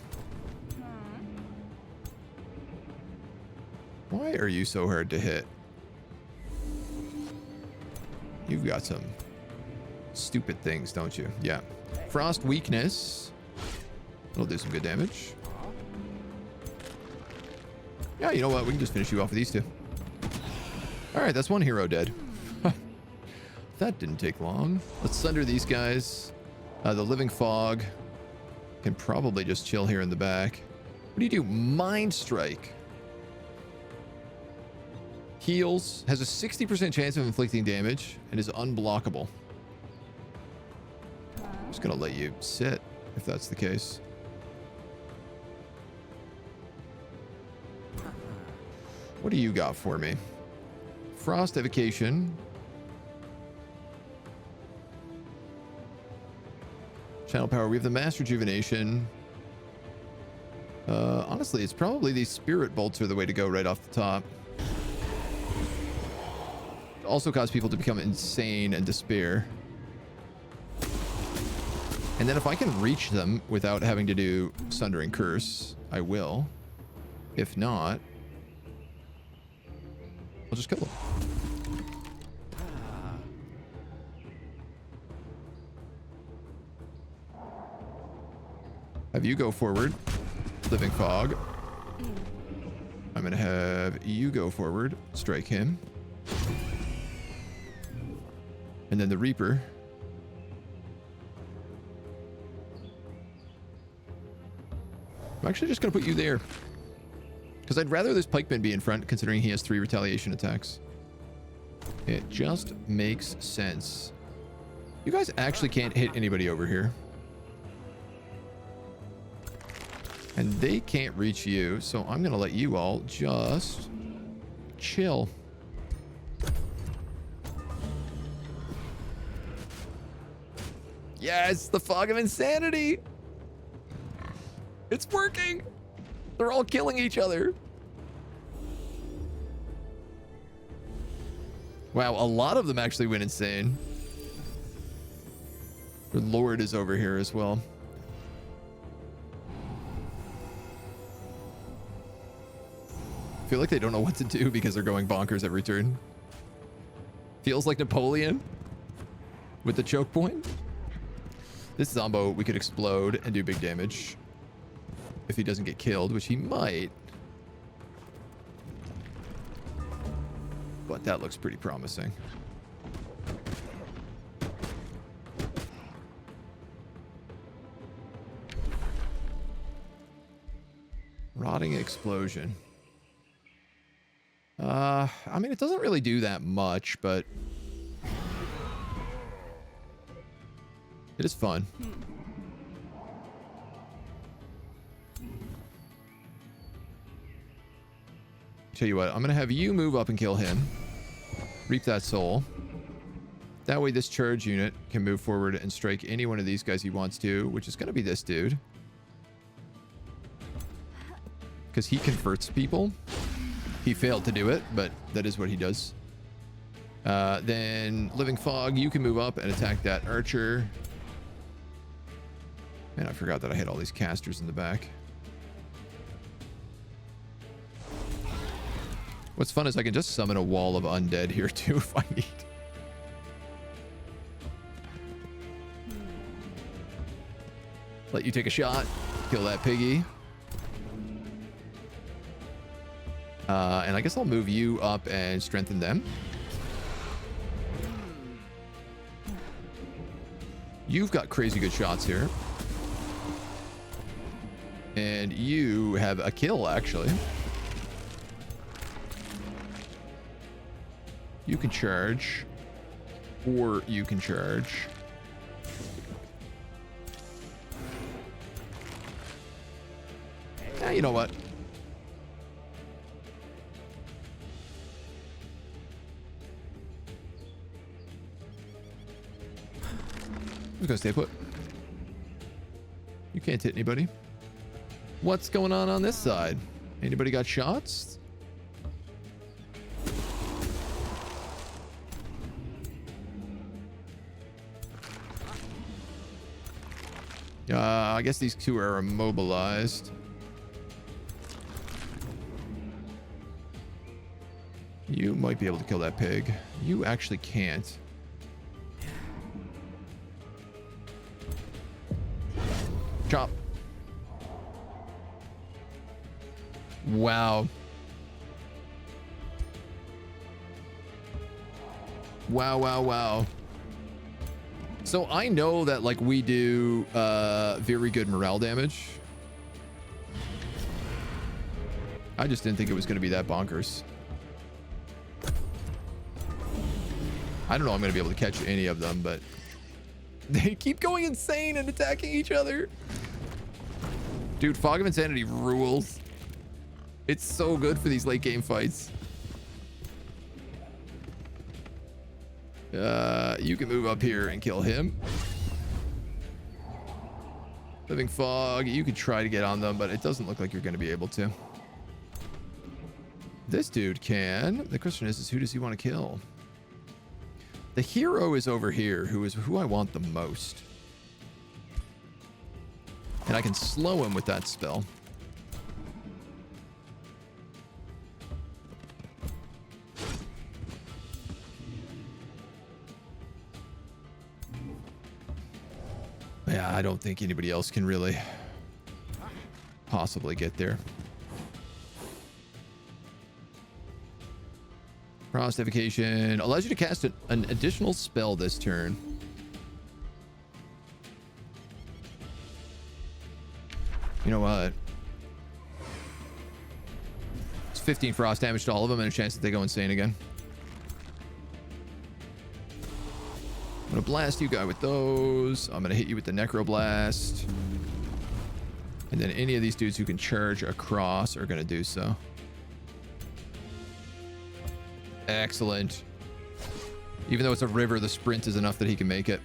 [SPEAKER 1] Why are you so hard to hit? You've got some stupid things, don't you? Yeah. Frost weakness. It'll do some good damage. Yeah, you know what? We can just finish you off with these 2. All right, that's 1 hero dead. That didn't take long. Let's sunder these guys. The Living Fog can probably just chill here in the back. What do you do? Mind Strike. Heals. Has a 60% chance of inflicting damage and is unblockable. I'm just going to let you sit if that's the case. What do you got for me? Frost Evocation. Channel Power. We have the Mass Rejuvenation. Honestly, it's probably these Spirit Bolts are the way to go right off the top. Also cause people to become insane and despair. And then if I can reach them without having to do Sundering Curse, I will. If not, I'll just kill them. Have you go forward. Living Fog. I'm going to have you go forward. Strike him. And then the Reaper. I'm actually just going to put you there. Because I'd rather this pikeman be in front, considering he has 3 retaliation attacks. It just makes sense. You guys actually can't hit anybody over here. And they can't reach you, so I'm going to let you all just chill. Yes, the Fog of Insanity. It's working. They're all killing each other. Wow, a lot of them actually went insane. The Lord is over here as well. I feel like they don't know what to do because they're going bonkers every turn. Feels like Napoleon with the choke point. This Zombo, we could explode and do big damage. If he doesn't get killed, which he might. But that looks pretty promising. Rotting Explosion. I mean, it doesn't really do that much, but it is fun. Tell you what, I'm gonna have you move up and kill him. Reap that soul. That way this charge unit can move forward and strike any one of these guys he wants to, which is gonna be this dude. Because he converts people. He failed to do it, but that is what he does. Then Living Fog, you can move up and attack that archer. Man, I forgot that I had all these casters in the back. What's fun is I can just summon a wall of undead here too if I need. Let you take a shot. Kill that piggy. And I guess I'll move you up and strengthen them. You've got crazy good shots here. And you have a kill, actually. You can charge. Or you can charge. You know what? I'm just gonna stay put. You can't hit anybody. What's going on this side? Anybody got shots? I guess these two are immobilized. You might be able to kill that pig. You actually can't. Chop. Wow. Wow. So I know that like we do very good morale damage. I just didn't think it was going to be that bonkers. I don't know I'm going to be able to catch any of them, but they keep going insane and attacking each other. Dude, Fog of Insanity rules. It's so good for these late game fights. You can move up here and kill him. Living Fog, you could try to get on them, but it doesn't look like you're going to be able to. This dude can. The question is who does he want to kill? The hero is over here, who I want the most. And I can slow him with that spell. Yeah, I don't think anybody else can really possibly get there. Frost Evocation allows you to cast an additional spell this turn. You know what? It's 15 frost damage to all of them and a chance that they go insane again. I'm gonna blast you guy with those. I'm gonna hit you with the Necro Blast. And then any of these dudes who can charge across are gonna do so. Excellent. Even though it's a river, the sprint is enough that he can make it.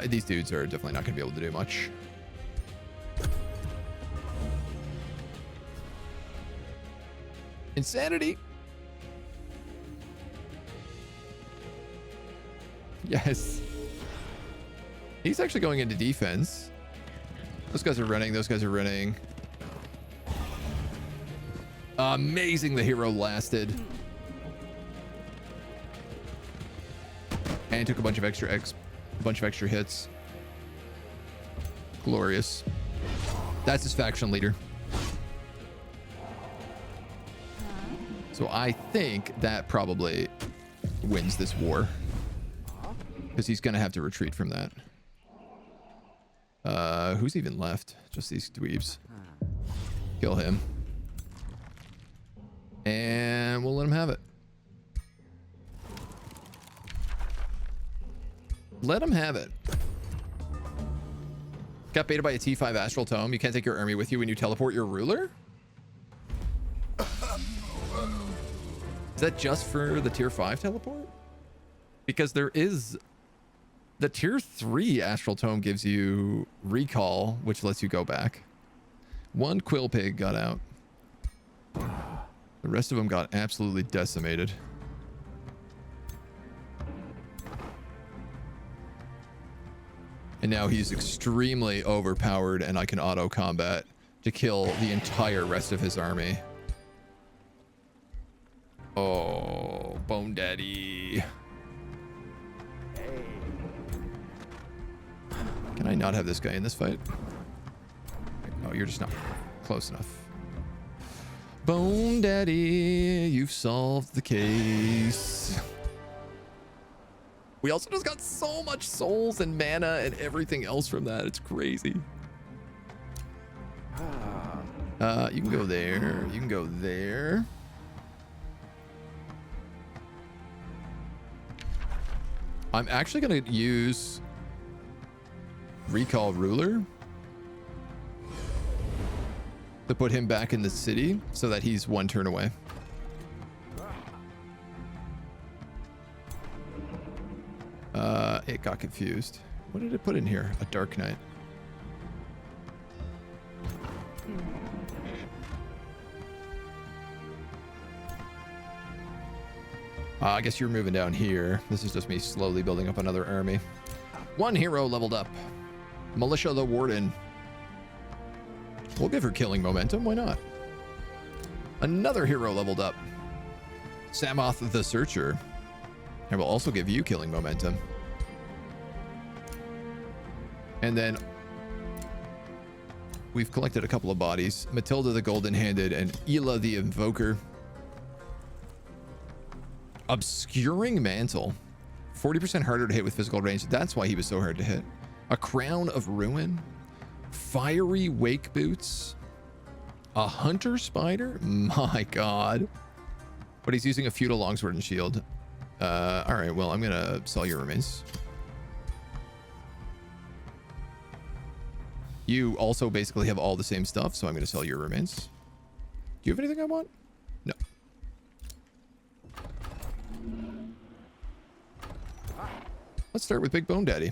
[SPEAKER 1] These dudes are definitely not gonna be able to do much. Insanity. Yes. He's actually going into defense. Those guys are running. Those guys are running. Amazing the hero lasted. And took a bunch of extra hits. Glorious. That's his faction leader. So I think that probably wins this war. Because he's going to have to retreat from that. Who's even left? Just these dweebs. Kill him. And we'll let him have it. Let him have it. Got baited by a T5 Astral Tome. You can't take your army with you when you teleport your ruler? Is that just for the tier 5 teleport? Because there is... The tier 3 Astral Tome gives you recall, which lets you go back. One Quill Pig got out. The rest of them got absolutely decimated. And now he's extremely overpowered, and I can auto combat to kill the entire rest of his army. Oh, Bone Daddy. Can I not have this guy in this fight? Oh, you're just not close enough. Bone Daddy, you've solved the case. We also just got so much souls and mana and everything else from that. It's crazy. You can go there. You can go there. I'm actually going to use Recall Ruler to put him back in the city so that he's one turn away. It got confused. What did it put in here? A Dark Knight. I guess you're moving down here. This is just me slowly building up another army. One hero leveled up. Militia the Warden. We'll give her killing momentum. Why not? Another hero leveled up. Samoth the Searcher. I will also give you killing momentum. And then we've collected a couple of bodies. Matilda the Golden-Handed and Ela the Invoker. Obscuring Mantle. 40% harder to hit with physical range. That's why he was so hard to hit. A Crown of Ruin. Fiery Wake Boots. A Hunter Spider. My god. But he's using a Feudal Longsword and Shield. Alright, well, I'm gonna sell your remains. You also basically have all the same stuff, so I'm gonna sell your remains. Do you have anything I want? No. Let's start with Big Bone Daddy.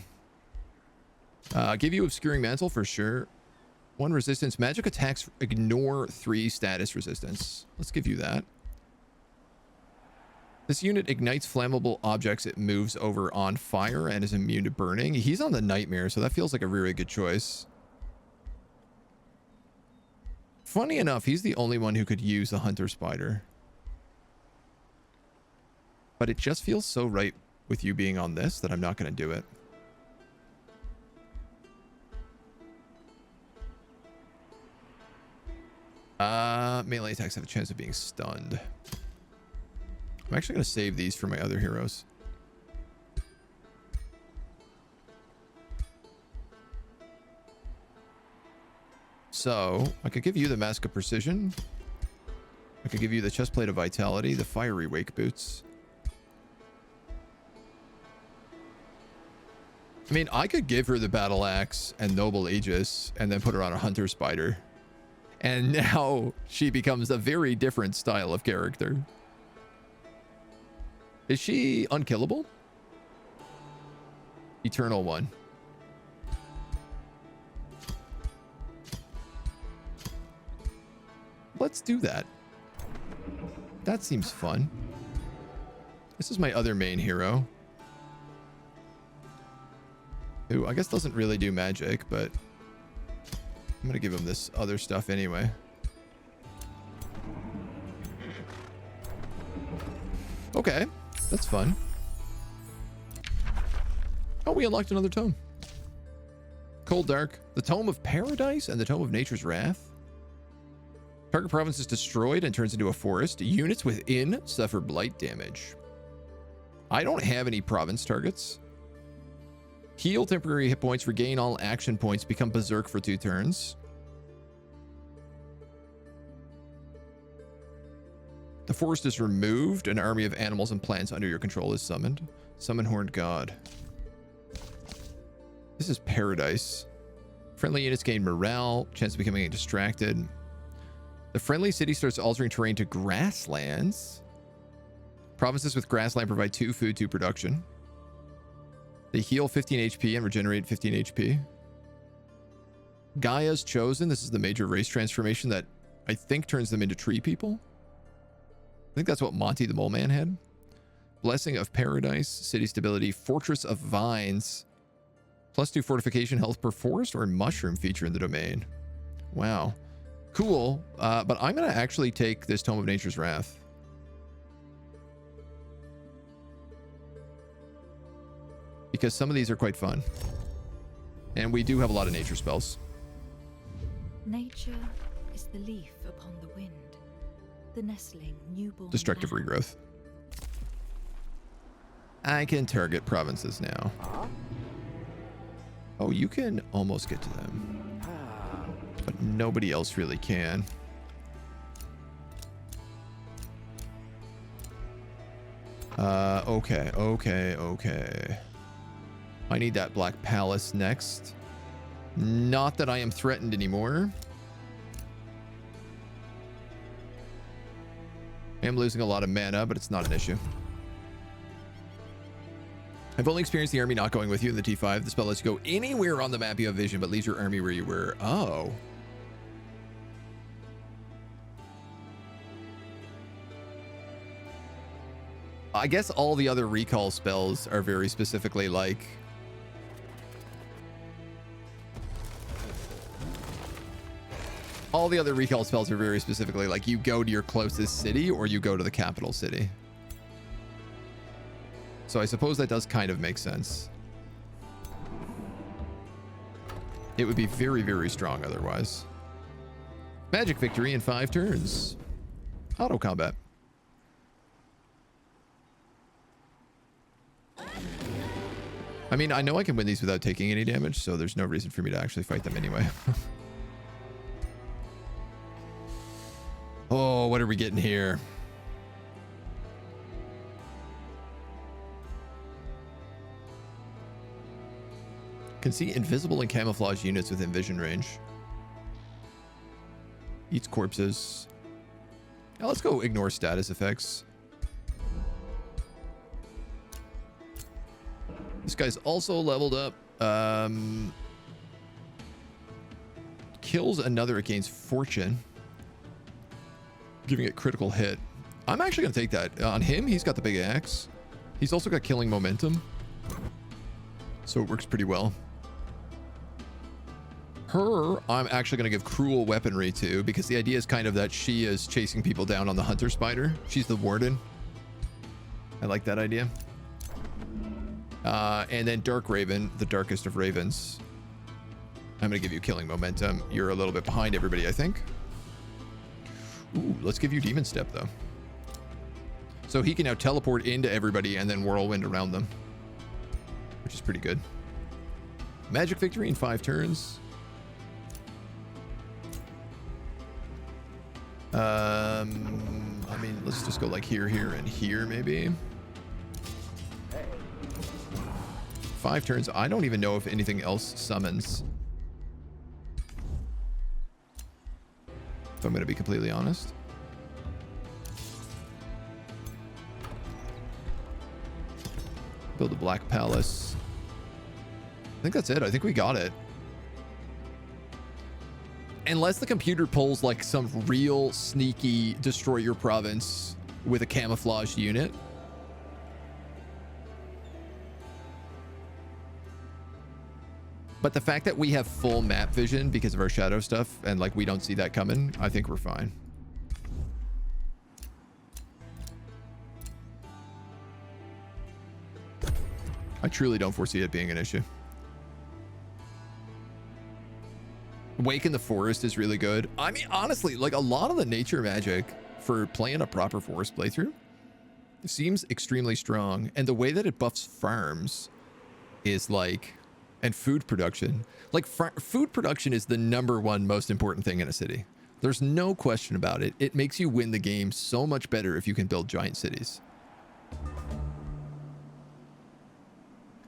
[SPEAKER 1] Give you Obscuring Mantle for sure. 1 resistance. Magic attacks ignore 3 status resistance. Let's give you that. This unit ignites flammable objects it moves over on fire and is immune to burning. He's on the Nightmare, so that feels like a really good choice. Funny enough, he's the only one who could use the Hunter Spider. But it just feels so right with you being on this that I'm not going to do it. Melee attacks have a chance of being stunned. I'm actually going to save these for my other heroes. So, I could give you the Mask of Precision. I could give you the Chestplate of Vitality, the Fiery Wake Boots. I mean, I could give her the Battle Axe and Noble Aegis and then put her on a Hunter Spider. And now she becomes a very different style of character. Is she unkillable? Eternal One. Let's do that. That seems fun. This is my other main hero. Who I guess doesn't really do magic, but I'm gonna give him this other stuff anyway. Okay, that's fun. Oh, we unlocked another tome. Cold Dark, the Tome of Paradise and the Tome of Nature's Wrath. Target province is destroyed and turns into a forest. Units within suffer blight damage. I don't have any province targets. Heal temporary hit points, regain all action points, become berserk for 2 turns. The forest is removed. An army of animals and plants under your control is summoned. Summon Horned God. This is Paradise. Friendly units gain morale, chance of becoming distracted. The friendly city starts altering terrain to grasslands. Provinces with grassland provide 2 food, 2 production. They heal 15 HP and regenerate 15 HP. Gaia's Chosen. This is the major race transformation that I think turns them into tree people. I think that's what Monty the Mole Man had. Blessing of Paradise. City stability. Fortress of Vines. +2 fortification health per forest or mushroom feature in the domain. Wow. Cool. But I'm going to actually take this Tome of Nature's Wrath. Because some of these are quite fun. And we do have a lot of nature spells.
[SPEAKER 2] Nature is the leaf upon the wind, the nestling newborn
[SPEAKER 1] Destructive
[SPEAKER 2] lamb.
[SPEAKER 1] regrowth. I can target provinces now. Oh, you can almost get to them. But nobody else really can. Okay. I need that Black Palace next. Not that I am threatened anymore. I am losing a lot of mana, but it's not an issue. I've only experienced the army not going with you in the T5. The spell lets you go anywhere on the map you have vision, but leaves your army where you were. Oh. I guess all the other recall spells are very specifically like... All the other recall spells are very specifically like you go to your closest city or you go to the capital city. So I suppose that does kind of make sense. It would be very, very strong otherwise. Magic victory in 5 turns. Auto combat. I mean, I know I can win these without taking any damage, so there's no reason for me to actually fight them anyway. Oh, what are we getting here? Can see invisible and camouflage units within vision range. Eats corpses. Now let's go ignore status effects. This guy's also leveled up. Kills another, it gains fortune, giving it critical hit. I'm actually going to take that. On him, he's got the big axe. He's also got killing momentum. So it works pretty well. Her, I'm actually going to give cruel weaponry to, because the idea is kind of that she is chasing people down on the hunter spider. She's the warden. I like that idea. And then Dark Raven, the darkest of ravens. I'm going to give you killing momentum. You're a little bit behind everybody, I think. Ooh, let's give you Demon Step, though. So he can now teleport into everybody and then whirlwind around them, which is pretty good. Magic victory in 5 turns. I mean, let's just go like here, here, and here, maybe. 5 turns. I don't even know if anything else summons. If I'm going to be completely honest. Build a Black Palace. I think that's it. I think we got it. Unless the computer pulls like some real sneaky destroy your province with a camouflaged unit. But the fact that we have full map vision because of our shadow stuff and like we don't see that coming, I think we're fine. I truly don't foresee it being an issue. Wake in the Forest is really good. I mean, honestly, like a lot of the nature magic for playing a proper forest playthrough seems extremely strong. And the way that it buffs farms is like, and food production, like food production is the #1 most important thing in a city. There's no question about it. It makes you win the game so much better if you can build giant cities.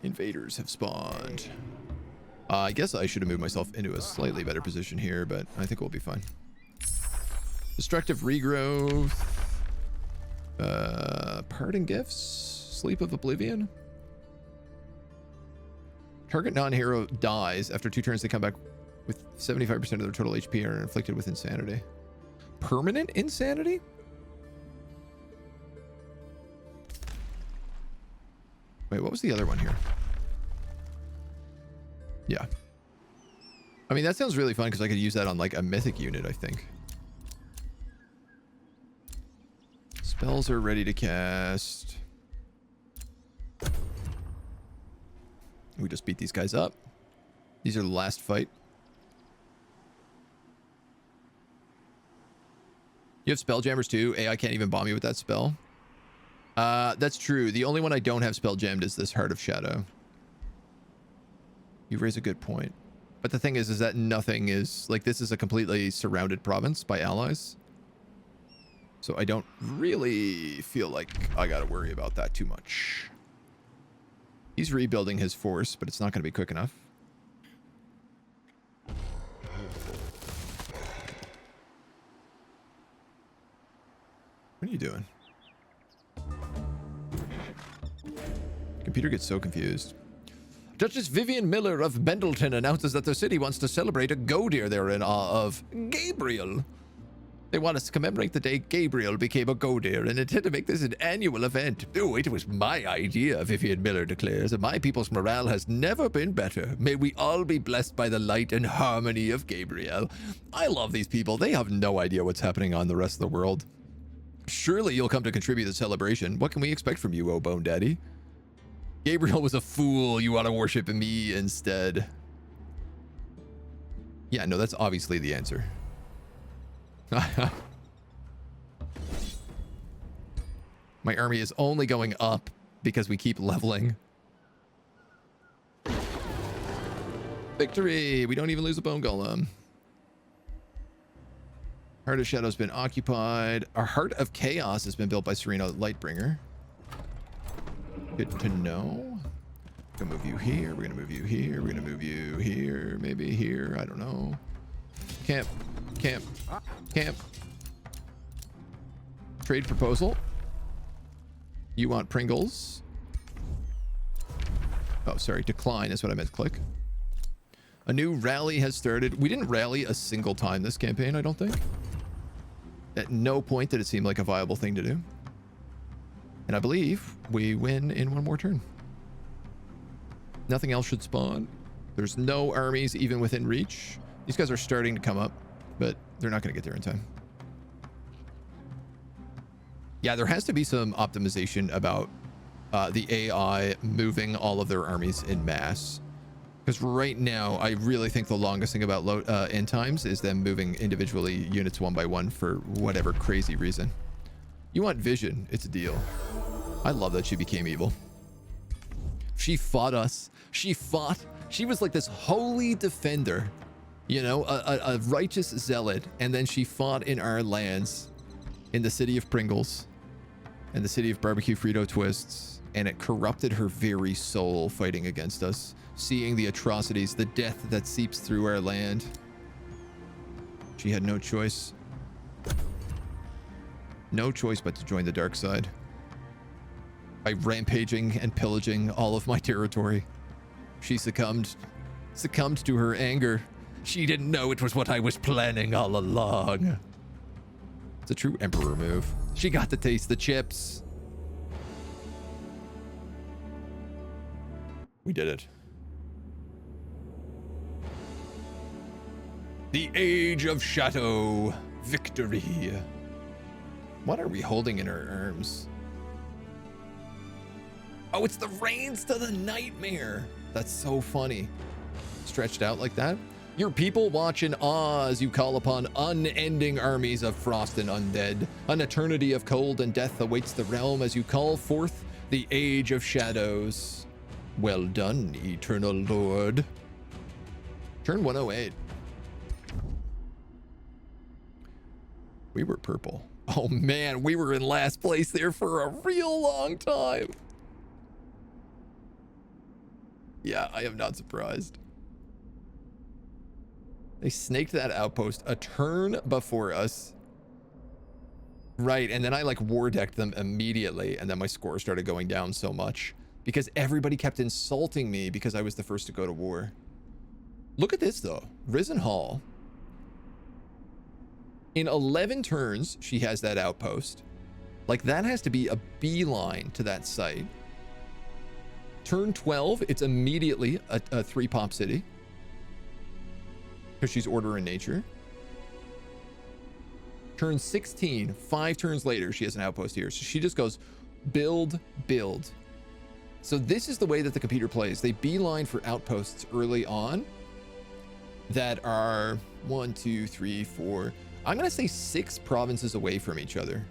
[SPEAKER 1] Invaders have spawned. I guess I should have moved myself into a slightly better position here, but I think we'll be fine. Destructive regrowth. Parting gifts. Sleep of Oblivion. Target non-hero dies. After 2 turns, they come back with 75% of their total HP and are inflicted with insanity. Permanent insanity? Wait, what was the other one here? Yeah. I mean, that sounds really fun because I could use that on like a mythic unit, I think. Spells are ready to cast. We just beat these guys up. These are the last fight. You have Spelljammers too. AI can't even bomb you with that spell. That's true. The only one I don't have spell jammed is this Heart of Shadow. You raise a good point. But the thing is that nothing is... Like, this is a completely surrounded province by allies. So I don't really feel like I gotta worry about that too much. He's rebuilding his force, but it's not going to be quick enough. What are you doing? Computer gets so confused. Duchess Vivian Miller of Bendleton announces that the city wants to celebrate a go-deer they're in awe of, Gabriel. They want us to commemorate the day Gabriel became a go-deer and intend to make this an annual event. Oh, it was my idea, Vivian Miller declares, and my people's morale has never been better. May we all be blessed by the light and harmony of Gabriel. I love these people. They have no idea what's happening on the rest of the world. Surely you'll come to contribute to the celebration. What can we expect from you, oh Bone Daddy? Gabriel was a fool. You ought to worship me instead. Yeah, no, that's obviously the answer. My army is only going up because we keep leveling. Victory! We don't even lose a bone golem. Heart of Shadow's been occupied. Our Heart of Chaos has been built by Serena Lightbringer. Good to know. We're gonna move you here. We're gonna move you here. We're gonna move you here. Maybe here. I don't know. Camp. Camp. Camp. Trade proposal. You want Pringles? Oh, sorry. Decline is what I meant to click. A new rally has started. We didn't rally a single time this campaign, I don't think. At no point did it seem like a viable thing to do. And I believe we win in one more turn. Nothing else should spawn. There's no armies even within reach. These guys are starting to come up, but they're not going to get there in time. Yeah, there has to be some optimization about the AI moving all of their armies in mass. Because right now, I really think the longest thing about end times is them moving individually units one by one for whatever crazy reason. You want Vision, it's a deal. I love that she became evil. She fought us. She fought. She was like this holy defender, you know, a righteous zealot. And then she fought in our lands, in the city of Pringles, and the city of Barbecue Frito Twists. And it corrupted her very soul fighting against us, seeing the atrocities, the death that seeps through our land. She had no choice. No choice but to join the dark side. By rampaging and pillaging all of my territory. She succumbed to her anger. She didn't know it was what I was planning all along. It's a true emperor move. She got to taste the chips. We did it. The Age of Shadow. Victory. What are we holding in our arms? Oh, it's the Reigns to the Nightmare. That's so funny. Stretched out like that. Your people watch in awe as you call upon unending armies of frost and undead. An eternity of cold and death awaits the realm as you call forth the Age of Shadows. Well done, Eternal Lord. Turn 108. We were purple. Oh man, we were in last place there for a real long time. Yeah, I am not surprised. They snaked that outpost a turn before us. Right, and then I like war decked them immediately, and then my score started going down so much because everybody kept insulting me because I was the first to go to war. Look at this though. Risen Hall. In 11 turns, she has that outpost. Like that has to be a beeline to that site. Turn 12, it's immediately a 3-pop city. because she's order in nature. Turn 16, 5 turns later, she has an outpost here. So she just goes build, build. So this is the way that the computer plays. They beeline for outposts early on that are 1, 2, 3, 4. I'm going to say 6 provinces away from each other.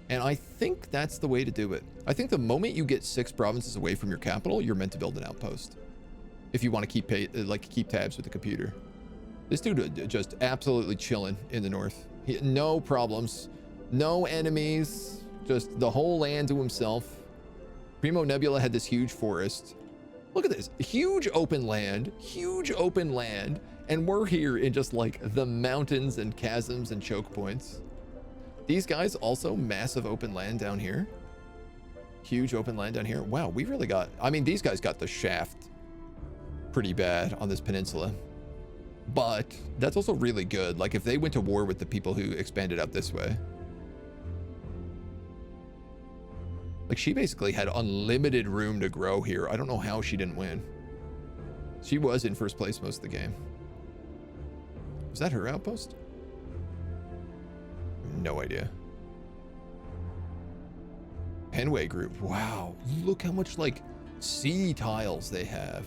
[SPEAKER 1] And I think that's the way to do it. I think the moment you get 6 provinces away from your capital, you're meant to build an outpost. If you want to keep tabs with the computer. This dude just absolutely chilling in the north. No problems, no enemies, just the whole land to himself. Primo Nebula had this huge forest. Look at this, huge open land, and we're here in just like the mountains and chasms and choke points. These guys also massive open land down here. Huge open land down here. Wow, we really got, I mean, these guys got the shaft pretty bad on this peninsula. But that's also really good. Like if they went to war with the people who expanded out this way. Like she basically had unlimited room to grow here. I don't know how she didn't win. She was in first place most of the game. Was that her outpost? No idea. Penway group. Wow. Look how much like sea tiles they have.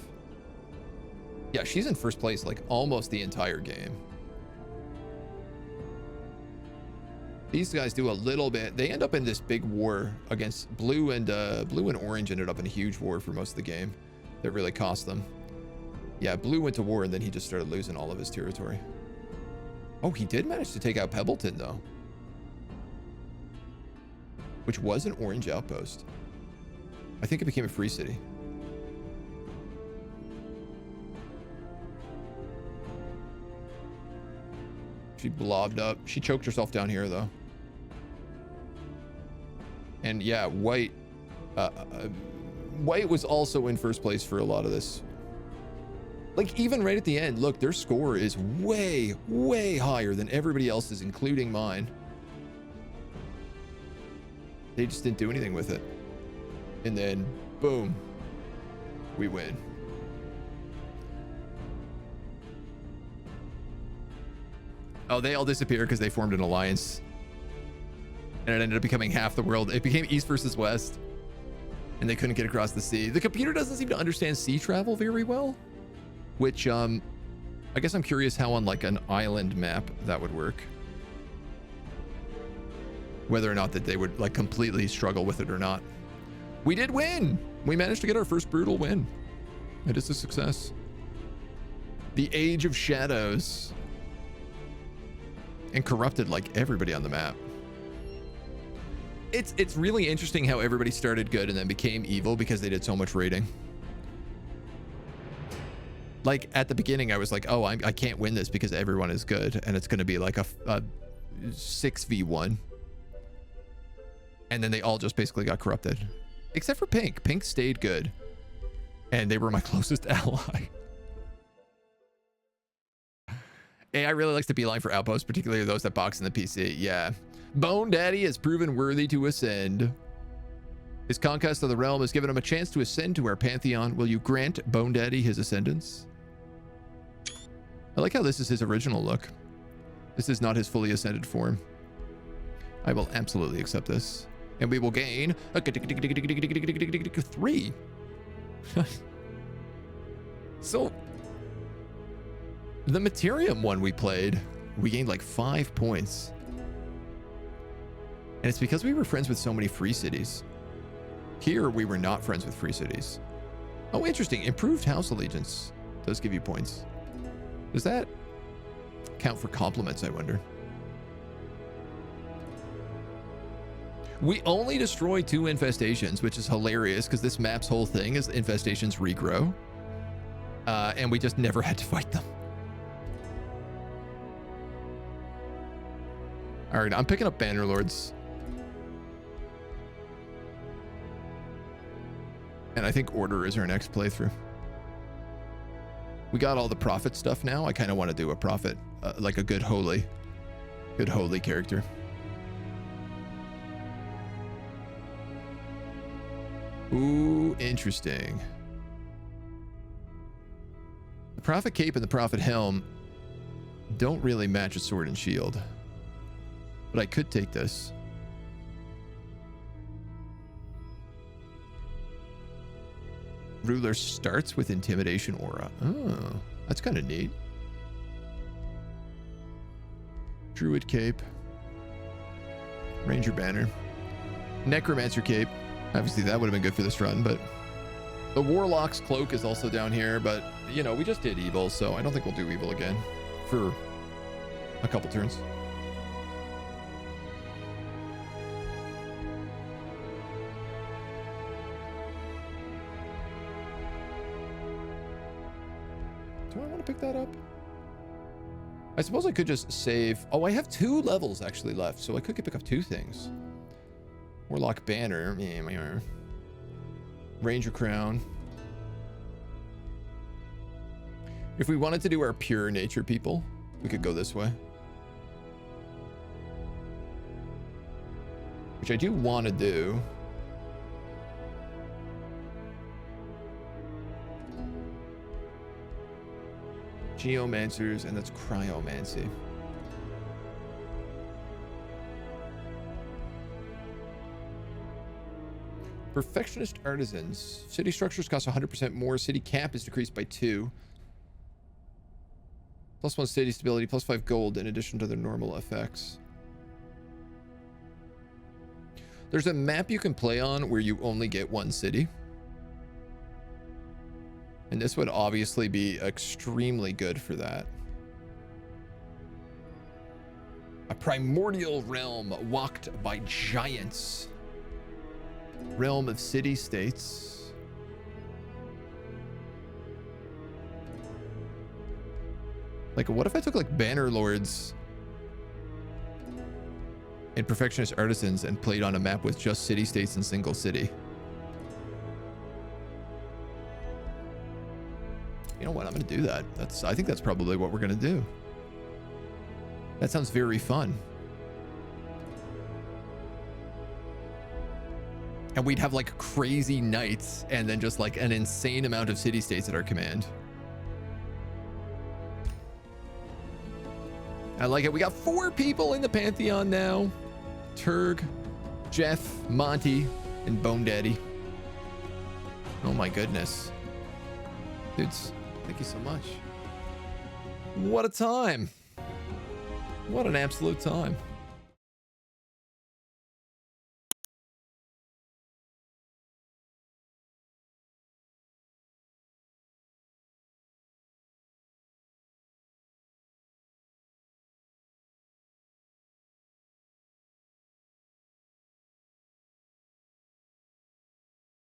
[SPEAKER 1] Yeah, she's in first place like almost the entire game. These guys do a little bit. They end up in this big war against blue and orange ended up in a huge war for most of the game that really cost them. Yeah, blue went to war and then he just started losing all of his territory. Oh, he did manage to take out Pebbleton though, which was an orange outpost. I think it became a free city. She blobbed up. She choked herself down here though. And yeah, white was also in first place for a lot of this. Like even right at the end, look, their score is way, way higher than everybody else's, including mine. They just didn't do anything with it. And then boom, we win. Oh, they all disappeared because they formed an alliance. And it ended up becoming half the world. It became East versus West. And they couldn't get across the sea. The computer doesn't seem to understand sea travel very well. Which, I guess I'm curious how on like an island map that would work. Whether or not that they would like completely struggle with it or not. We did win! We managed to get our first brutal win. It is a success. The Age of Shadows. And corrupted like everybody on the map. It's really interesting how everybody started good and then became evil because they did so much raiding. Like at the beginning I was like, oh, I can't win this because everyone is good and it's going to be like a 6v1. And then they all just basically got corrupted. Except for Pink. Pink stayed good. And they were my closest ally. AI really likes to beeline for outposts, particularly those that box in the PC. Yeah. Bone Daddy has proven worthy to ascend. His conquest of the realm has given him a chance to ascend to our pantheon. Will you grant Bone Daddy his ascendance? I like how this is his original look. This is not his fully ascended form. I will absolutely accept this. And we will gain a 3. So the Materium one we played, we gained like 5 points. And it's because we were friends with so many free cities. Here, we were not friends with free cities. Oh, interesting. Improved house allegiance does give you points. Does that count for compliments, I wonder? We only destroy 2 infestations, which is hilarious because this map's whole thing is infestations regrow. And we just never had to fight them. All right, I'm picking up Bannerlords. And I think Order is our next playthrough. We got all the Prophet stuff now. I kind of want to do a Prophet, like a good holy character. Ooh, interesting. The Prophet Cape and the Prophet Helm don't really match a sword and shield. But I could take this. Ruler starts with intimidation aura. Oh, that's kind of neat. Druid cape. Ranger banner. Necromancer cape. Obviously that would have been good for this run, but the Warlock's cloak is also down here, but you know, we just did evil, so I don't think we'll do evil again for a couple turns. Do I want to pick that up? I suppose I could just save. Oh, I have 2 levels actually left, so I could pick up 2 things. Warlock banner. Ranger crown. If we wanted to do our pure nature people, we could go this way. Which I do want to do. Geomancers, and that's cryomancy. Perfectionist artisans. City structures cost 100% more. City cap is decreased by 2. +1 city stability, +5 gold in addition to their normal effects. There's a map you can play on where you only get 1 city. And this would obviously be extremely good for that. A primordial realm walked by giants. Realm of city-states. Like, what if I took like Banner Lords and Perfectionist Artisans and played on a map with just city-states and single city? You know what? I'm going to do that. I think that's probably what we're going to do. That sounds very fun. And we'd have like crazy knights and then just like an insane amount of city-states at our command. I like it. We got 4 people in the Pantheon now. Turg, Jeff, Monty, and Bone Daddy. Oh my goodness. Dudes, thank you so much. What a time. What an absolute time.